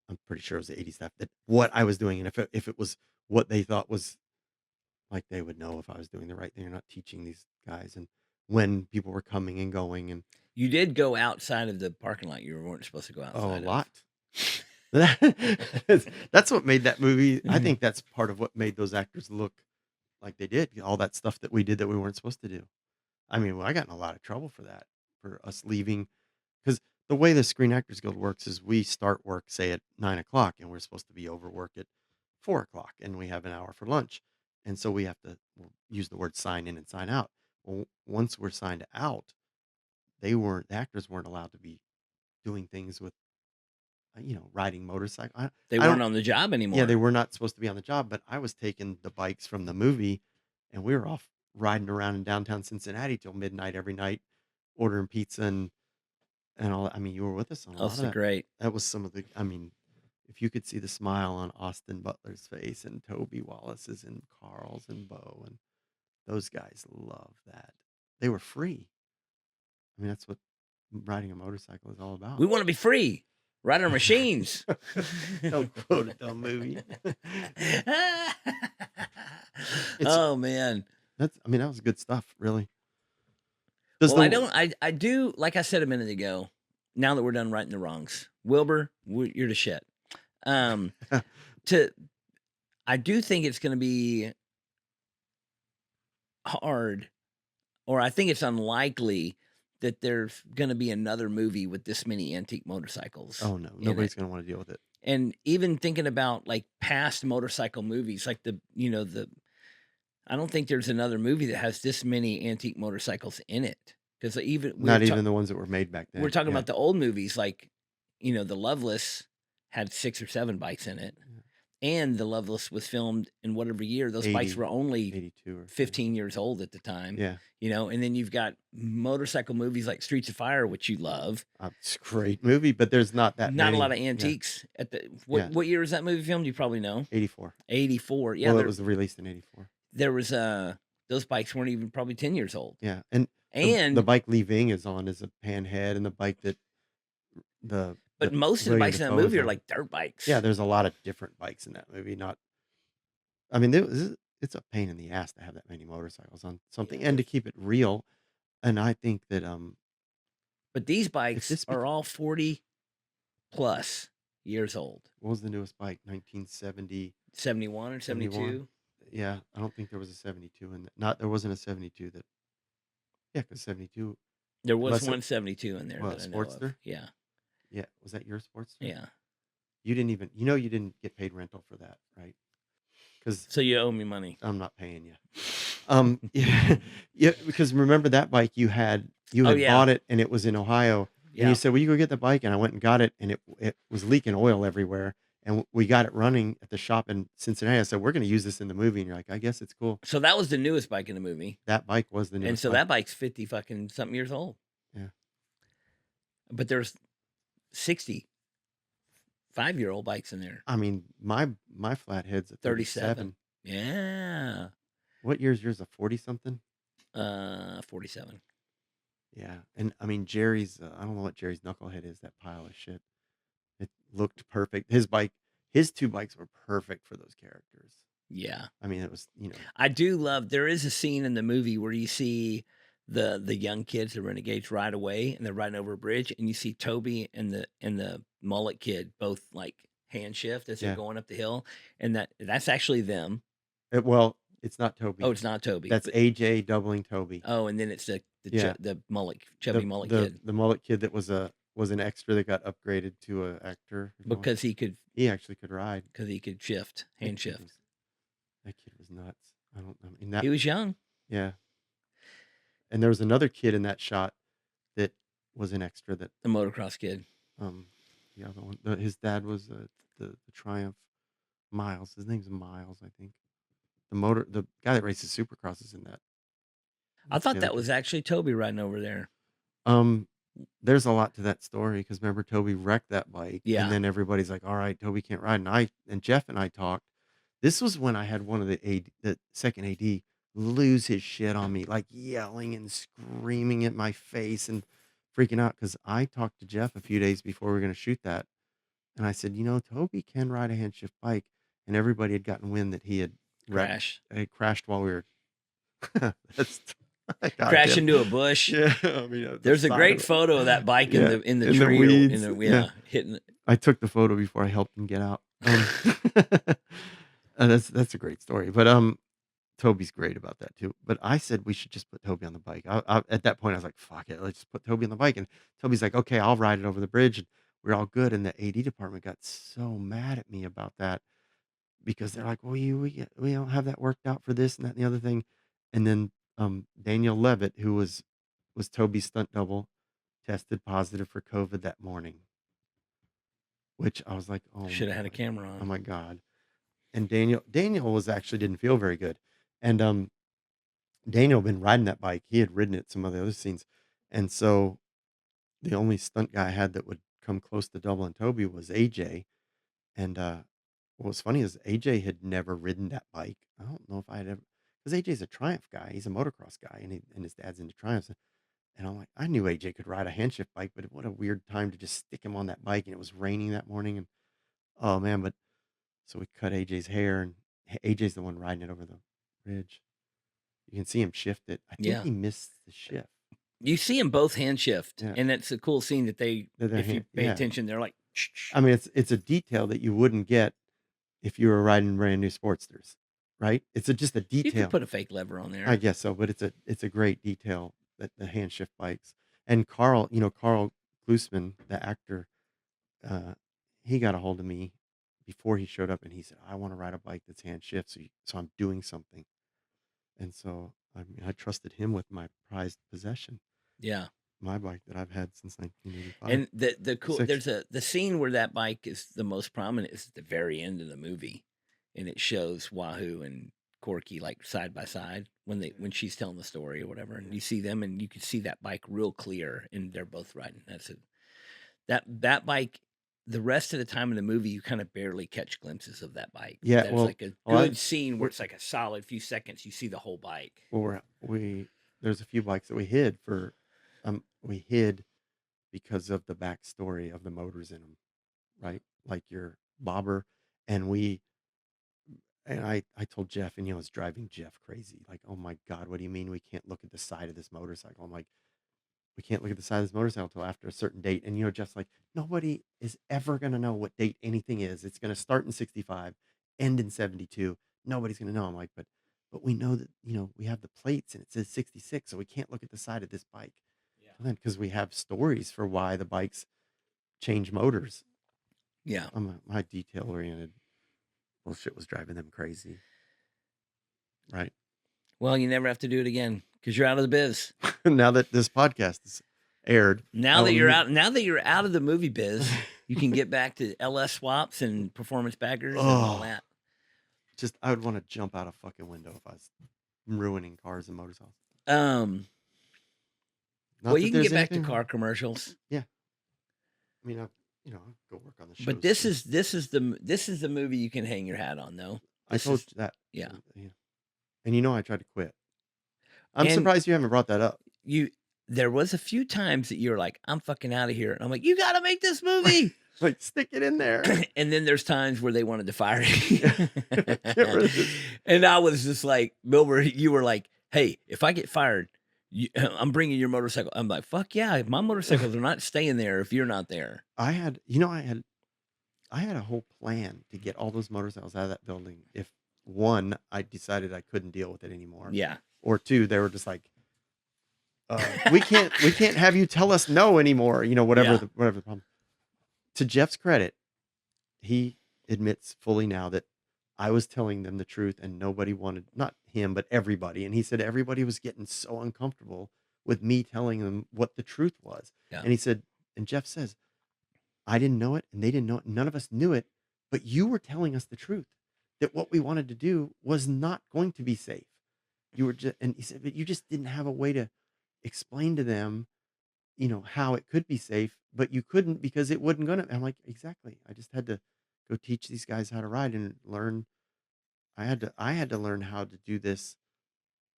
I'm pretty sure it was the AD staff, that what I was doing. And if it was what they thought was, like, they would know if I was doing the right thing or not, teaching these guys, and when people were coming and going. And you did go outside of the parking lot. You weren't supposed to go outside. Oh, a lot. That's what made that movie. I think that's part of what made those actors look like they did. All that stuff that we did that we weren't supposed to do. I mean, I got in a lot of trouble for that, for us leaving. Because the way the Screen Actors Guild works is we start work, say, at 9:00, and we're supposed to be over work at 4:00, and we have an hour for lunch. And so we have to use the word sign in and sign out. Well, once we're signed out, the actors weren't allowed to be doing things with, riding motorcycle. They weren't on the job anymore. Yeah, they were not supposed to be on the job, but I was taking the bikes from the movie, and we were off riding around in downtown Cincinnati till midnight every night, ordering pizza and all. I mean, you were with us on a lot of that. Great. That was some of the. I mean, if you could see the smile on Austin Butler's face, and Toby Wallace's, and Carl's, and Bo, and those guys love that. They were free. I mean, that's what riding a motorcycle is all about. We want to be free. Ride our machines. Don't quote a dumb movie. Oh man, that was good stuff, really. I do, like I said a minute ago. Now that we're done righting the wrongs, Wilbur, you're the shit. I do think it's going to be hard, or I think it's unlikely that there's going to be another movie with this many antique motorcycles. Oh no, nobody's going to want to deal with it. And even thinking about like past motorcycle movies, like I don't think there's another movie that has this many antique motorcycles in it. Because even not even the ones that were made back then. We're talking about the old movies, like the Loveless. had 6 or 7 bikes in it. Yeah. And The Loveless was filmed in whatever year. Those bikes 80, were only 82 or 15 years old at the time, yeah. and then you've got motorcycle movies like Streets of Fire, which you love. It's a great movie, but there's not that Not a many. lot of Yeah. antiques at the Yeah. what year is that movie filmed? You probably know. 84. 84. Yeah, Well, it was released in 84. there was those bikes weren't even probably 10 years old. Yeah. And the And bike Lee Ving is on is a panhead, and the bike that but most of the William bikes in that Dafoe is movie are on. like dirt bikes. Yeah, there's a lot of different bikes in that movie. I mean, it's a pain in the ass to have that many motorcycles on something and to keep it real. And I think that But these bikes this are all 40 plus years old. what was the newest bike? 1970. 71 or 72. 71? Yeah, I don't think there was a 72 in that. There wasn't a 72 that. Yeah, because 72 There was unless it 172 in there what, that I know of. Sportster? Yeah. Yeah, was that your Sportster? Yeah. You didn't get paid rental for that, right? Because So you owe me money. I'm not paying you. Yeah, yeah, because remember that bike you had bought it and it was in Ohio, and Yeah. you said, "Well, you go get the bike," and I went and got it, and it was leaking oil everywhere, and we got it running at the shop in Cincinnati. I said, "We're going to use this in the movie," and you're like, "I guess it's cool." So that was the newest bike in the movie. That bike was the And newest so bike. that bike's 50 fucking something years old. Yeah. But there's 65-year-old bikes in there. I mean, my flathead's a 37. 37. Yeah. What year's yours? A 40 something? 47. Yeah, and I mean Jerry's. I don't know what Jerry's knucklehead is. That pile of shit. It looked perfect. His 2 bikes were perfect for those characters. Yeah. I mean, it was I do love. There is a scene in the movie where you see the young kids, the renegades, ride away, and they're riding over a bridge, and you see Toby and the mullet kid both like hand shift as they're going up the hill, and that's actually them. Well, it's not Toby. Oh, it's not Toby. That's AJ doubling Toby. Oh, and then it's the mullet chubby mullet the kid. The mullet kid that was an extra that got upgraded to an actor because he actually could ride because he could hand shift. That kid was nuts. I mean he was young. Yeah. And there was another kid in that shot that was an extra that the motocross kid. The other one. His dad was the Triumph Miles. His name's Miles, I think. The guy that races Supercross is in that. I thought that was actually Toby riding over there. There's a lot to that story because remember Toby wrecked that bike, and then everybody's like, "All right, Toby can't ride." And Jeff and I talked. This was when I had one of the second AD lose his shit on me, like yelling and screaming at my face and freaking out because I talked to Jeff a few days before we were going to shoot that, and I said, Toby can ride a hand shift bike, and everybody had gotten wind that he had crashed while we were. Crash into a bush. Yeah, I mean, there's a great photo of that bike in the tree. Weeds. Hitting it. I took the photo before I helped him get out. That's a great story, but Toby's great about that too. But I said we should just put Toby on the bike. At that point, I was like, "Fuck it, let's just put Toby on the bike." And Toby's like, "Okay, I'll ride it over the bridge." And we're all good. And the AD department got so mad at me about that because they're like, "Well, we don't have that worked out for this and that and the other thing." And then Daniel Levitt, who was Toby's stunt double, tested positive for COVID that morning. Which I was like, "Oh, should have had a camera on." Oh my God. And Daniel didn't feel very good. And Daniel had been riding that bike. He had ridden it some of the other scenes. And so the only stunt guy I had that would come close to doubling Toby was AJ. And what was funny is AJ had never ridden that bike. I don't know if I had ever, because AJ's a Triumph guy. He's a motocross guy, and his dad's into Triumphs. And I'm like, I knew AJ could ride a hand shift bike, but what a weird time to just stick him on that bike. And it was raining that morning. And oh man, but so we cut AJ's hair, and AJ's the one riding it over the ridge. You can see him shift it. I think he missed the shift. You see them both hand shift, and it's a cool scene that if you pay attention, they're like. I mean, it's a detail that you wouldn't get if you were riding brand new Sportsters, right? It's just a detail. You could put a fake lever on there. I guess so, but it's a great detail that the hand shift bikes. And Carl Klusman, the actor, he got a hold of me before he showed up, and he said, "I want to ride a bike that's hand shift, so I'm doing something." And so I trusted him with my prized possession. Yeah. my bike that I've had since 1985. And the cool Six. there's the scene where that bike is the most prominent is at the very end of the movie, and it shows Wahoo and Corky like side by side when she's telling the story or whatever, and you see them and you can see that bike real clear, and they're both riding. That's it. That bike. The rest of the time in the movie, you kind of barely catch glimpses of that bike. Yeah, There's well, like a well, good scene where it's like a solid few seconds. You see the whole bike. well, there's a few bikes that we hid for, we hid because of the backstory of the motors in them, right? Like your bobber, and I told Jeff, and you know, it's driving Jeff crazy. Like, oh my God, what do you mean we can't look at the side of this motorcycle? I'm like, we can't look at the side of this motorcycle until after a certain date. And you know, Jeff's like, nobody is ever gonna know what date anything is. It's gonna start in 65, end in 72. Nobody's gonna know. I'm like, but we know that, you know, we have the plates and it says 66, so we can't look at the side of this bike. Yeah. Because we have stories for why the bikes change motors. Yeah. My detail oriented bullshit was driving them crazy. Right. Well, you never have to do it again because you're out of the biz. Now that this podcast is aired, Now that you're out of the movie biz, you can get back to LS swaps and performance baggers and all that. Just I would want to jump out a fucking window if I was ruining cars and motorcycles. Well, you can get back to car commercials. Yeah. I mean, I'll go work on the show. But this is the movie you can hang your hat on, though. I told you that. Yeah. And you know, I tried to quit. I'm surprised you haven't brought that up. There was a few times that you were like, I'm fucking out of here. And I'm like, you got to make this movie. Like, stick it in there. And then there's times where they wanted to fire you. And I was just like, Milburn, you were like, hey, if I get fired, I'm bringing your motorcycle. I'm like, fuck yeah. My motorcycles are not staying there if you're not there. I had a whole plan to get all those motorcycles out of that building. If one, I decided I couldn't deal with it anymore. Yeah. Or two, they were just like, we can't have you tell us no anymore. You know, whatever the problem. To Jeff's credit, he admits fully now that I was telling them the truth and nobody wanted, not him, but everybody. And he said everybody was getting so uncomfortable with me telling them what the truth was. Yeah. And he said, and Jeff says, I didn't know it and they didn't know it. None of us knew it, but you were telling us the truth that what we wanted to do was not going to be safe. You were just, and he said, but you just didn't have a way to explain to them, you know, how it could be safe, but you couldn't because it wasn't gonna. I'm like, exactly. I just had to go teach these guys how to ride and learn. I had to learn how to do this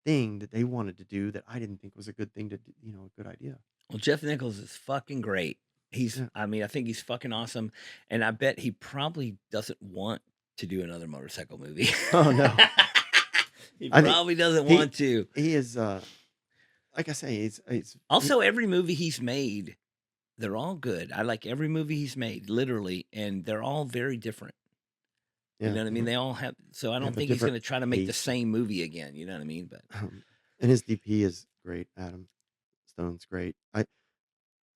thing that they wanted to do that I didn't think was a good thing to do, you know, a good idea. Well, Jeff Nichols is fucking great. I mean, I think he's fucking awesome. And I bet he probably doesn't want to do another motorcycle movie. Oh no. He probably doesn't want to. He is, like I say, he's also every movie he's made, they're all good. I like every movie he's made, literally, and they're all very different. Yeah. You know what I mean? They all have. So I don't think he's going to try to make the same movie again. You know what I mean? But and his DP is great. Adam Stone's great.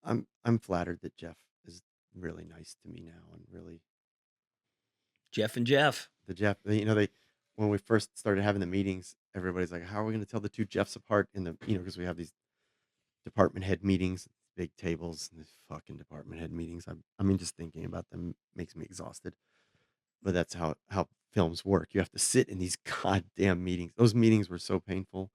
I'm flattered that Jeff is really nice to me now and really. Jeff and Jeff. You know, when we first started having the meetings, everybody's like, how are we going to tell the two Jeffs apart in the, you know, because we have these department head meetings, big tables, and these fucking department head meetings. I mean, just thinking about them makes me exhausted. But that's how films work. You have to sit in these goddamn meetings. Those meetings were so painful.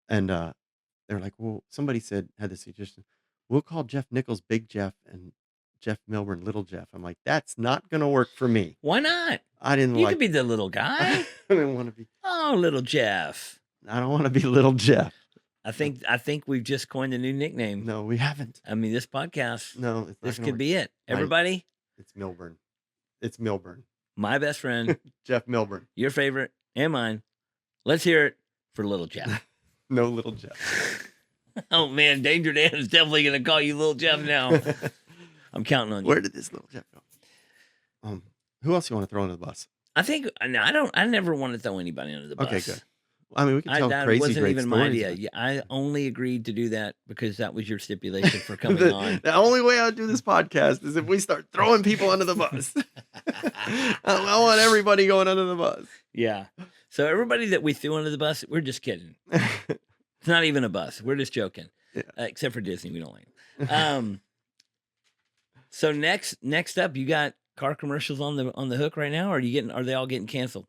And they're like, well, somebody had the suggestion, we'll call Jeff Nichols Big Jeff and Jeff Milburn Little Jeff. I'm like, that's not going to work for me. Why not? I didn't You could be the little guy. I didn't want to be. Oh, Little Jeff. I don't want to be Little Jeff. I think we've just coined a new nickname. No, we haven't. I mean, this podcast. No, this could be it. Everybody. It's Milburn. It's Milburn. My best friend. Jeff Milburn. Your favorite and mine. Let's hear it for Little Jeff. No Little Jeff. Oh man, Danger Dan is definitely going to call you Little Jeff now. I'm counting on you. Where did this Little Jeff go? Who else you want to throw under the bus? I think I never want to throw anybody under the bus. Okay, good. I mean, we can tell that crazy wasn't great even stories. my idea. Yeah, I only agreed to do that because that was your stipulation for coming on. The only way I would do this podcast is if we start throwing people under the bus. I want everybody going under the bus. Yeah. So everybody that we threw under the bus, we're just kidding. It's not even a bus. We're just joking. Yeah. Except for Disney, we don't like them. So next up, you got car commercials on the hook right now. Or are they all getting canceled?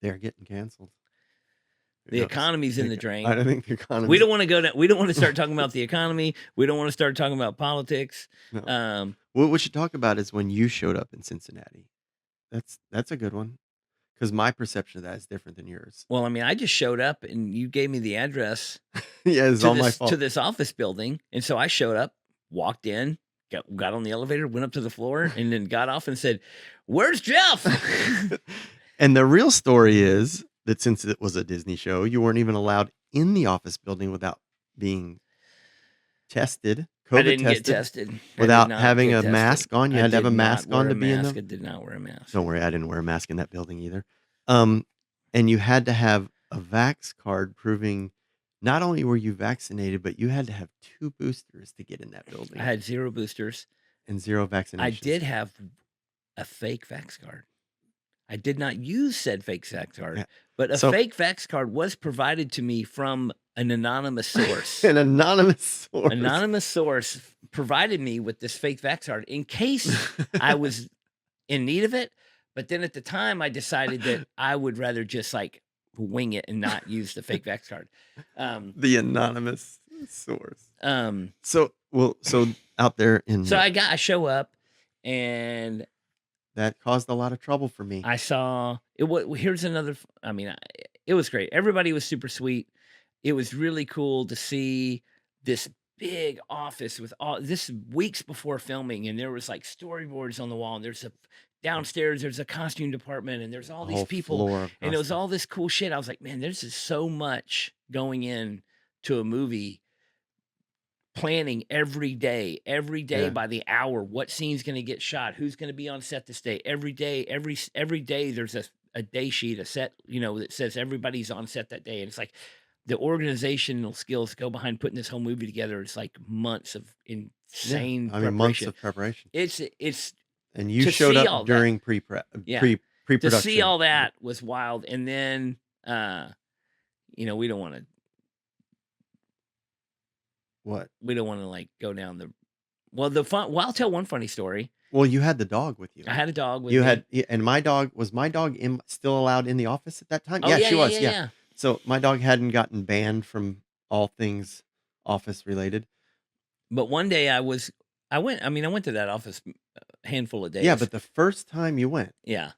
They're getting canceled. The economy's in the drain. I don't think the economy. We don't want to go down. We don't want to start talking about the economy. We don't want to start talking about politics. No. What we should talk about is when you showed up in Cincinnati. That's a good one, because my perception of that is different than yours. Well, I mean, I just showed up and you gave me the address. Yeah, it's all my fault. To this office building, and so I showed up, walked in, got on the elevator, went up to the floor, and then got off and said, "Where's Jeff?" And the real story is that since it was a Disney show, you weren't even allowed in the office building without being tested. I didn't get tested without having a mask on. You had to have a mask on to be in there. I did not wear a mask. Don't worry, I didn't wear a mask in that building either. And you had to have a vax card proving not only were you vaccinated, but you had to have 2 boosters to get in that building. I had 0 boosters and 0 vaccinations. I did have a fake vax card. I did not use said fake vax card, Yeah. but a fake vax card was provided to me from an anonymous source. An anonymous source. Anonymous source provided me with this fake vax card in case I was in need of it. But then at the time, I decided that I would rather just like wing it and not use the fake vax card. The anonymous source. So out there in so I show up, and that caused a lot of trouble for me. I saw it. Here's another. I mean, it was great. Everybody was super sweet. It was really cool to see this big office with all this weeks before filming, and there was like storyboards on the wall, and there's a downstairs, there's a costume department, and there's all these people, and it was all this cool shit. I was like, man, there's just so much going in to a movie. Planning every day Yeah. by the hour, what scene's going to get shot, who's going to be on set this day. Every day, every day, there's a day sheet, a set, that says everybody's on set that day. And it's like the organizational skills go behind putting this whole movie together. It's like months of insane preparation. Months of preparation. It's and you showed up during pre-prep, pre-production. To see all that was wild. And then, we don't want to. What? We don't want to like go down the. Well, I'll tell one funny story. Well, you had the dog with you. I had a dog with me. And my dog still allowed in the office at that time? Oh, she was. Yeah. So my dog hadn't gotten banned from all things office related. But one day I went to that office a handful of days. Yeah, but the first time you went. Yeah.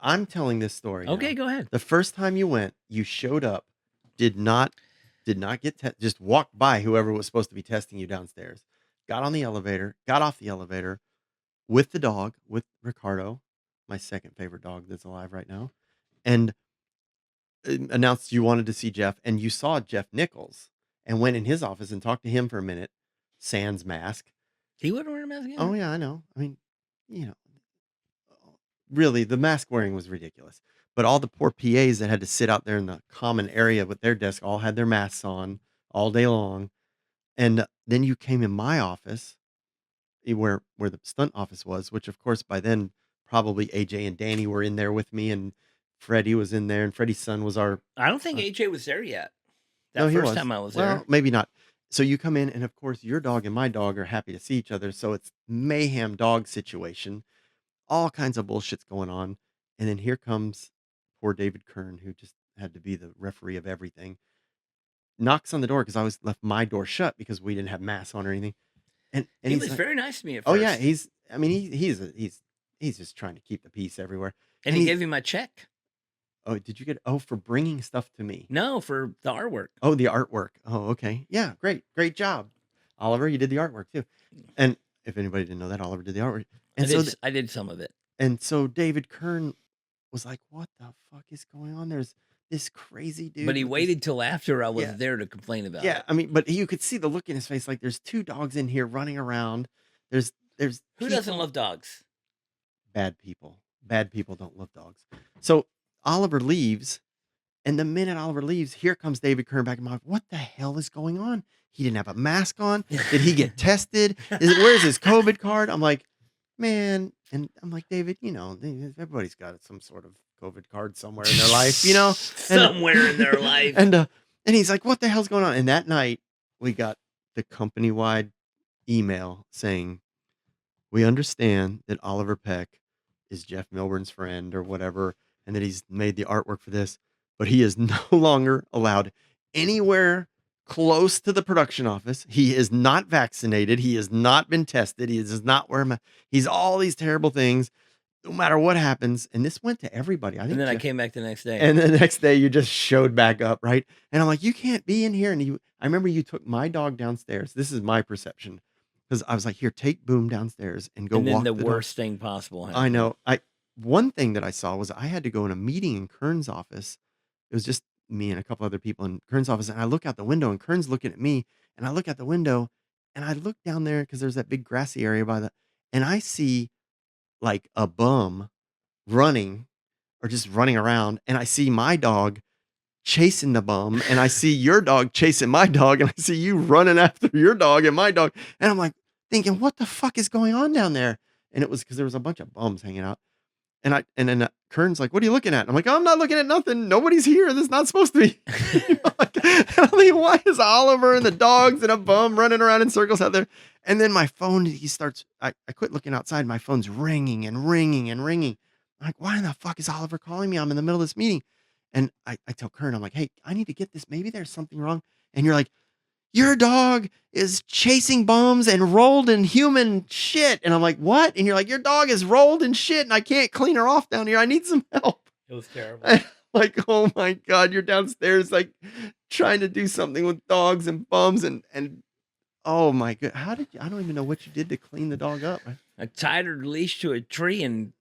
I'm telling this story. Okay, now. Go ahead. The first time you went, you showed up, did not get just walked by whoever was supposed to be testing you downstairs, got on the elevator, got off the elevator with the dog, with Ricardo, my second favorite dog that's alive right now, and announced you wanted to see Jeff, and you saw Jeff Nichols and went in his office and talked to him for a minute, sans mask. He wouldn't wear a mask again? Oh yeah, I know. I mean, really, the mask wearing was ridiculous. But all the poor PAs that had to sit out there in the common area with their desk all had their masks on all day long. And then you came in my office, where the stunt office was, which of course by then probably AJ and Danny were in there with me, and Freddie was in there, and Freddie's son was our. I don't think AJ was there yet. No, first time I was there. Well, maybe not. So you come in, and of course your dog and my dog are happy to see each other. So it's mayhem dog situation, all kinds of bullshit's going on, and then here comes poor David Kern, who just had to be the referee of everything, knocks on the door because I left my door shut because we didn't have masks on or anything. And he was very nice to me at first. Oh yeah, he's just trying to keep the peace everywhere. And he gave me my check. Oh, did you get? Oh, for bringing stuff to me? No, for the artwork. Oh, the artwork. Oh, okay. Yeah, great job, Oliver. You did the artwork too. And if anybody didn't know that, Oliver did the artwork. And I did some of it. And so David Kern was like, "What the fuck is going on? There's this crazy dude." But he waited till after I was there to complain about it. Yeah, I mean, but you could see the look in his face. Like, there's 2 dogs in here running around. There's who doesn't love dogs? Bad people. Bad people don't love dogs. So Oliver leaves, and the minute Oliver leaves, here comes David Kern back in my life. What the hell is going on? He didn't have a mask on. Did he get tested? Where's his COVID card? I'm like, man, and I'm like, David, everybody's got some sort of COVID card somewhere in their life, somewhere in their life. And he's like, what the hell's going on? And that night we got the company-wide email saying, "We understand that Oliver Peck is Jeff Milburn's friend or whatever, and that he's made the artwork for this, but he is no longer allowed anywhere close to the production office. He is not vaccinated. He has not been tested. He does not wear a mask. He's all these terrible things, no matter what happens." And this went to everybody. I And think then I Jeff, came back the next day. and the next day you just showed back up, right? And I'm like, "You can't be in here." And I remember you took my dog downstairs. This is my perception. Because I was like, "Here, take Boom downstairs and go And then walk the the dog." worst thing possible happened. I know. One thing that I saw was I had to go in a meeting in Kern's office. It was just me and a couple other people in Kern's office, and I look out the window, and Kern's looking at me, and I look out the window, and I look down there because there's that big grassy area and I see like a bum running or just running around, and I see my dog chasing the bum, and I see your dog chasing my dog, and I see you running after your dog and my dog, and I'm like thinking, what the fuck is going on down there? And it was because there was a bunch of bums hanging out. And then Kern's like, "What are you looking at?" And I'm like, "Oh, I'm not looking at nothing. Nobody's here. This is not supposed to be." And I'm like, why is Oliver and the dogs and a bum running around in circles out there? And then my phone, I quit looking outside. My phone's ringing and ringing and ringing. I'm like, why in the fuck is Oliver calling me? I'm in the middle of this meeting. And I tell Kern, I'm like, "Hey, I need to get this. Maybe there's something wrong." And you're like, "Your dog is chasing bums and rolled in human shit." And I'm like, "What?" And you're like, "Your dog is rolled in shit and I can't clean her off down here. I need some help." It was terrible. And I'm like, "Oh my God, you're downstairs like trying to do something with dogs and bums and oh my God. I don't even know what you did to clean the dog up. I tied her leash to a tree and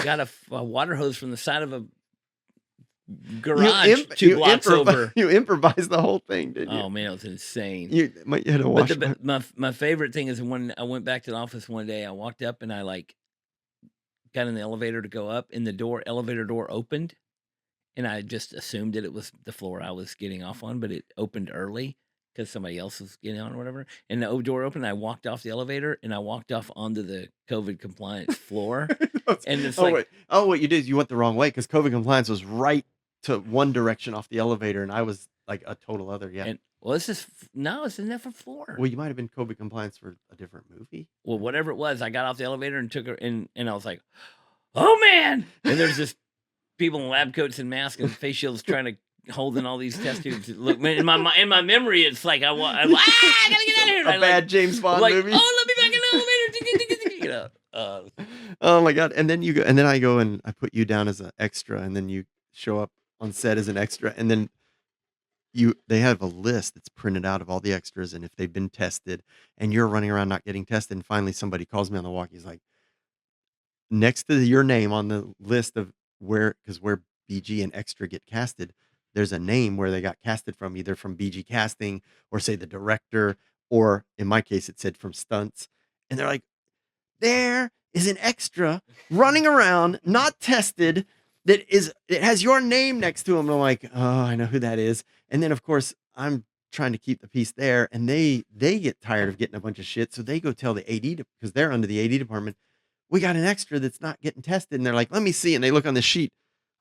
got a water hose from the side of a garage two blocks over. You improvised the whole thing, didn't you? Oh man, it was insane. You had to wash. But my favorite thing is when I went back to the office one day, I walked up and I got in the elevator to go up, and the elevator door opened, and I just assumed that it was the floor I was getting off on, but it opened early because somebody else was getting on or whatever. And the door opened, and I walked off the elevator, and I walked off onto the COVID compliance floor. And it's what you did is you went the wrong way because COVID compliance was right to one direction off the elevator, and I was like a total other. Yeah. And it's a different floor. Well, you might have been COVID compliance for a different movie. Well, whatever it was, I got off the elevator and took her, and I was like, "Oh man!" And there's just people in lab coats and masks and face shields trying to hold in all these test tubes. Look, in my memory, it's like I gotta get out of here. A bad James Bond movie. Oh, let me back in the elevator. Oh my God! And then you go, and then I go and I put you down as an extra, and then you show up on set as an extra, and then they have a list that's printed out of all the extras and if they've been tested, and you're running around not getting tested, and finally somebody calls me on the walkie. He's like, next to your name on the list of where BG and extra get casted, there's a name where they got casted from, either from BG casting or say the director, or in my case it said from stunts. And they're like, "There is an extra running around not tested it has your name next to him." And I'm like, "Oh, I know who that is." And then of course I'm trying to keep the peace there, and they get tired of getting a bunch of shit, so they go tell the AD because they're under the AD department, "We got an extra that's not getting tested." And they're like, "Let me see." And they look on the sheet,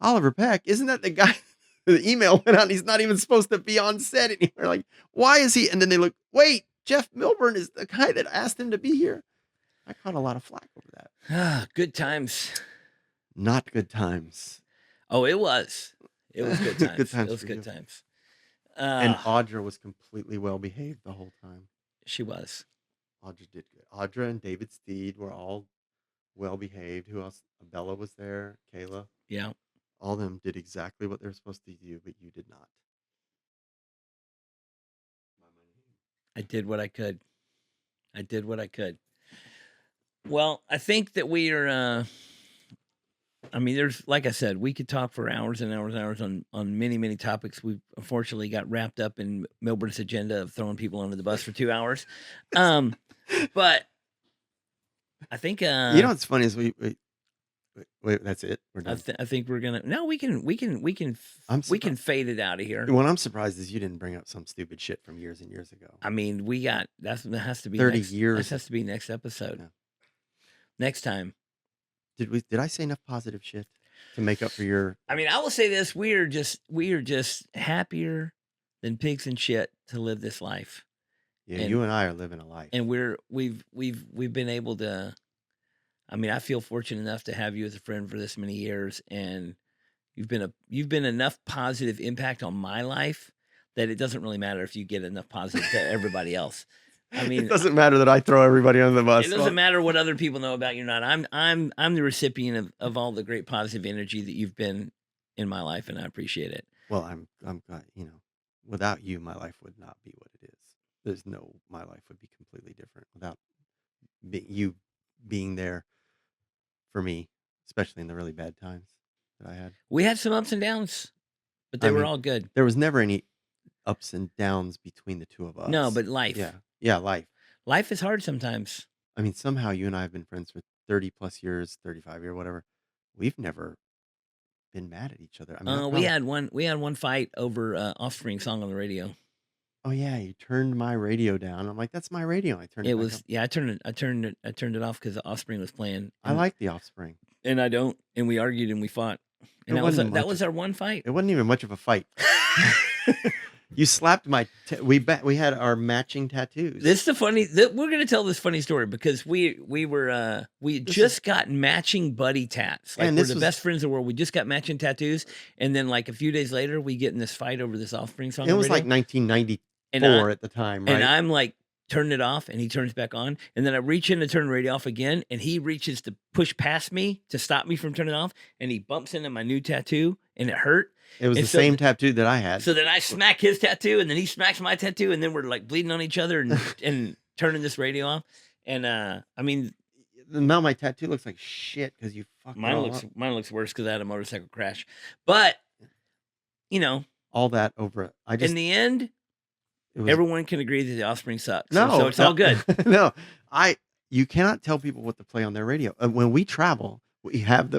"Oliver Peck, isn't that the guy?" The email went out, and he's not even supposed to be on set anymore. Like, why is he? And then they look, "Wait, Jeff Milburn is the guy that asked him to be here." I caught a lot of flack over that. Good times. Not good times. Oh, it was. It was good times. Good times. It was good times. And Audra was completely well behaved the whole time. She was. Audra did good. Audra and David Steed were all well behaved. Who else? Bella was there. Kayla. Yeah. All of them did exactly what they were supposed to do, but you did not. I did what I could. Well, I think that we are. There's, like I said, we could talk for hours and hours and hours on many, many topics. We unfortunately got wrapped up in Milburn's agenda of throwing people under the bus for 2 hours. But I think you know what's funny is we wait, that's it. We're done. I think we're gonna. No, we can fade it out of here. What I'm surprised is you didn't bring up some stupid shit from years and years ago. That has to be 30 years. That has to be next episode. Yeah. Next time. Did I say enough positive shit to make up for your? I will say this: we are just happier than pigs and shit to live this life, Yeah, and you and I are living a life. and we've been able to. I mean, I feel fortunate enough to have you as a friend for this many years, and you've been enough positive impact on my life that it doesn't really matter if you get enough positive to everybody else. I It mean, doesn't matter that I throw everybody under the bus. it doesn't matter what other people know about you or not. I'm the recipient of all the great positive energy that you've been in my life, and I appreciate it. Well, I'm glad, without you, my life would not be what it is. My life would be completely different without you being there for me, especially in the really bad times that I had. We had some ups and downs, but they I were mean, all good. there was never any ups and downs between the two of No, us. but life. Yeah, life. Life is hard sometimes. I mean, somehow you and I have been friends for 30 plus years, 35 years, whatever. We've never been mad at each other. I mean, We had one fight over Offspring song on the radio. oh yeah, you turned my radio down. I'm like, that's my radio. I turned it back up. Yeah, I turned it off because the Offspring was playing. I like the Offspring. And I don't. And we argued and we fought. And that was our one fight. It wasn't even much of a fight. You slapped my. We had our matching tattoos. We're gonna tell this funny story because we just got matching buddy tats. Like, we're the best friends in the world. We just got matching tattoos, and then like a few days later, we get in this fight over this Offspring song. It was like 1994 at the time, right? And I'm like, turn it off, and he turns back on, and then I reach in to turn the radio off again, and he reaches to push past me to stop me from turning it off, and he bumps into my new tattoo, and it hurt. It was the same tattoo that I had. So then I smack his tattoo, and then he smacks my tattoo, and then we're like bleeding on each other and turning this radio off. And I mean, now my tattoo looks like shit because you fucked mine looks worse because I had a motorcycle crash. But all that over. In the end, everyone can agree that the Offspring sucks. No, so it's all good. No, you cannot tell people what to play on their radio. When we travel, we have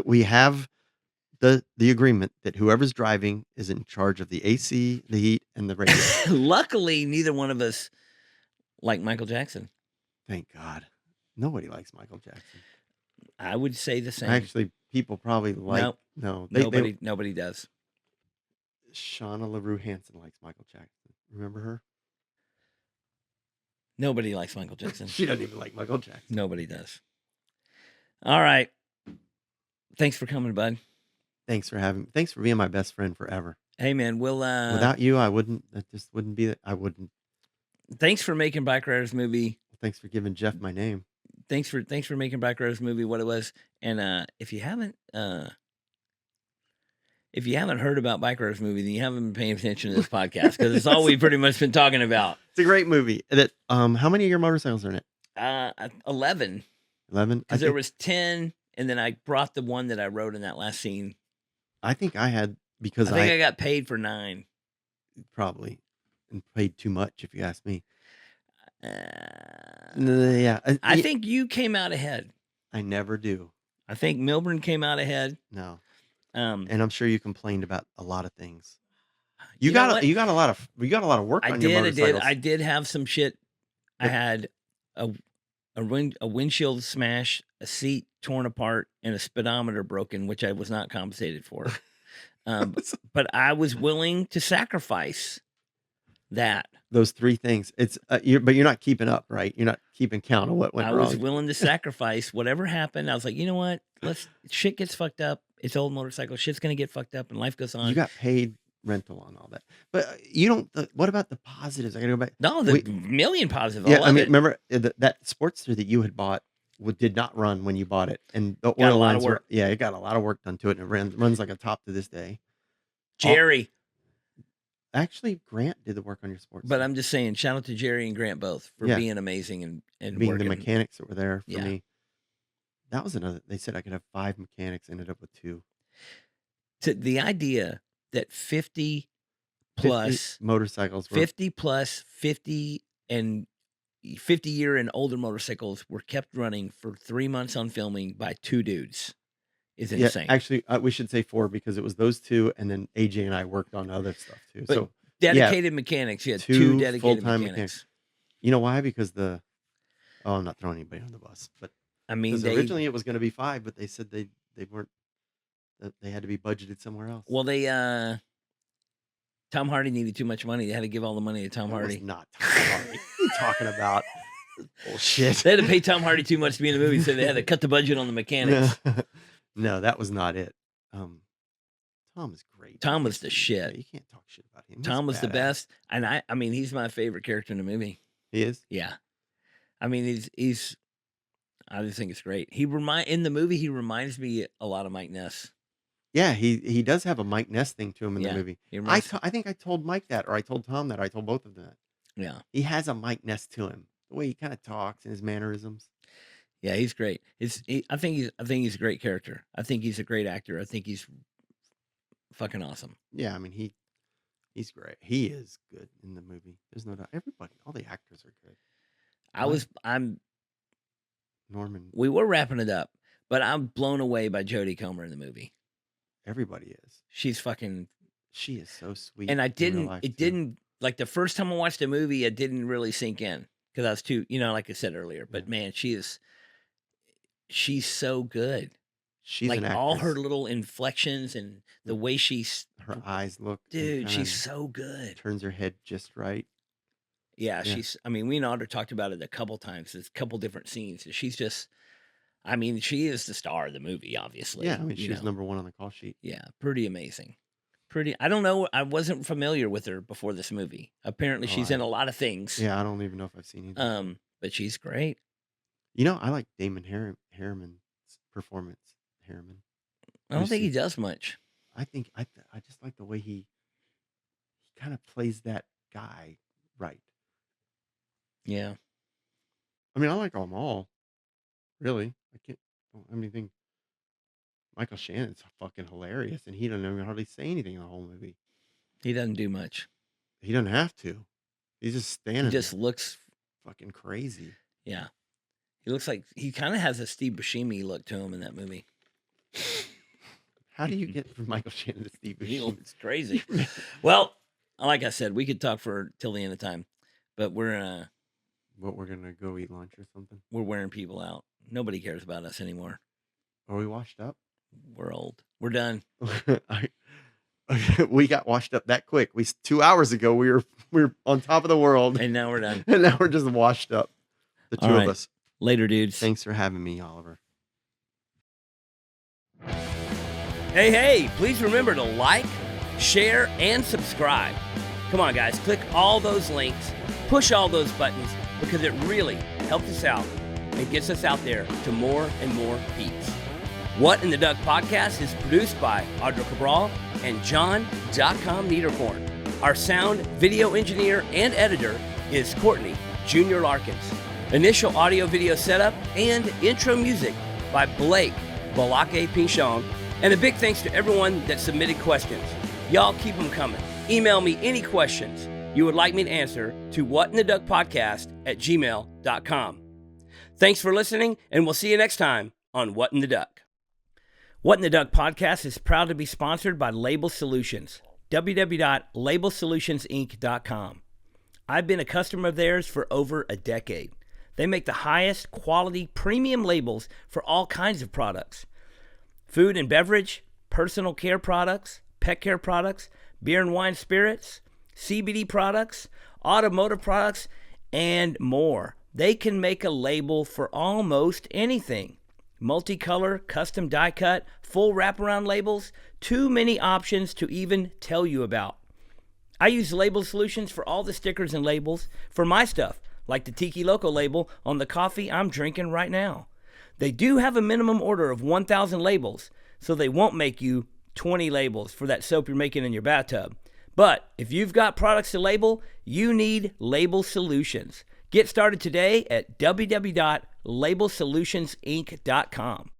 the agreement that whoever's driving is in charge of the AC, the heat, and the radio. Luckily, neither one of us like Michael Jackson. Thank God. Nobody likes Michael Jackson. I would say the same. Actually, people probably like. No, nobody does. Shauna LaRue Hansen likes Michael Jackson. Remember her? Nobody likes Michael Jackson. She doesn't even like Michael Jackson. Nobody does. All right. Thanks for coming, bud. Thanks for being my best friend forever. Hey man, we'll without you, that just wouldn't be it. I wouldn't. Thanks for making Bikeriders movie. Thanks for giving Jeff my name. Thanks for making Bikeriders movie what it was. And if you haven't heard about Bikeriders movie, then you haven't been paying attention to this podcast because it's all we've pretty much been talking about. It's a great movie. How many of your motorcycles are in it? 11. 11? Because there was 10, and then I brought the one that I rode in that last scene. I think I had because I got paid for 9. Probably, and paid too much if you ask me. Yeah, I think you came out ahead. I never do. I think Milburn came out ahead. No, and I'm sure you complained about a lot of things. You got a lot of work on your motorcycles. I did have some shit. I had a windshield smash, a seat torn apart, and a speedometer broken, which I was not compensated for. But I was willing to sacrifice that. Those 3 things. It's but you're not keeping up, right? You're not keeping count of what went wrong. I was willing to sacrifice whatever happened. I was like, you know what? Shit gets fucked up. It's old motorcycle. Shit's gonna get fucked up, and life goes on. You got paid rental on all that, but you don't. What about the positives? I gotta go back. No, million positive. Yeah, I mean, remember that Sportster that you had bought did not run when you bought it, and the oil lines were. Yeah, it got a lot of work done to it, and it runs like a top to this day. Jerry. Actually, Grant did the work on your Sportster. But I'm just saying, shout out to Jerry and Grant both for being amazing and being working. the mechanics that were there for me. That was another. They said I could have 5 mechanics. Ended up with 2. The idea that 50 motorcycles, 50 plus 50 and 50-year and older motorcycles were kept running for 3 months on filming by 2 dudes is insane. Actually, we should say 4 because it was those 2, and then AJ and I worked on other stuff too. But so dedicated mechanics. You had 2 dedicated full-time mechanics. You know why? Because I'm not throwing anybody on the bus, but I mean, originally it was going to be 5, but they said they weren't. They had to be budgeted somewhere else. Well, they Tom Hardy needed too much money. They had to give all the money to Tom That was Hardy. not Tom Hardy. What are you talking about? Bullshit. They had to pay Tom Hardy too much to be in the movie, so they had to cut the budget on the mechanics. No, that was not it. Tom is great. Tom was the shit. Yeah, you can't talk shit about him. Tom was the badass. best, and I mean, he's my favorite character in the movie. He is. Yeah, I mean, he's. I just think it's great. In the movie, he reminds me a lot of Mike Ness. Yeah, he does have a Mike Ness thing to him in the movie. I think I told Mike that, or I told Tom that, or I told both of them that. Yeah, he has a Mike Ness to him. The way he kind of talks and his mannerisms. Yeah, he's great. I think he's a great character. I think he's a great actor. I think he's fucking awesome. Yeah, I mean he's great. He is good in the movie. There's no doubt. Everybody, all the actors are good. Norman. We were wrapping it up, but I'm blown away by Jodie Comer in the movie. Everybody is. She is so sweet. And it didn't like the first time I watched the movie, it didn't really sink in because I was too, like I said earlier. But man, she's so good. She's like an actress. all her little inflections and the way her eyes look. Dude, she's so good. Turns her head just right. Yeah, I mean, we and Audra talked about it a couple times. There's a couple different scenes. She's just, I mean, she is the star of the movie, obviously. Yeah, I mean, she's number one on the call sheet. Yeah, pretty amazing. I don't know. I wasn't familiar with her before this movie. Apparently, she's in a lot of things. Yeah, I don't even know if I've seen anything. But she's great. I like Damon Harriman's performance. Harriman. I don't think he does much. I think I just like the way he kind of plays that guy right. Yeah. I mean, I like them all. Really, think Michael Shannon's fucking hilarious, and he doesn't even hardly say anything in the whole movie. He doesn't do much. He doesn't have to. He's just standing. He just looks fucking crazy. Yeah. He looks like he kind of has a Steve Buscemi look to him in that movie. How do you get from Michael Shannon to Steve Buscemi? It's crazy. Well, like I said, we could talk till the end of time, but we're gonna go eat lunch or something? We're wearing people out. Nobody cares about us anymore. Are we washed up? We're old. We're done. We got washed up that quick. 2 hours ago we were on top of the world, and now we're done. And now we're just washed up. The two of us. Later, dudes. Thanks for having me, Oliver. Hey, please remember to like, share, and subscribe. Come on, guys. Click all those links. Push all those buttons because it really helps us out and gets us out there to more and more peeps. What in the Duck podcast is produced by Audra Cabral and John.com Niederkorn. Our sound, video engineer, and editor is Courtney, Jr. Larkins. Initial audio-video setup and intro music by Blake Balake Pinchon. And a big thanks to everyone that submitted questions. Y'all keep them coming. Email me any questions you would like me to answer to whatintheduckpodcast@gmail.com. Thanks for listening, and we'll see you next time on What in the Duck. What in the Duck podcast is proud to be sponsored by Label Solutions, www.labelsolutionsinc.com. I've been a customer of theirs for over a decade. They make the highest quality premium labels for all kinds of products. Food and beverage, personal care products, pet care products, beer and wine spirits, CBD products, automotive products, and more. They can make a label for almost anything. Multicolor, custom die cut, full wraparound labels, too many options to even tell you about. I use Label Solutions for all the stickers and labels for my stuff, like the Tiki Loco label on the coffee I'm drinking right now. They do have a minimum order of 1,000 labels, so they won't make you 20 labels for that soap you're making in your bathtub. But if you've got products to label, you need Label Solutions. Get started today at www.labelsolutionsinc.com.